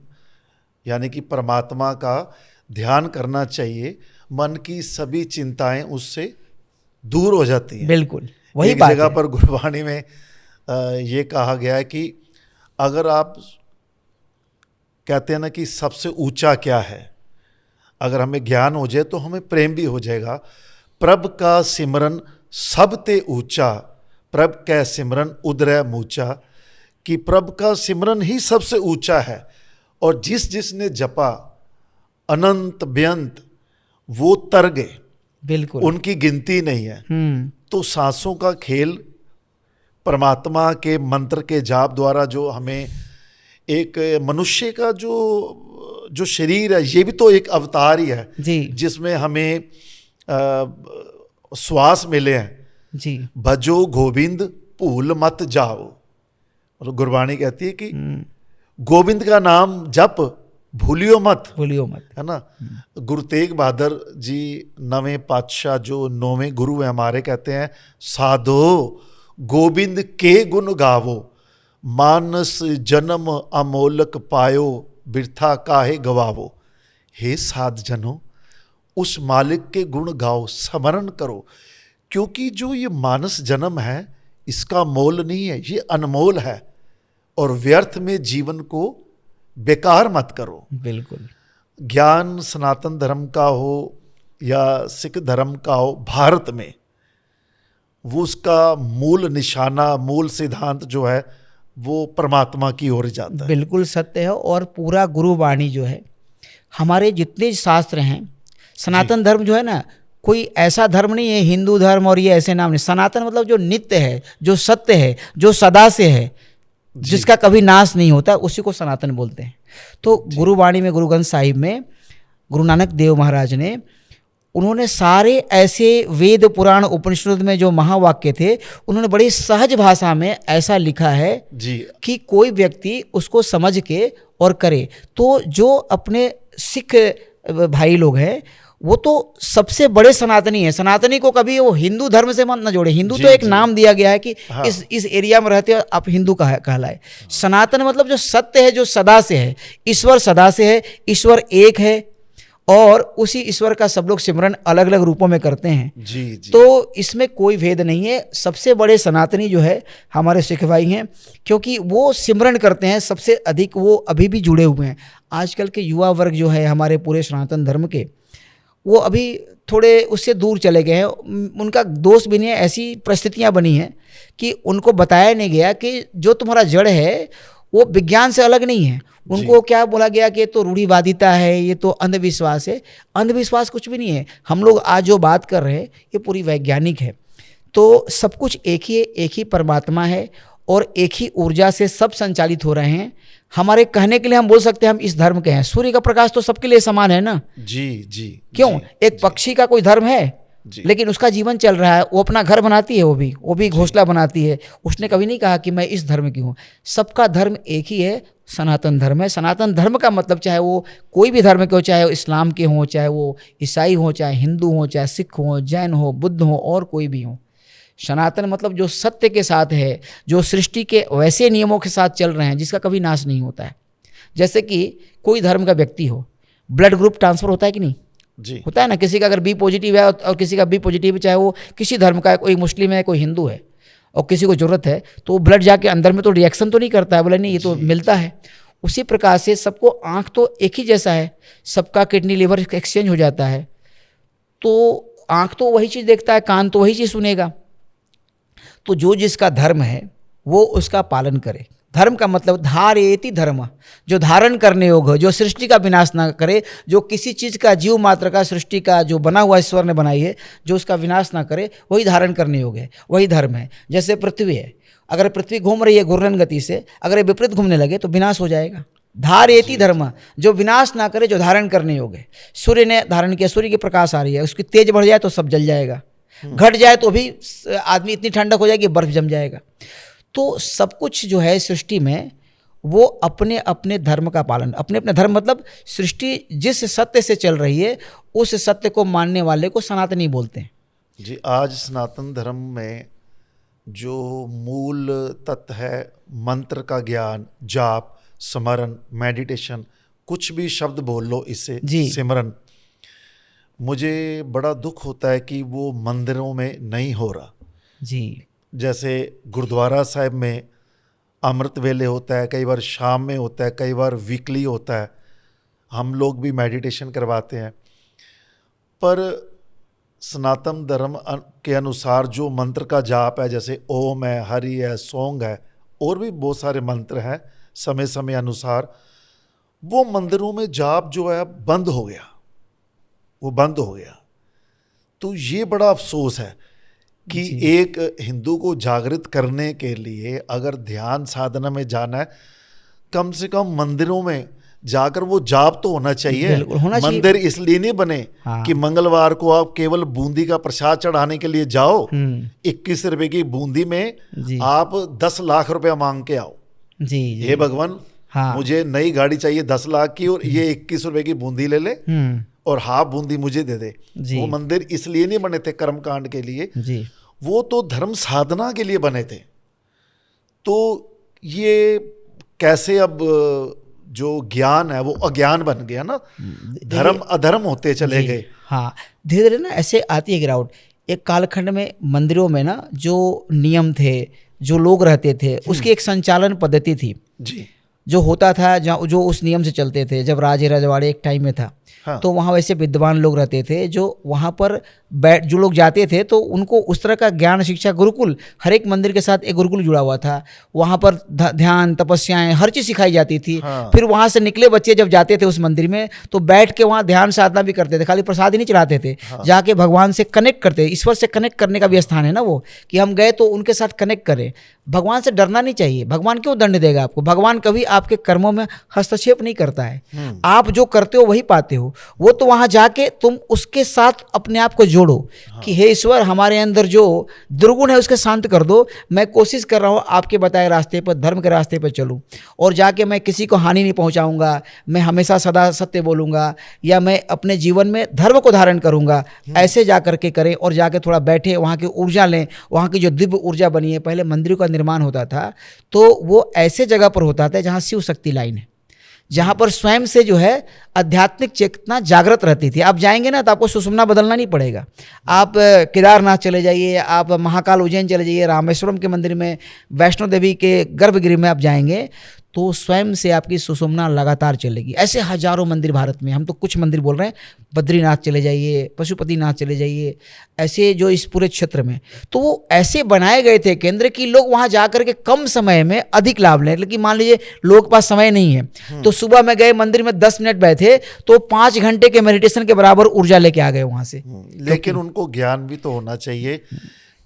यानी कि परमात्मा का ध्यान करना चाहिए, मन की सभी चिंताएं उससे दूर हो जाती हैं। बिल्कुल वही एक बात जगह है। पर गुरबाणी में ये कहा गया है कि अगर आप कहते हैं ना कि सबसे ऊंचा क्या है, अगर हमें ज्ञान हो जाए तो हमें प्रेम भी हो जाएगा। प्रभ का सिमरन सब ते ऊंचा, प्रभ कै सिमरन उदरै मूचा, कि प्रभ का सिमरन ही सबसे ऊंचा है। और जिस जिसने जपा अनंत बेअंत वो तर गए, बिल्कुल उनकी गिनती नहीं है। तो सांसों का खेल परमात्मा के मंत्र के जाप द्वारा जो हमें एक मनुष्य का जो शरीर है, ये भी तो एक अवतार ही है जी जिसमें हमें श्वास मिले हैं। जी भजो गोविंद भूल मत जाओ। मतलब गुरबाणी कहती है कि गोविंद का नाम जप भूलियो मत, है ना। गुरु तेग बहादुर जी नवें पातशाह जो 9वें गुरु हैं हमारे, कहते हैं साधो गोविंद के गुण गावो, मानस जन्म अमोलक पायो, बिरथा काहे गवावो। हे साध जनों, उस मालिक के गुण गाओ, स्मरण करो, क्योंकि जो ये मानस जन्म है इसका मोल नहीं है, ये अनमोल है। और व्यर्थ में जीवन को बेकार मत करो। बिल्कुल ज्ञान सनातन धर्म का हो या सिख धर्म का हो, भारत में वो उसका मूल निशाना, मूल सिद्धांत जो है वो परमात्मा की ओर जाता है। बिल्कुल सत्य है। और पूरा गुरुवाणी जो है, हमारे जितने शास्त्र हैं, सनातन धर्म जो है ना, कोई ऐसा धर्म नहीं है हिंदू धर्म और ये ऐसे नाम नहीं। सनातन मतलब जो नित्य है, जो सत्य है, जो सदा से है, जिसका कभी नाश नहीं होता, उसी को सनातन बोलते हैं। तो गुरुवाणी में, गुरु ग्रंथ साहिब में गुरु नानक देव महाराज ने, उन्होंने सारे ऐसे वेद पुराण उपनिषद में जो महावाक्य थे, उन्होंने बड़ी सहज भाषा में ऐसा लिखा है जी कि कोई व्यक्ति उसको समझ के और करे। तो जो अपने सिख भाई लोग हैं वो तो सबसे बड़े सनातनी हैं। सनातनी को कभी वो हिंदू धर्म से मत न जोड़े। हिंदू तो एक नाम दिया गया है कि हाँ। इस एरिया में रहते हो आप हिंदू कहलाए। सनातन मतलब जो सत्य है, जो सदा से है। ईश्वर सदा से है, ईश्वर एक है और उसी ईश्वर का सब लोग सिमरन अलग अलग रूपों में करते हैं। जी जी। तो इसमें कोई भेद नहीं है। सबसे बड़े सनातनी जो है हमारे सिख भाई हैं, क्योंकि वो सिमरन करते हैं सबसे अधिक, वो अभी भी जुड़े हुए हैं। आजकल के युवा वर्ग जो है हमारे पूरे सनातन धर्म के, वो अभी थोड़े उससे दूर चले गए हैं। उनका दोष भी नहीं है, ऐसी परिस्थितियां बनी हैं कि उनको बताया नहीं गया कि जो तुम्हारा जड़ है वो विज्ञान से अलग नहीं है। उनको क्या बोला गया कि ये तो रूढ़िवादिता है, ये तो अंधविश्वास है। अंधविश्वास कुछ भी नहीं है। हम लोग आज जो बात कर रहे हैं ये पूरी वैज्ञानिक है। तो सब कुछ एक ही परमात्मा है और एक ही ऊर्जा से सब संचालित हो रहे हैं। हमारे कहने के लिए हम बोल सकते हैं हम इस धर्म के हैं। सूर्य का प्रकाश तो सबके लिए समान है ना। जी जी। क्यों? जी, एक पक्षी का कोई धर्म है जी। लेकिन उसका जीवन चल रहा है, वो अपना घर बनाती है, वो भी घोंसला बनाती है। उसने कभी नहीं कहा कि मैं इस धर्म की हूँ। सबका धर्म एक ही है, सनातन धर्म है। सनातन धर्म का मतलब चाहे वो कोई भी धर्म के हो, चाहे वो इस्लाम के हों, चाहे वो ईसाई हों, चाहे हिंदू हों, चाहे सिख हों, जैन हो, बुद्ध हो, और कोई भी हो। सनातन मतलब जो सत्य के साथ है, जो सृष्टि के वैसे नियमों के साथ चल रहे हैं जिसका कभी नाश नहीं होता है। जैसे कि कोई धर्म का व्यक्ति हो, ब्लड ग्रुप ट्रांसफर होता है कि नहीं? जी होता है ना। किसी का अगर बी पॉजिटिव है और किसी का बी पॉजिटिव है, चाहे वो किसी धर्म का है, कोई मुस्लिम है, कोई हिंदू है, और किसी को जरूरत है तो वो ब्लड जाके अंदर में तो रिएक्शन तो नहीं करता है, बोले नहीं ये तो मिलता है। उसी प्रकार से सबको आंख तो एक ही जैसा है, सबका किडनी लिवर एक्सचेंज हो जाता है, तो आंख तो वही चीज़ देखता है, कान तो वही चीज़ सुनेगा। तो जो जिसका धर्म है वो उसका पालन करे। धर्म का मतलब धारेति धर्म, जो धारण करने योग्य, जो सृष्टि का विनाश ना करे, जो किसी चीज़ का, जीव मात्र का, सृष्टि का जो बना हुआ ईश्वर ने बनाई है, जो उसका विनाश ना करे, वही धारण करने योग्य है, वही धर्म है। जैसे पृथ्वी है, अगर पृथ्वी घूम रही है घूर्णन गति से, अगर ये विपरीत घूमने लगे तो विनाश हो जाएगा। धारेति धर्म, जो विनाश ना करे, जो धारण करने योग्य है। सूर्य ने धारण किया, सूर्य की प्रकाश आ रही है, उसकी तेज बढ़ जाए तो सब जल जाएगा, घट जाए तो भी आदमी इतनी ठंडक हो जाएगी बर्फ जम जाएगा। तो सब कुछ जो है सृष्टि में वो अपने अपने धर्म का पालन, अपने अपने धर्म मतलब सृष्टि जिस सत्य से चल रही है उस सत्य को मानने वाले को सनातनी बोलते हैं। जी, आज सनातन धर्म में जो मूल तत्व है, मंत्र का ज्ञान, जाप, स्मरण, मेडिटेशन, कुछ भी शब्द बोल लो इससे, सिमरन, मुझे बड़ा दुख होता है कि वो मंदिरों में नहीं हो रहा। जी, जैसे गुरुद्वारा साहिब में अमृत वेले होता है, कई बार शाम में होता है, कई बार वीकली होता है, हम लोग भी मेडिटेशन करवाते हैं। पर सनातन धर्म के अनुसार जो मंत्र का जाप है, जैसे ओम है, हरि है, सोंग है, और भी बहुत सारे मंत्र हैं समय समय अनुसार, वो मंदिरों में जाप जो है बंद हो गया, वो बंद हो गया। तो ये बड़ा अफसोस है कि एक हिंदू को जागृत करने के लिए अगर ध्यान साधना में जाना है, कम से कम मंदिरों में जाकर वो जाप तो होना चाहिए। मंदिर इसलिए नहीं बने कि मंगलवार को आप केवल बूंदी का प्रसाद चढ़ाने के लिए जाओ, 21 रुपए की बूंदी में आप 10 लाख रुपया मांग के आओ। हे भगवान, मुझे नई गाड़ी चाहिए 10 लाख की और ये 21 रुपए की बूंदी ले ले और हाफ बूंदी मुझे दे दे। वो मंदिर इसलिए नहीं बने थे कर्मकांड के लिए, वो तो धर्म साधना के लिए बने थे। तो ये कैसे अब जो ज्ञान है वो अज्ञान बन गया ना, धर्म अधर्म होते चले गए। हाँ, धीरे धीरे ना ऐसे आती है गिरावट। एक कालखंड में मंदिरों में ना जो नियम थे, जो लोग रहते थे, उसकी एक संचालन पद्धति थी जी, जो होता था, जो उस नियम से चलते थे। जब राजे रजवाड़े एक टाइम में था, हाँ। तो वहाँ वैसे विद्वान लोग रहते थे जो वहाँ पर जो लोग जाते थे तो उनको उस तरह का ज्ञान शिक्षा, गुरुकुल, हर एक मंदिर के साथ एक गुरुकुल जुड़ा हुआ था। वहाँ पर ध्यान, तपस्याएं, हर चीज़ सिखाई जाती थी। हाँ। फिर वहाँ से निकले बच्चे जब जाते थे उस मंदिर में तो बैठ के वहाँ ध्यान साधना भी करते थे, खाली प्रसाद ही नहीं चढ़ाते थे। हाँ। जाके भगवान से कनेक्ट करते, ईश्वर से कनेक्ट करने का भी स्थान है ना वो, कि हम गए तो उनके साथ कनेक्ट करें। भगवान से डरना नहीं चाहिए। भगवान क्यों दंड देगा आपको? भगवान कभी आपके कर्मों में हस्तक्षेप नहीं करता है। आप जो करते हो वही पाते हो। वो तो वहाँ जाके तुम उसके साथ अपने आप को जोड़ो। हाँ। कि हे ईश्वर, हमारे अंदर जो दुर्गुण है उसके शांत कर दो। मैं कोशिश कर रहा हूँ आपके बताए रास्ते पर, धर्म के रास्ते पर चलूँ, और जाके मैं किसी को हानि नहीं पहुँचाऊँगा, मैं हमेशा सदा सत्य बोलूँगा, या मैं अपने जीवन में धर्म को धारण करूँगा। ऐसे जा करके करें और जाके थोड़ा बैठे, वहाँ की ऊर्जा लें। वहाँ की जो दिव्य ऊर्जा बनी है, पहले मंदिरों का निर्माण होता था तो वो ऐसे जगह पर होता था जहाँ शिव शक्ति लाइन है, जहाँ पर स्वयं से जो है आध्यात्मिक चेतना जागृत रहती थी। आप जाएंगे ना तो आपको सुषुम्ना बदलना नहीं पड़ेगा। आप केदारनाथ चले जाइए, आप महाकाल उज्जैन चले जाइए, रामेश्वरम के मंदिर में, वैष्णो देवी के गर्भगृह में आप जाएंगे तो स्वयं से आपकी सुषुम्ना लगातार चलेगी। ऐसे हजारों मंदिर भारत में, हम तो कुछ मंदिर बोल रहे हैं। बद्रीनाथ चले जाइए, पशुपतिनाथ चले जाइए, ऐसे जो इस पूरे क्षेत्र में, तो वो ऐसे बनाए गए थे केंद्र कि लोग वहाँ जा कर के कम समय में अधिक लाभ लें। लेकिन मान लीजिए लोगों के पास समय नहीं है तो सुबह में गए मंदिर में 10 मिनट बैठे तो 5 घंटे के मेडिटेशन के बराबर ऊर्जा लेके आ गए वहाँ से। लेकिन उनको ज्ञान भी तो होना चाहिए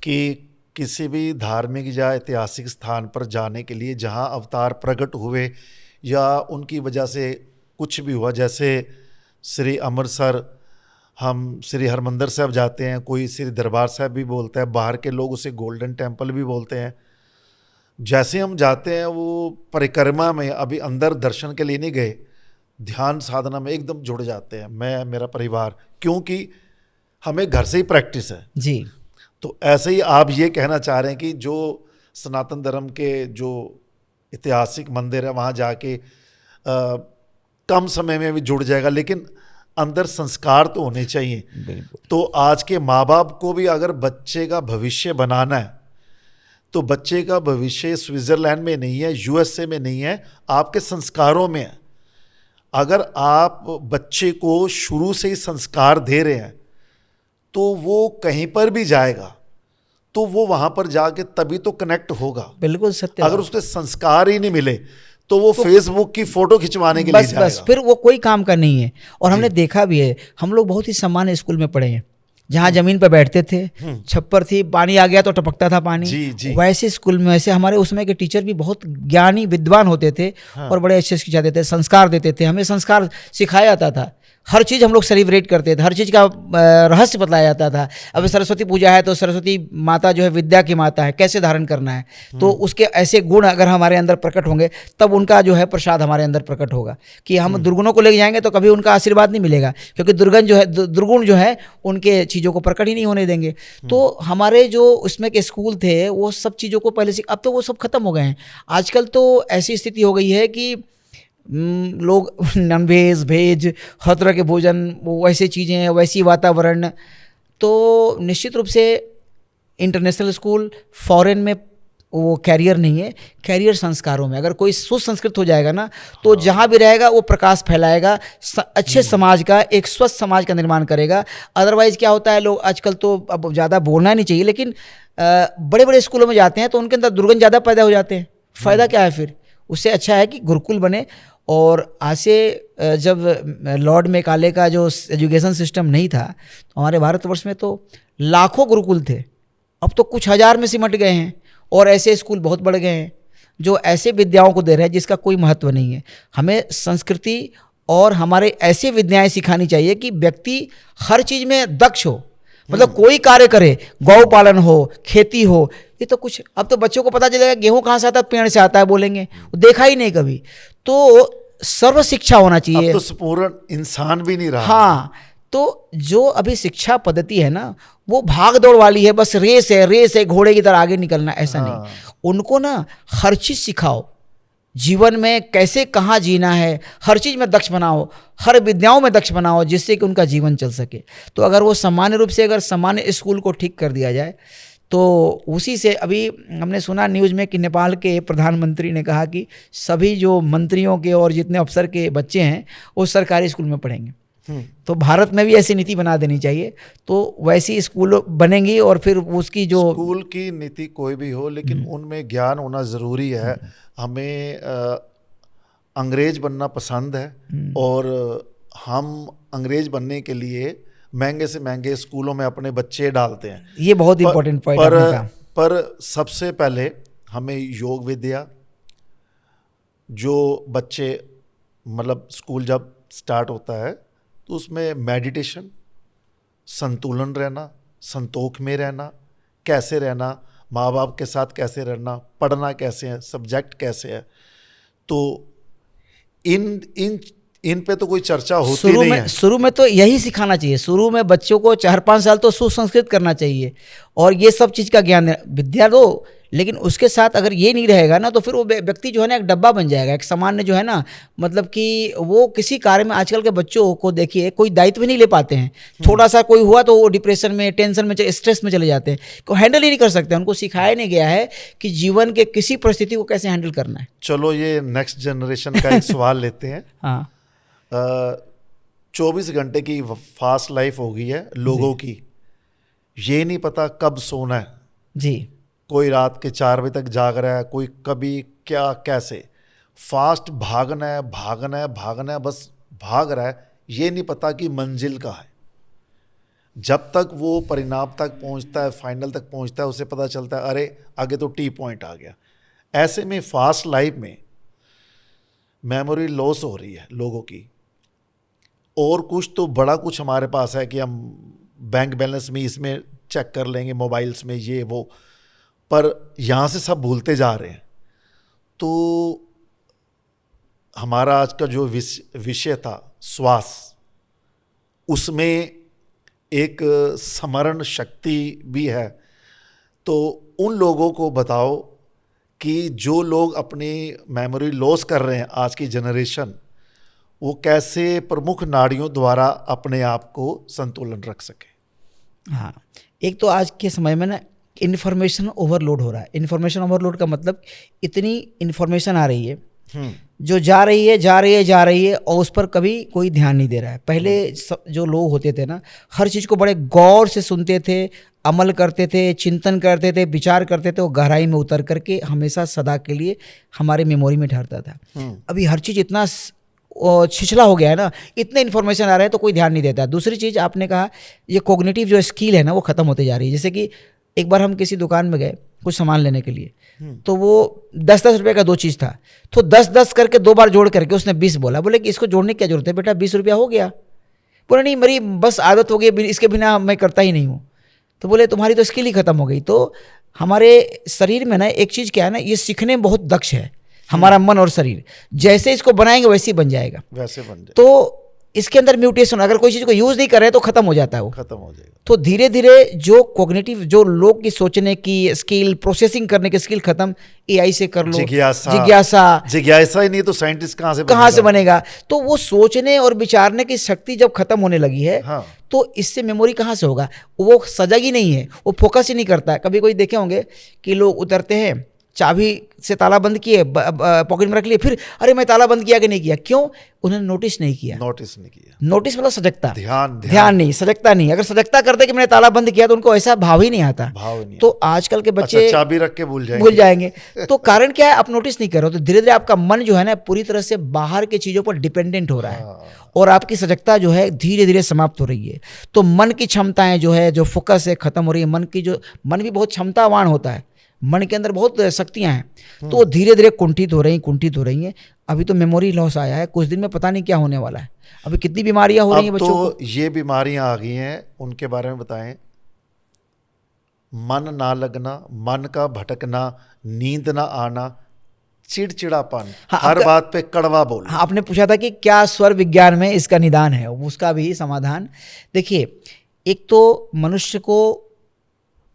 कि किसी भी धार्मिक या ऐतिहासिक स्थान पर जाने के लिए जहां अवतार प्रकट हुए या उनकी वजह से कुछ भी हुआ, जैसे श्री अमृतसर, हम श्री हरमंदिर साहब जाते हैं, कोई श्री दरबार साहब भी बोलता है, बाहर के लोग उसे गोल्डन टेम्पल भी बोलते हैं। जैसे हम जाते हैं वो परिक्रमा में, अभी अंदर दर्शन के लिए नहीं गए, ध्यान साधना में एकदम जुड़ जाते हैं, मैं मेरा परिवार, क्योंकि हमें घर से ही प्रैक्टिस है जी। तो ऐसे ही आप ये कहना चाह रहे हैं कि जो सनातन धर्म के जो ऐतिहासिक मंदिर है वहाँ जाके कम समय में भी जुड़ जाएगा, लेकिन अंदर संस्कार तो होने चाहिए। बिल्कुल। तो आज के माँ बाप को भी अगर बच्चे का भविष्य बनाना है तो बच्चे का भविष्य स्विट्जरलैंड में नहीं है, यूएसए में नहीं है, आपके संस्कारों में है। अगर आप बच्चे को शुरू से ही संस्कार दे रहे हैं तो वो कहीं पर भी जाएगा तो वो वहां पर जाके तभी तो कनेक्ट होगा। बिल्कुल सत्य। अगर उसके संस्कार ही नहीं मिले तो वो फेसबुक की फोटो खिंचवाने के लिए जाएगा। बस फिर वो कोई काम का नहीं है। और हमने देखा भी है, हम लोग बहुत ही सामान्य स्कूल में पढ़े हैं जहाँ जमीन पर बैठते थे, छप्पर थी, पानी आ गया तो टपकता था पानी। जी। वैसे स्कूल में, वैसे हमारे उसमें के टीचर भी बहुत ज्ञानी विद्वान होते थे। हाँ। और बड़े अच्छे सिखाते थे, संस्कार देते थे, हमें संस्कार सिखाया जाता था। हर चीज़ हम लोग सेलिब्रेट करते थे, हर चीज़ का रहस्य बताया जाता था। अब सरस्वती पूजा है तो सरस्वती माता जो है विद्या की माता है, कैसे धारण करना है, तो उसके ऐसे गुण अगर हमारे अंदर प्रकट होंगे तब उनका जो है प्रसाद हमारे अंदर प्रकट होगा। कि हम दुर्गुणों को लेके जाएंगे तो कभी उनका आशीर्वाद नहीं मिलेगा, क्योंकि दुर्गुण जो है उनके चीज़ों को प्रकट ही नहीं होने देंगे। तो हमारे जो उसमें के स्कूल थे वो सब चीज़ों को पहले से, अब तो वो सब खत्म हो गए हैं। आजकल तो ऐसी स्थिति हो गई है कि लोग नॉन वेज वेज हर तरह के भोजन, वैसे चीज़ें, वैसी वातावरण। तो निश्चित रूप से इंटरनेशनल स्कूल फॉरेन में वो कैरियर नहीं है, कैरियर संस्कारों में। अगर कोई सुसंस्कृत हो जाएगा ना तो जहाँ भी रहेगा वो प्रकाश फैलाएगा, अच्छे समाज का, एक स्वस्थ समाज का निर्माण करेगा। अदरवाइज़ क्या होता है, लोग आजकल तो, अब ज़्यादा बोलना नहीं चाहिए, लेकिन बड़े बड़े स्कूलों में जाते हैं तो उनके अंदर दुर्गुण ज़्यादा पैदा हो जाते हैं। फ़ायदा क्या है फिर? उससे अच्छा है कि गुरुकुल बने। और आज से जब लॉर्ड मेकाले का जो एजुकेशन सिस्टम नहीं था तो हमारे भारतवर्ष में तो लाखों गुरुकुल थे, अब तो कुछ हज़ार में सिमट गए हैं। और ऐसे स्कूल बहुत बढ़ गए हैं जो ऐसे विद्याओं को दे रहे हैं जिसका कोई महत्व नहीं है। हमें संस्कृति और हमारे ऐसे विद्याएं सिखानी चाहिए कि व्यक्ति हर चीज़ में दक्ष हो, मतलब कोई कार्य करे, गौ पालन हो, खेती हो, ये तो कुछ, अब तो बच्चों को पता चलेगा गेहूं कहाँ से आता है, पेड़ से आता है, बोलेंगे, देखा ही नहीं कभी। तो सर्व शिक्षा होना चाहिए। अब तो संपूर्ण इंसान भी नहीं रहा। हाँ, तो जो अभी शिक्षा पद्धति है ना वो भाग दौड़ वाली है, बस रेस है, घोड़े की तरह आगे निकलना, ऐसा नहीं। उनको ना हर चीज़ सिखाओ, जीवन में कैसे कहाँ जीना है, हर चीज़ में दक्ष बनाओ, हर विद्याओं में दक्ष बनाओ, जिससे कि उनका जीवन चल सके। तो अगर वो सामान्य रूप से, अगर सामान्य स्कूल को ठीक कर दिया जाए तो उसी से, अभी हमने सुना न्यूज़ में कि नेपाल के प्रधानमंत्री ने कहा कि सभी जो मंत्रियों के और जितने अफसर के बच्चे हैं वो सरकारी स्कूल में पढ़ेंगे। तो भारत में भी ऐसी नीति बना देनी चाहिए, तो वैसी स्कूल बनेंगी। और फिर उसकी जो स्कूल की नीति कोई भी हो, लेकिन उनमें ज्ञान होना ज़रूरी है। हमें अंग्रेज बनना पसंद है और हम अंग्रेज बनने के लिए महंगे से महंगे स्कूलों में अपने बच्चे डालते हैं। ये बहुत इंपॉर्टेंट पॉइंट आपने कहा। पर सबसे पहले हमें योग विद्या, जो बच्चे, मतलब स्कूल जब स्टार्ट होता है तो उसमें मेडिटेशन, संतुलन रहना, संतोख में रहना, कैसे रहना, माँ बाप के साथ कैसे रहना, पढ़ना कैसे है, सब्जेक्ट कैसे है, तो इन पे तो कोई चर्चा होती नहीं है। शुरू में तो यही सिखाना चाहिए। शुरू में बच्चों को 4-5 साल तो सुसंस्कृत करना चाहिए और ये सब चीज़ का ज्ञान विद्या दो। लेकिन उसके साथ अगर ये नहीं रहेगा ना तो फिर वो व्यक्ति जो है ना एक डब्बा बन जाएगा, एक सामान्य जो है ना, मतलब कि वो किसी कार्य में, आजकल के बच्चों को देखिए कोई दायित्व भी नहीं ले पाते हैं। थोड़ा सा कोई हुआ तो वो डिप्रेशन में, टेंशन में, स्ट्रेस में चले जाते हैं, को हैंडल ही नहीं कर सकते। उनको सिखाया नहीं गया है कि जीवन के किसी परिस्थिति को कैसे हैंडल करना है। चलो ये नेक्स्ट जनरेशन का एक सवाल लेते हैं। हाँ, 24 घंटे की फास्ट लाइफ हो गई है लोगों की, ये नहीं पता कब सोना है जी। कोई रात के 4 बजे तक जाग रहा है, कोई कभी क्या कैसे, फास्ट भागना है, बस भाग रहा है, ये नहीं पता कि मंजिल का है। जब तक वो परिणाम तक पहुंचता है, फाइनल तक पहुंचता है, उसे पता चलता है अरे आगे तो टी पॉइंट आ गया। ऐसे में फास्ट लाइफ में मेमोरी लॉस हो रही है लोगों की। और कुछ तो बड़ा कुछ हमारे पास है कि हम बैंक बैलेंस में इसमें चेक कर लेंगे, मोबाइल्स में ये वो, पर यहाँ से सब भूलते जा रहे हैं। तो हमारा आज का जो विषय था श्वास, उसमें एक स्मरण शक्ति भी है। तो उन लोगों को बताओ कि जो लोग अपनी मेमोरी लॉस कर रहे हैं, आज की जनरेशन, वो कैसे प्रमुख नाड़ियों द्वारा अपने आप को संतुलन रख सके। हाँ, एक तो आज के समय में ना इन्फॉर्मेशन ओवरलोड हो रहा है। इन्फॉर्मेशन ओवरलोड का मतलब इतनी इन्फॉर्मेशन आ रही है जो जा रही है और उस पर कभी कोई ध्यान नहीं दे रहा है। पहले जो लोग होते थे ना, हर चीज़ को बड़े गौर से सुनते थे, अमल करते थे, चिंतन करते थे, विचार करते थे, वो गहराई में उतर करके हमेशा सदा के लिए हमारे मेमोरी में ठहरता था। अभी हर चीज़ इतना छिछला हो गया है ना, इतने इन्फॉर्मेशन आ रहे हैं तो कोई ध्यान नहीं देता। दूसरी चीज़ आपने कहा, ये कॉग्निटिव जो स्किल है ना वो ख़त्म होते जा रही है। जैसे कि एक बार हम किसी दुकान में गए कुछ सामान लेने के लिए, तो वो 10-10 रुपये का 2 चीज़ था, तो 10-10 करके 2 बार जोड़ करके उसने 20 बोला। बोले कि इसको जोड़ने की क्या जरूरत है बेटा, 20 रुपया हो गया। बोले नहीं, मेरी बस आदत हो गई, इसके बिना मैं करता ही नहीं हूँ। तो बोले तुम्हारी तो स्किल ही खत्म हो गई। तो हमारे शरीर में ना एक चीज़ क्या है ना, ये सीखने में बहुत दक्ष है हमारा मन और शरीर। जैसे इसको बनाएंगे वैसे ही बन जाएगा, वैसे बन जाएगा। तो इसके अंदर म्यूटेशन, अगर कोई चीज़ को यूज़ नहीं कर रहे तो खत्म हो जाता है, वो खत्म हो जाएगा। तो धीरे धीरे जो कॉग्निटिव, जो लोग की सोचने की स्किल, प्रोसेसिंग करने की स्किल खत्म, एआई से कर लो, जिज्ञासा ही नहीं तो साइंटिस्ट कहाँ से बनेगा। तो वो सोचने और विचारने की शक्ति जब खत्म होने लगी है, हाँ, तो इससे मेमोरी कहाँ से होगा। वो सजग ही नहीं है, वो फोकस ही नहीं करता। कभी कोई देखे होंगे कि लोग उतरते हैं, चाबी से ताला बंद किए, पॉकेट में रख लिए, फिर अरे मैं ताला बंद किया कि नहीं किया, क्यों? उन्होंने नोटिस नहीं किया। नोटिस मतलब सजगता, ध्यान नहीं, सजगता नहीं। अगर सजगता करते कि मैंने ताला बंद किया तो उनको ऐसा भाव ही नहीं आता। तो आजकल के बच्चे चाबी रख के भूल जाएंगे। तो कारण क्या है, आप नोटिस नहीं कर रहे हो। तो धीरे धीरे आपका मन जो है ना पूरी तरह से बाहर के चीजों पर डिपेंडेंट हो रहा है और आपकी सजगता जो है धीरे धीरे समाप्त हो रही है। तो मन की क्षमताएं जो है, जो फोकस है, खत्म हो रही है। मन भी बहुत क्षमतावान होता है, मन के अंदर बहुत शक्तियां हैं, तो वो धीरे धीरे कुंठित हो रही हैं। अभी तो मेमोरी लॉस आया है, कुछ दिन में पता नहीं क्या होने वाला है। अभी कितनी बीमारियां हो रही हैं बच्चों को। तो ये बीमारियां आ गई हैं, उनके बारे में बताएं। मन ना लगना, मन का भटकना, नींद ना आना, चिड़चिड़ापन, हाँ, हर बात पे कड़वा बोलना। हाँ, आपने पूछा था कि क्या स्वर विज्ञान में इसका निदान है, उसका भी समाधान देखिए। एक तो मनुष्य को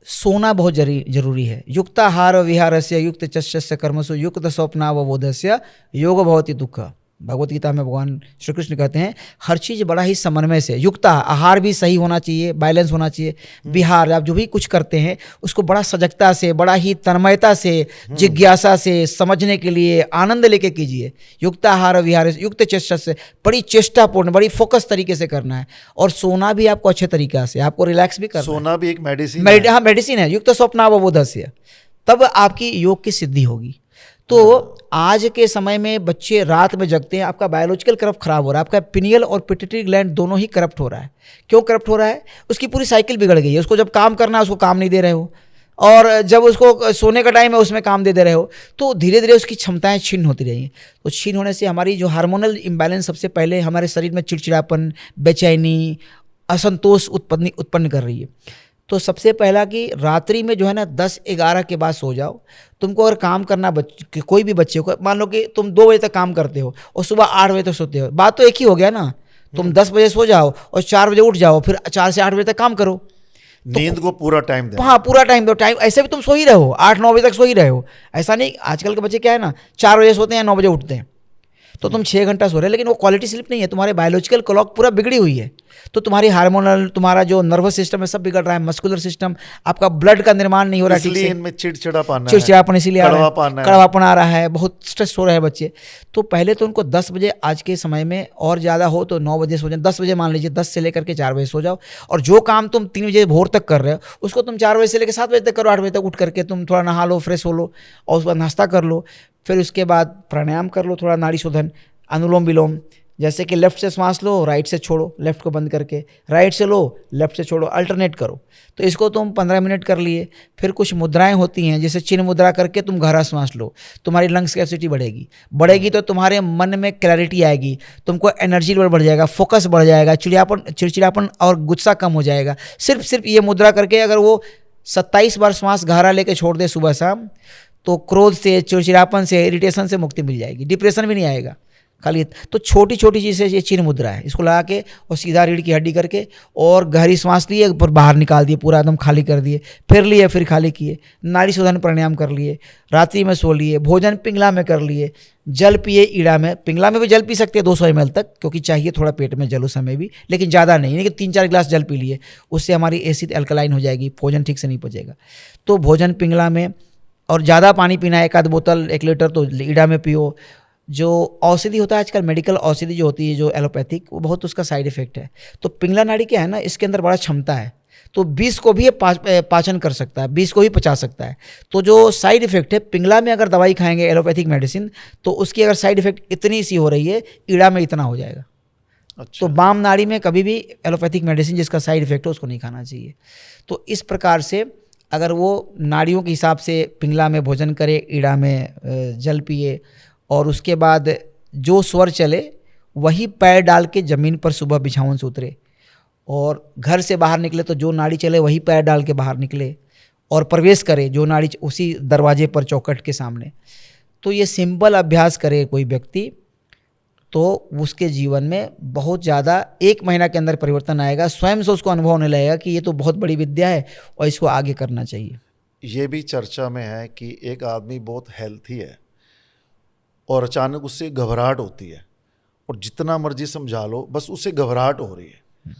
सोना बहुत जरूरी है। युक्ताहार विहारस्य युक्त चस्यस्य कर्मसु युक्त स्वप्नावबोधस्य योग भवति दुःख। भगवत गीता में भगवान श्री कृष्ण कहते हैं हर चीज़ बड़ा ही समन्वय से, युक्त आहार भी सही होना चाहिए, बैलेंस होना चाहिए। विहार, आप जो भी कुछ करते हैं उसको बड़ा सजगता से, बड़ा ही तन्मयता से, जिज्ञासा से समझने के लिए आनंद लेके कीजिए। युक्त आहार विहार युक्त चेष्टा से, बड़ी चेष्टापूर्ण, बड़ी फोकस तरीके से करना है। और सोना भी आपको अच्छे तरीका से, आपको रिलैक्स भी करना है। सोना भी एक मेडिसिन, हाँ मेडिसिन है। युक्त स्वप्नावबोधस्य, तब आपकी योग की सिद्धि होगी। तो आज के समय में बच्चे रात में जगते हैं, आपका बायोलॉजिकल करप्ट खराब हो रहा है, आपका पिनियल और पिट्यूटरी ग्लैंड दोनों ही करप्ट हो रहा है। क्यों करप्ट हो रहा है? उसकी पूरी साइकिल बिगड़ गई है। उसको जब काम करना है उसको काम नहीं दे रहे हो, और जब उसको सोने का टाइम है उसमें काम दे रहे हो। तो धीरे धीरे उसकी क्षमताएं छीन होती रही हैं। तो छीन होने से हमारी जो हार्मोनल इम्बैलेंस सबसे पहले हमारे शरीर में चिड़चिड़ापन, बेचैनी, असंतोष उत्पन्न कर रही है। तो सबसे पहला कि रात्रि में जो है ना 10-11 के बाद सो जाओ। तुमको अगर काम करना, कोई भी बच्चे को, मान लो कि तुम 2 बजे तक काम करते हो और सुबह 8 बजे तक सोते हो, बात तो एक ही हो गया ना। तुम 10 बजे सो जाओ और 4 बजे उठ जाओ, फिर 4 से 8 बजे तक काम करो। नींद को पूरा टाइम दो। हाँ, पूरा टाइम दो। टाइम ऐसे भी तुम सो ही रहे हो, 8-9 बजे तक सो ही रहे हो। ऐसा नहीं, आजकल के बच्चे क्या है ना 4 बजे सोते हैं, 9 बजे उठते हैं, तो तुम 6 घंटा सो रहे हो, लेकिन वो क्वालिटी स्लीप नहीं है। तुम्हारे बायोलॉजिकल क्लॉक पूरा बिगड़ी हुई है। तो तुम्हारी हार्मोनल, तुम्हारा जो नर्वस सिस्टम है सब बिगड़ रहा है, मस्कुलर सिस्टम, आपका ब्लड का निर्माण नहीं हो रहा है ठीक से, इनमें चिड़चिड़ापन इसीलिए कड़वापन आ रहा है, बहुत स्ट्रेस हो रहा है बच्चे। तो पहले तो उनको 10 बजे, आज के समय में और ज़्यादा हो तो 9 बजे सो जाओ। 10 बजे मान लीजिए, 10 से लेकर के 4 बजे सो जाओ। और जो काम तुम 3 बजे भोर तक कर रहे हो उसको तुम 4 बजे से लेकर 7 बजे तक करो। 8 बजे तक उठ करके तुम थोड़ा नहा लो, फ्रेश हो लो, और उसके बाद नाश्ता कर लो। फिर उसके बाद प्राणायाम कर लो, थोड़ा नाड़ी शोधन, अनुलोम विलोम, जैसे कि लेफ्ट से सांस लो, राइट से छोड़ो, लेफ्ट को बंद करके, राइट से लो, लेफ्ट से छोड़ो, अल्टरनेट करो। तो इसको तुम 15 मिनट कर लिए। फिर कुछ मुद्राएं होती हैं, जैसे चिन्ह मुद्रा करके तुम गहरा सांस लो, तुम्हारी लंग्स कैपेसिटी बढ़ेगी तो तुम्हारे मन में क्लैरिटी आएगी, तुमको एनर्जी लेवल बढ़ जाएगा, फोकस बढ़ जाएगा, चिड़चिड़ापन और गुस्सा कम हो जाएगा। सिर्फ ये मुद्रा करके अगर वो 27 बार श्वास गहरा लेके छोड़ दे सुबह शाम, तो क्रोध से, चिड़चिड़ापन से, इरिटेशन से मुक्ति मिल जाएगी, डिप्रेशन भी नहीं आएगा। खाली तो छोटी छोटी चीज़ें, ये चिर मुद्रा है, इसको लगा के और सीधा रीढ़ की हड्डी करके और गहरी सांस लिए, पर बाहर निकाल दिए, पूरा एकदम खाली कर दिए, फिर लिए, फिर खाली किए, नाड़ी शोधन प्राणायाम कर लिए, रात्रि में सो लिए, भोजन पिंगला में कर लिए, जल पिए ईड़ा में। पिंगला में भी जल पी सकते हैं 200 ml तक, क्योंकि चाहिए थोड़ा पेट में जल उस समय भी, लेकिन ज़्यादा नहीं, यानी कि 3-4 गिलास जल पी लिए, उससे हमारी एसिड अल्कलाइन हो जाएगी, भोजन ठीक से नहीं पचेगा। तो भोजन पिंगला में, और ज़्यादा पानी पीना है, 1 आध बोतल 1 लीटर तो ईड़ा में पियो। जो औषधि होता है आजकल, मेडिकल औषधि जो होती है, जो एलोपैथिक, वो बहुत उसका साइड इफेक्ट है। तो पिंगला नाड़ी क्या है ना, इसके अंदर बड़ा क्षमता है, तो 20 को भी ये पाचन कर सकता है, 20 को भी पचा सकता है। तो जो साइड इफेक्ट है पिंगला में, अगर दवाई खाएंगे एलोपैथिक मेडिसिन, तो उसकी अगर साइड इफेक्ट इतनी सी हो रही है, ईड़ा में इतना हो जाएगा। अच्छा। तो बाम नाड़ी में कभी भी एलोपैथिक मेडिसिन जिसका साइड इफेक्ट हो उसको नहीं खाना चाहिए। तो इस प्रकार से अगर वो नाड़ियों के हिसाब से पिंगला में भोजन करे, ईड़ा में जल पिए, और उसके बाद जो स्वर चले वही पैर डाल के ज़मीन पर सुबह बिछावन से उतरे, और घर से बाहर निकले तो जो नाड़ी चले वही पैर डाल के बाहर निकले, और प्रवेश करे जो नाड़ी उसी दरवाजे पर, चौखट के सामने। तो ये सिंपल अभ्यास करे कोई व्यक्ति, तो उसके जीवन में बहुत ज़्यादा 1 महीना के अंदर परिवर्तन आएगा, स्वयं से उसको अनुभव होने लगेगा कि ये तो बहुत बड़ी विद्या है और इसको आगे करना चाहिए। ये भी चर्चा में है कि एक आदमी बहुत हेल्थी है और अचानक उससे घबराहट होती है, और जितना मर्जी समझा लो बस उससे घबराहट हो रही है।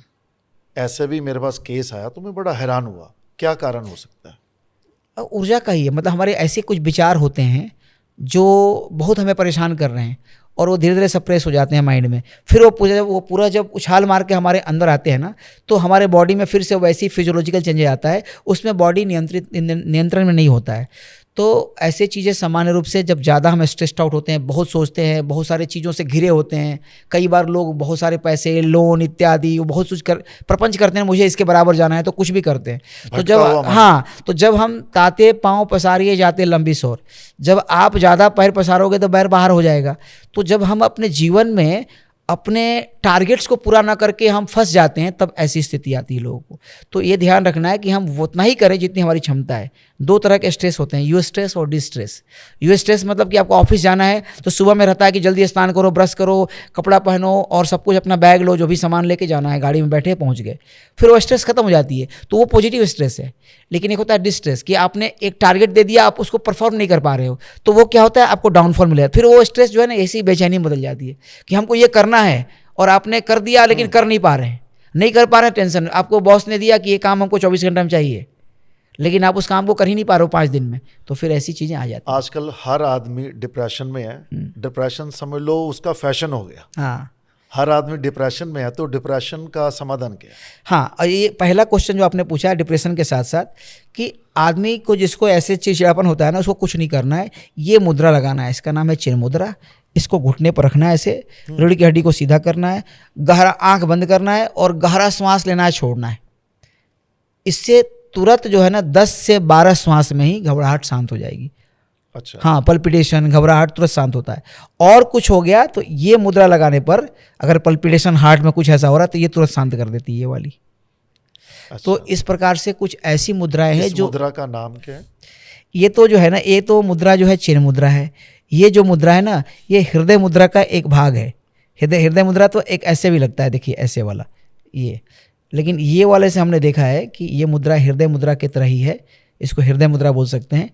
ऐसे भी मेरे पास केस आया तो मैं बड़ा हैरान हुआ, क्या कारण हो सकता है? ऊर्जा का ही है, मतलब हमारे ऐसे कुछ विचार होते हैं जो बहुत हमें परेशान कर रहे हैं, और वो धीरे धीरे सप्रेस हो जाते हैं माइंड में। फिर वो पूरा जब उछाल मार के हमारे अंदर आते हैं ना, तो हमारे बॉडी में फिर से वैसी फिजियोलॉजिकल चेंजेस आता है, उसमें बॉडी नियंत्रण में नहीं होता है। तो ऐसे चीज़ें सामान्य रूप से जब ज़्यादा हम स्ट्रेस्ड आउट होते हैं, बहुत सोचते हैं, बहुत सारी चीज़ों से घिरे होते हैं, कई बार लोग बहुत सारे पैसे, लोन इत्यादि, वो बहुत कुछ प्रपंच करते हैं, मुझे इसके बराबर जाना है, तो कुछ भी करते हैं। तो जब हम ताते पाँव पसारिए जाते लंबी सोर, जब आप ज़्यादा पैर पसारोगे तो पैर बाहर हो जाएगा। तो जब हम अपने जीवन में अपने टारगेट्स को पूरा ना करके हम फंस जाते हैं, तब ऐसी स्थिति आती है लोगों को। तो ये ध्यान रखना है कि हम वो उतना ही करें जितनी हमारी क्षमता है। 2 तरह के स्ट्रेस होते हैं, यू स्ट्रेस और डी स्ट्रेस। यू स्ट्रेस मतलब कि आपको ऑफिस जाना है तो सुबह में रहता है कि जल्दी स्नान करो, ब्रश करो, कपड़ा पहनो और सब कुछ, अपना बैग लो, जो भी सामान लेके जाना है, गाड़ी में बैठे पहुंच गए, फिर वो स्ट्रेस खत्म हो जाती है, तो वो पॉजिटिव स्ट्रेस है। लेकिन एक होता है डिस्ट्रेस, कि आपने एक टारगेट दे दिया, आप उसको परफॉर्म नहीं कर पा रहे हो, तो वो क्या होता है, आपको डाउनफॉल मिलेगा। फिर वो स्ट्रेस जो है ना, ऐसी बेचैनी बदल जाती है कि हमको ये करना है और आपने कर दिया लेकिन कर नहीं पा रहे हैं, नहीं कर पा रहे हैं, टेंशन। आपको बॉस ने दिया कि ये काम हमको 24 घंटे में चाहिए, लेकिन आप उस काम को कर ही नहीं पा रहे हो 5 दिन में, तो फिर ऐसी चीज़ें आ जाती हैं। आजकल हर आदमी डिप्रेशन में है। डिप्रेशन समझ लो उसका फैशन हो गया। हाँ, हर आदमी डिप्रेशन में है, तो डिप्रेशन का समाधान क्या है? हाँ, और ये पहला क्वेश्चन जो आपने पूछा है डिप्रेशन के साथ साथ, कि आदमी को जिसको ऐसे चिड़चिड़ापन होता है ना, उसको कुछ नहीं करना है, ये मुद्रा लगाना है, इसका नाम है चिर मुद्रा। इसको घुटने पर रखना है, ऐसे रीढ़ की हड्डी को सीधा करना है, गहरा आंख बंद करना है और गहरा श्वास लेना है, छोड़ना है। इससे तुरंत जो है ना 10 से 12 श्वास में ही घबराहट शांत हो जाएगी। अच्छा। हाँ, पल्पिटेशन, घबराहट तुरंत शांत होता है। और कुछ हो गया तो ये मुद्रा लगाने पर, अगर पल्पिटेशन हार्ट में कुछ ऐसा हो रहा है तो ये तुरंत शांत कर देती है ये वाली। अच्छा। तो इस प्रकार से कुछ ऐसी मुद्राएं हैं जो, मुद्रा का नाम क्या है? ये तो जो है ना, ये तो मुद्रा जो है चिर मुद्रा है। ये जो मुद्रा है ना, ये हृदय मुद्रा का एक भाग है। हृदय मुद्रा तो एक ऐसे भी लगता है, देखिए ऐसे वाला ये, लेकिन ये वाले से हमने देखा है कि ये मुद्रा हृदय मुद्रा की तरह ही है, इसको हृदय मुद्रा बोल सकते हैं।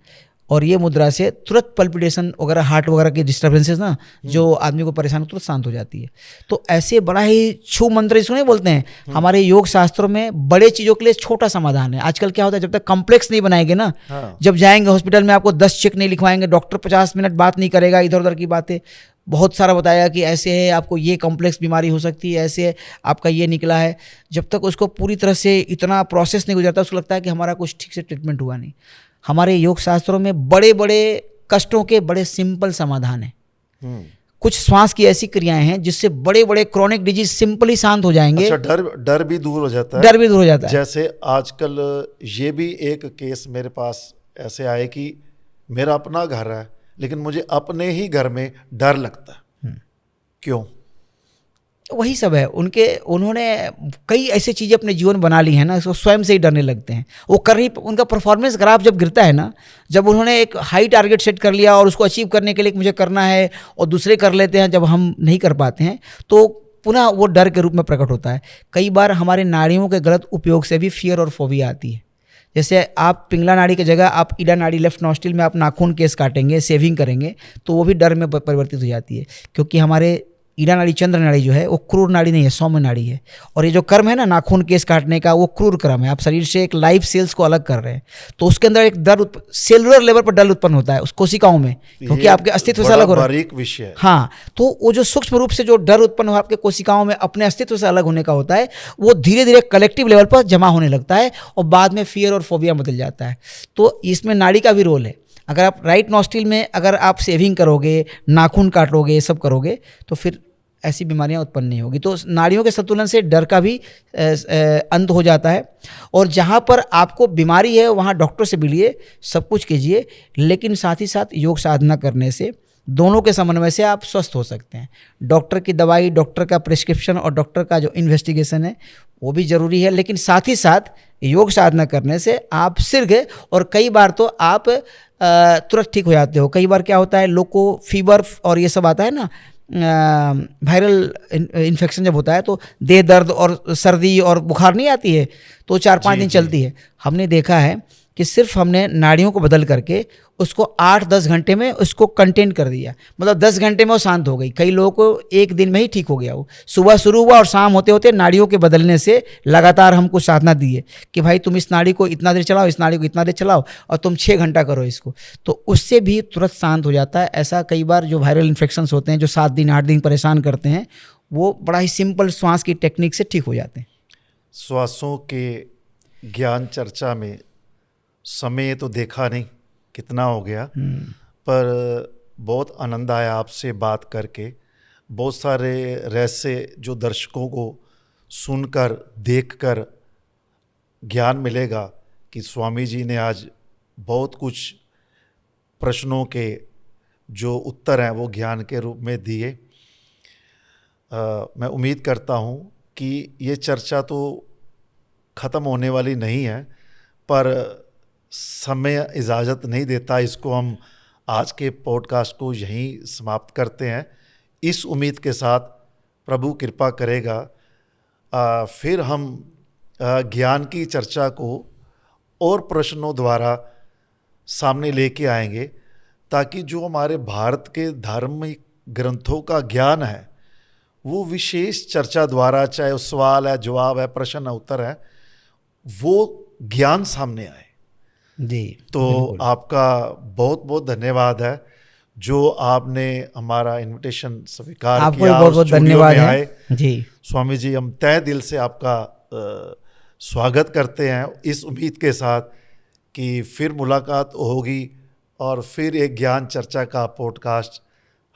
और ये मुद्रा से तुरंत पल्पिटेशन वगैरह, हार्ट वगैरह की डिस्टर्बेंसेस ना, जो आदमी को परेशान हो, तुरंत शांत हो जाती है। तो ऐसे बड़ा ही छू मंत्र इसको नहीं बोलते हैं, हमारे योग शास्त्रों में बड़े चीज़ों के लिए छोटा समाधान है। आजकल क्या होता है, जब तक कॉम्प्लेक्स नहीं बनाएंगे ना, जब जाएंगे हॉस्पिटल में आपको 10 चेक नहीं लिखवाएंगे, डॉक्टर 50 मिनट बात नहीं करेगा, इधर उधर की बातें बहुत सारा बताया कि ऐसे है, आपको ये कॉम्प्लेक्स बीमारी हो सकती है, ऐसे है, आपका ये निकला है। जब तक उसको पूरी तरह से इतना प्रोसेस नहीं गुजरता, उसको लगता है कि हमारा कुछ ठीक से ट्रीटमेंट हुआ नहीं। हमारे योग शास्त्रों में बड़े बड़े कष्टों के बड़े सिंपल समाधान हैं। कुछ श्वास की ऐसी क्रियाएं हैं जिससे बड़े बड़े क्रॉनिक डिजीज सिंपली शांत हो जाएंगे। अच्छा, डर भी दूर हो जाता है। डर भी दूर हो जाता है। जैसे आजकल ये भी एक केस मेरे पास ऐसे आए कि मेरा अपना घर है, लेकिन मुझे अपने ही घर में डर लगता है। क्यों? वही सब है उन्होंने कई ऐसी चीज़ें अपने जीवन बना ली हैं ना, इसको स्वयं से ही डरने लगते हैं। वो कर ही उनका परफॉर्मेंस ग्राफ जब गिरता है ना, जब उन्होंने एक हाई टारगेट सेट कर लिया और उसको अचीव करने के लिए मुझे करना है और दूसरे कर लेते हैं, जब हम नहीं कर पाते हैं तो पुनः वो डर के रूप में प्रकट होता है। कई बार हमारे नाड़ियों के गलत उपयोग से भी फियर और फोबिया आती है। जैसे आप पिंगला नाड़ी की जगह आप ईडा नाड़ी लेफ्ट नॉस्ट्रिल में आप नाखून केस काटेंगे, सेविंग करेंगे, तो वो भी डर में परिवर्तित हो जाती है, क्योंकि हमारे ईडा नाड़ी चंद्र नाड़ी जो है वो क्रूर नाड़ी नहीं है, सौम्य नाड़ी है। और ये जो कर्म है ना नाखून केस काटने का, वो क्रूर कर्म है। आप शरीर से एक लाइफ सेल्स को अलग कर रहे हैं, तो उसके अंदर एक डर सेलुलर लेवल पर डर उत्पन्न होता है उस कोशिकाओं में, क्योंकि आपके अस्तित्व से अलग हो रहा है। बारीक विषय है। हाँ, तो वो जो सूक्ष्म रूप से जो डर उत्पन्न हो आपके कोशिकाओं में अपने अस्तित्व से अलग होने का होता है, वो धीरे धीरे कलेक्टिव लेवल पर जमा होने लगता है और बाद में फियर और फोबिया बदल जाता है। तो इसमें नाड़ी का भी रोल है। अगर आप राइट नॉस्ट्रिल में अगर आप सेविंग करोगे, नाखून काटोगे, ये सब करोगे, तो फिर ऐसी बीमारियां उत्पन्न नहीं होगी। तो नाड़ियों के संतुलन से डर का भी अंत हो जाता है। और जहाँ पर आपको बीमारी है वहाँ डॉक्टर से मिलिए, सब कुछ कीजिए, लेकिन साथ ही साथ योग साधना करने से, दोनों के समन्वय से आप स्वस्थ हो सकते हैं। डॉक्टर की दवाई, डॉक्टर का प्रिस्क्रिप्शन और डॉक्टर का जो इन्वेस्टिगेशन है वो भी ज़रूरी है, लेकिन साथ ही साथ योग साधना करने से आप शीघ्र और कई बार तो आप तुरंत ठीक हो जाते हो। कई बार क्या होता है, लोग को फीवर और ये सब आता है ना, वायरल इन्फेक्शन जब होता है तो देह दर्द और सर्दी और बुखार नहीं आती है, तो 4-5 दिन चलती है। हमने देखा है कि सिर्फ हमने नाड़ियों को बदल करके उसको 8-10 घंटे में उसको कंटेन कर दिया, मतलब 10 घंटे में वो शांत हो गई। कई लोगों को एक दिन में ही ठीक हो गया। वो सुबह शुरू हुआ और शाम होते होते नाड़ियों के बदलने से लगातार हमको साधना दी है कि भाई तुम इस नाड़ी को इतना देर चलाओ, इस नाड़ी को इतना देर चलाओ और तुम 6 घंटा करो इसको, तो उससे भी तुरंत शांत हो जाता है। ऐसा कई बार जो वायरल इन्फेक्शंस होते हैं जो 7 दिन 8 दिन परेशान करते हैं, वो बड़ा ही सिंपल श्वास की टेक्निक से ठीक हो जाते हैं। श्वासों के ज्ञान चर्चा में समय तो देखा नहीं कितना हो गया, पर बहुत आनंद आया आपसे बात करके। बहुत सारे रहस्य जो दर्शकों को सुनकर देखकर ज्ञान मिलेगा कि स्वामी जी ने आज बहुत कुछ प्रश्नों के जो उत्तर हैं वो ज्ञान के रूप में दिए। मैं उम्मीद करता हूँ कि ये चर्चा तो ख़त्म होने वाली नहीं है, पर समय इजाज़त नहीं देता। इसको हम आज के पॉडकास्ट को यहीं समाप्त करते हैं, इस उम्मीद के साथ प्रभु कृपा करेगा फिर हम ज्ञान की चर्चा को और प्रश्नों द्वारा सामने लेके आएंगे, ताकि जो हमारे भारत के धार्मिक ग्रंथों का ज्ञान है वो विशेष चर्चा द्वारा, चाहे वो सवाल है, जवाब है, प्रश्न है, उत्तर है, वो ज्ञान सामने आए जी। तो आपका बहुत बहुत धन्यवाद है जो आपने हमारा इनविटेशन स्वीकार किया। आपको बहुत बहुत धन्यवाद है जी। स्वामी जी, हम तहे दिल से आपका स्वागत करते हैं, इस उम्मीद के साथ कि फिर मुलाकात होगी और फिर एक ज्ञान चर्चा का पॉडकास्ट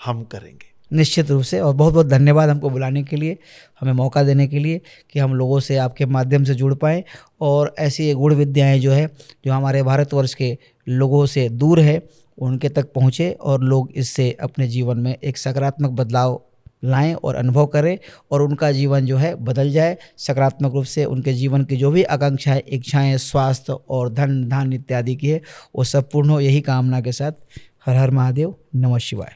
हम करेंगे। निश्चित रूप से, और बहुत बहुत धन्यवाद हमको बुलाने के लिए, हमें मौका देने के लिए कि हम लोगों से आपके माध्यम से जुड़ पाएँ और ऐसी गुण विद्याएं जो है जो हमारे भारतवर्ष के लोगों से दूर है उनके तक पहुँचे और लोग इससे अपने जीवन में एक सकारात्मक बदलाव लाएं और अनुभव करें और उनका जीवन जो है बदल जाए सकारात्मक रूप से। उनके जीवन की जो भी आकांक्षाएं, इच्छाएं, स्वास्थ्य और धन धान्य इत्यादि की है वो सब पूर्ण हो, यही कामना के साथ हर हर महादेव, नमः शिवाय।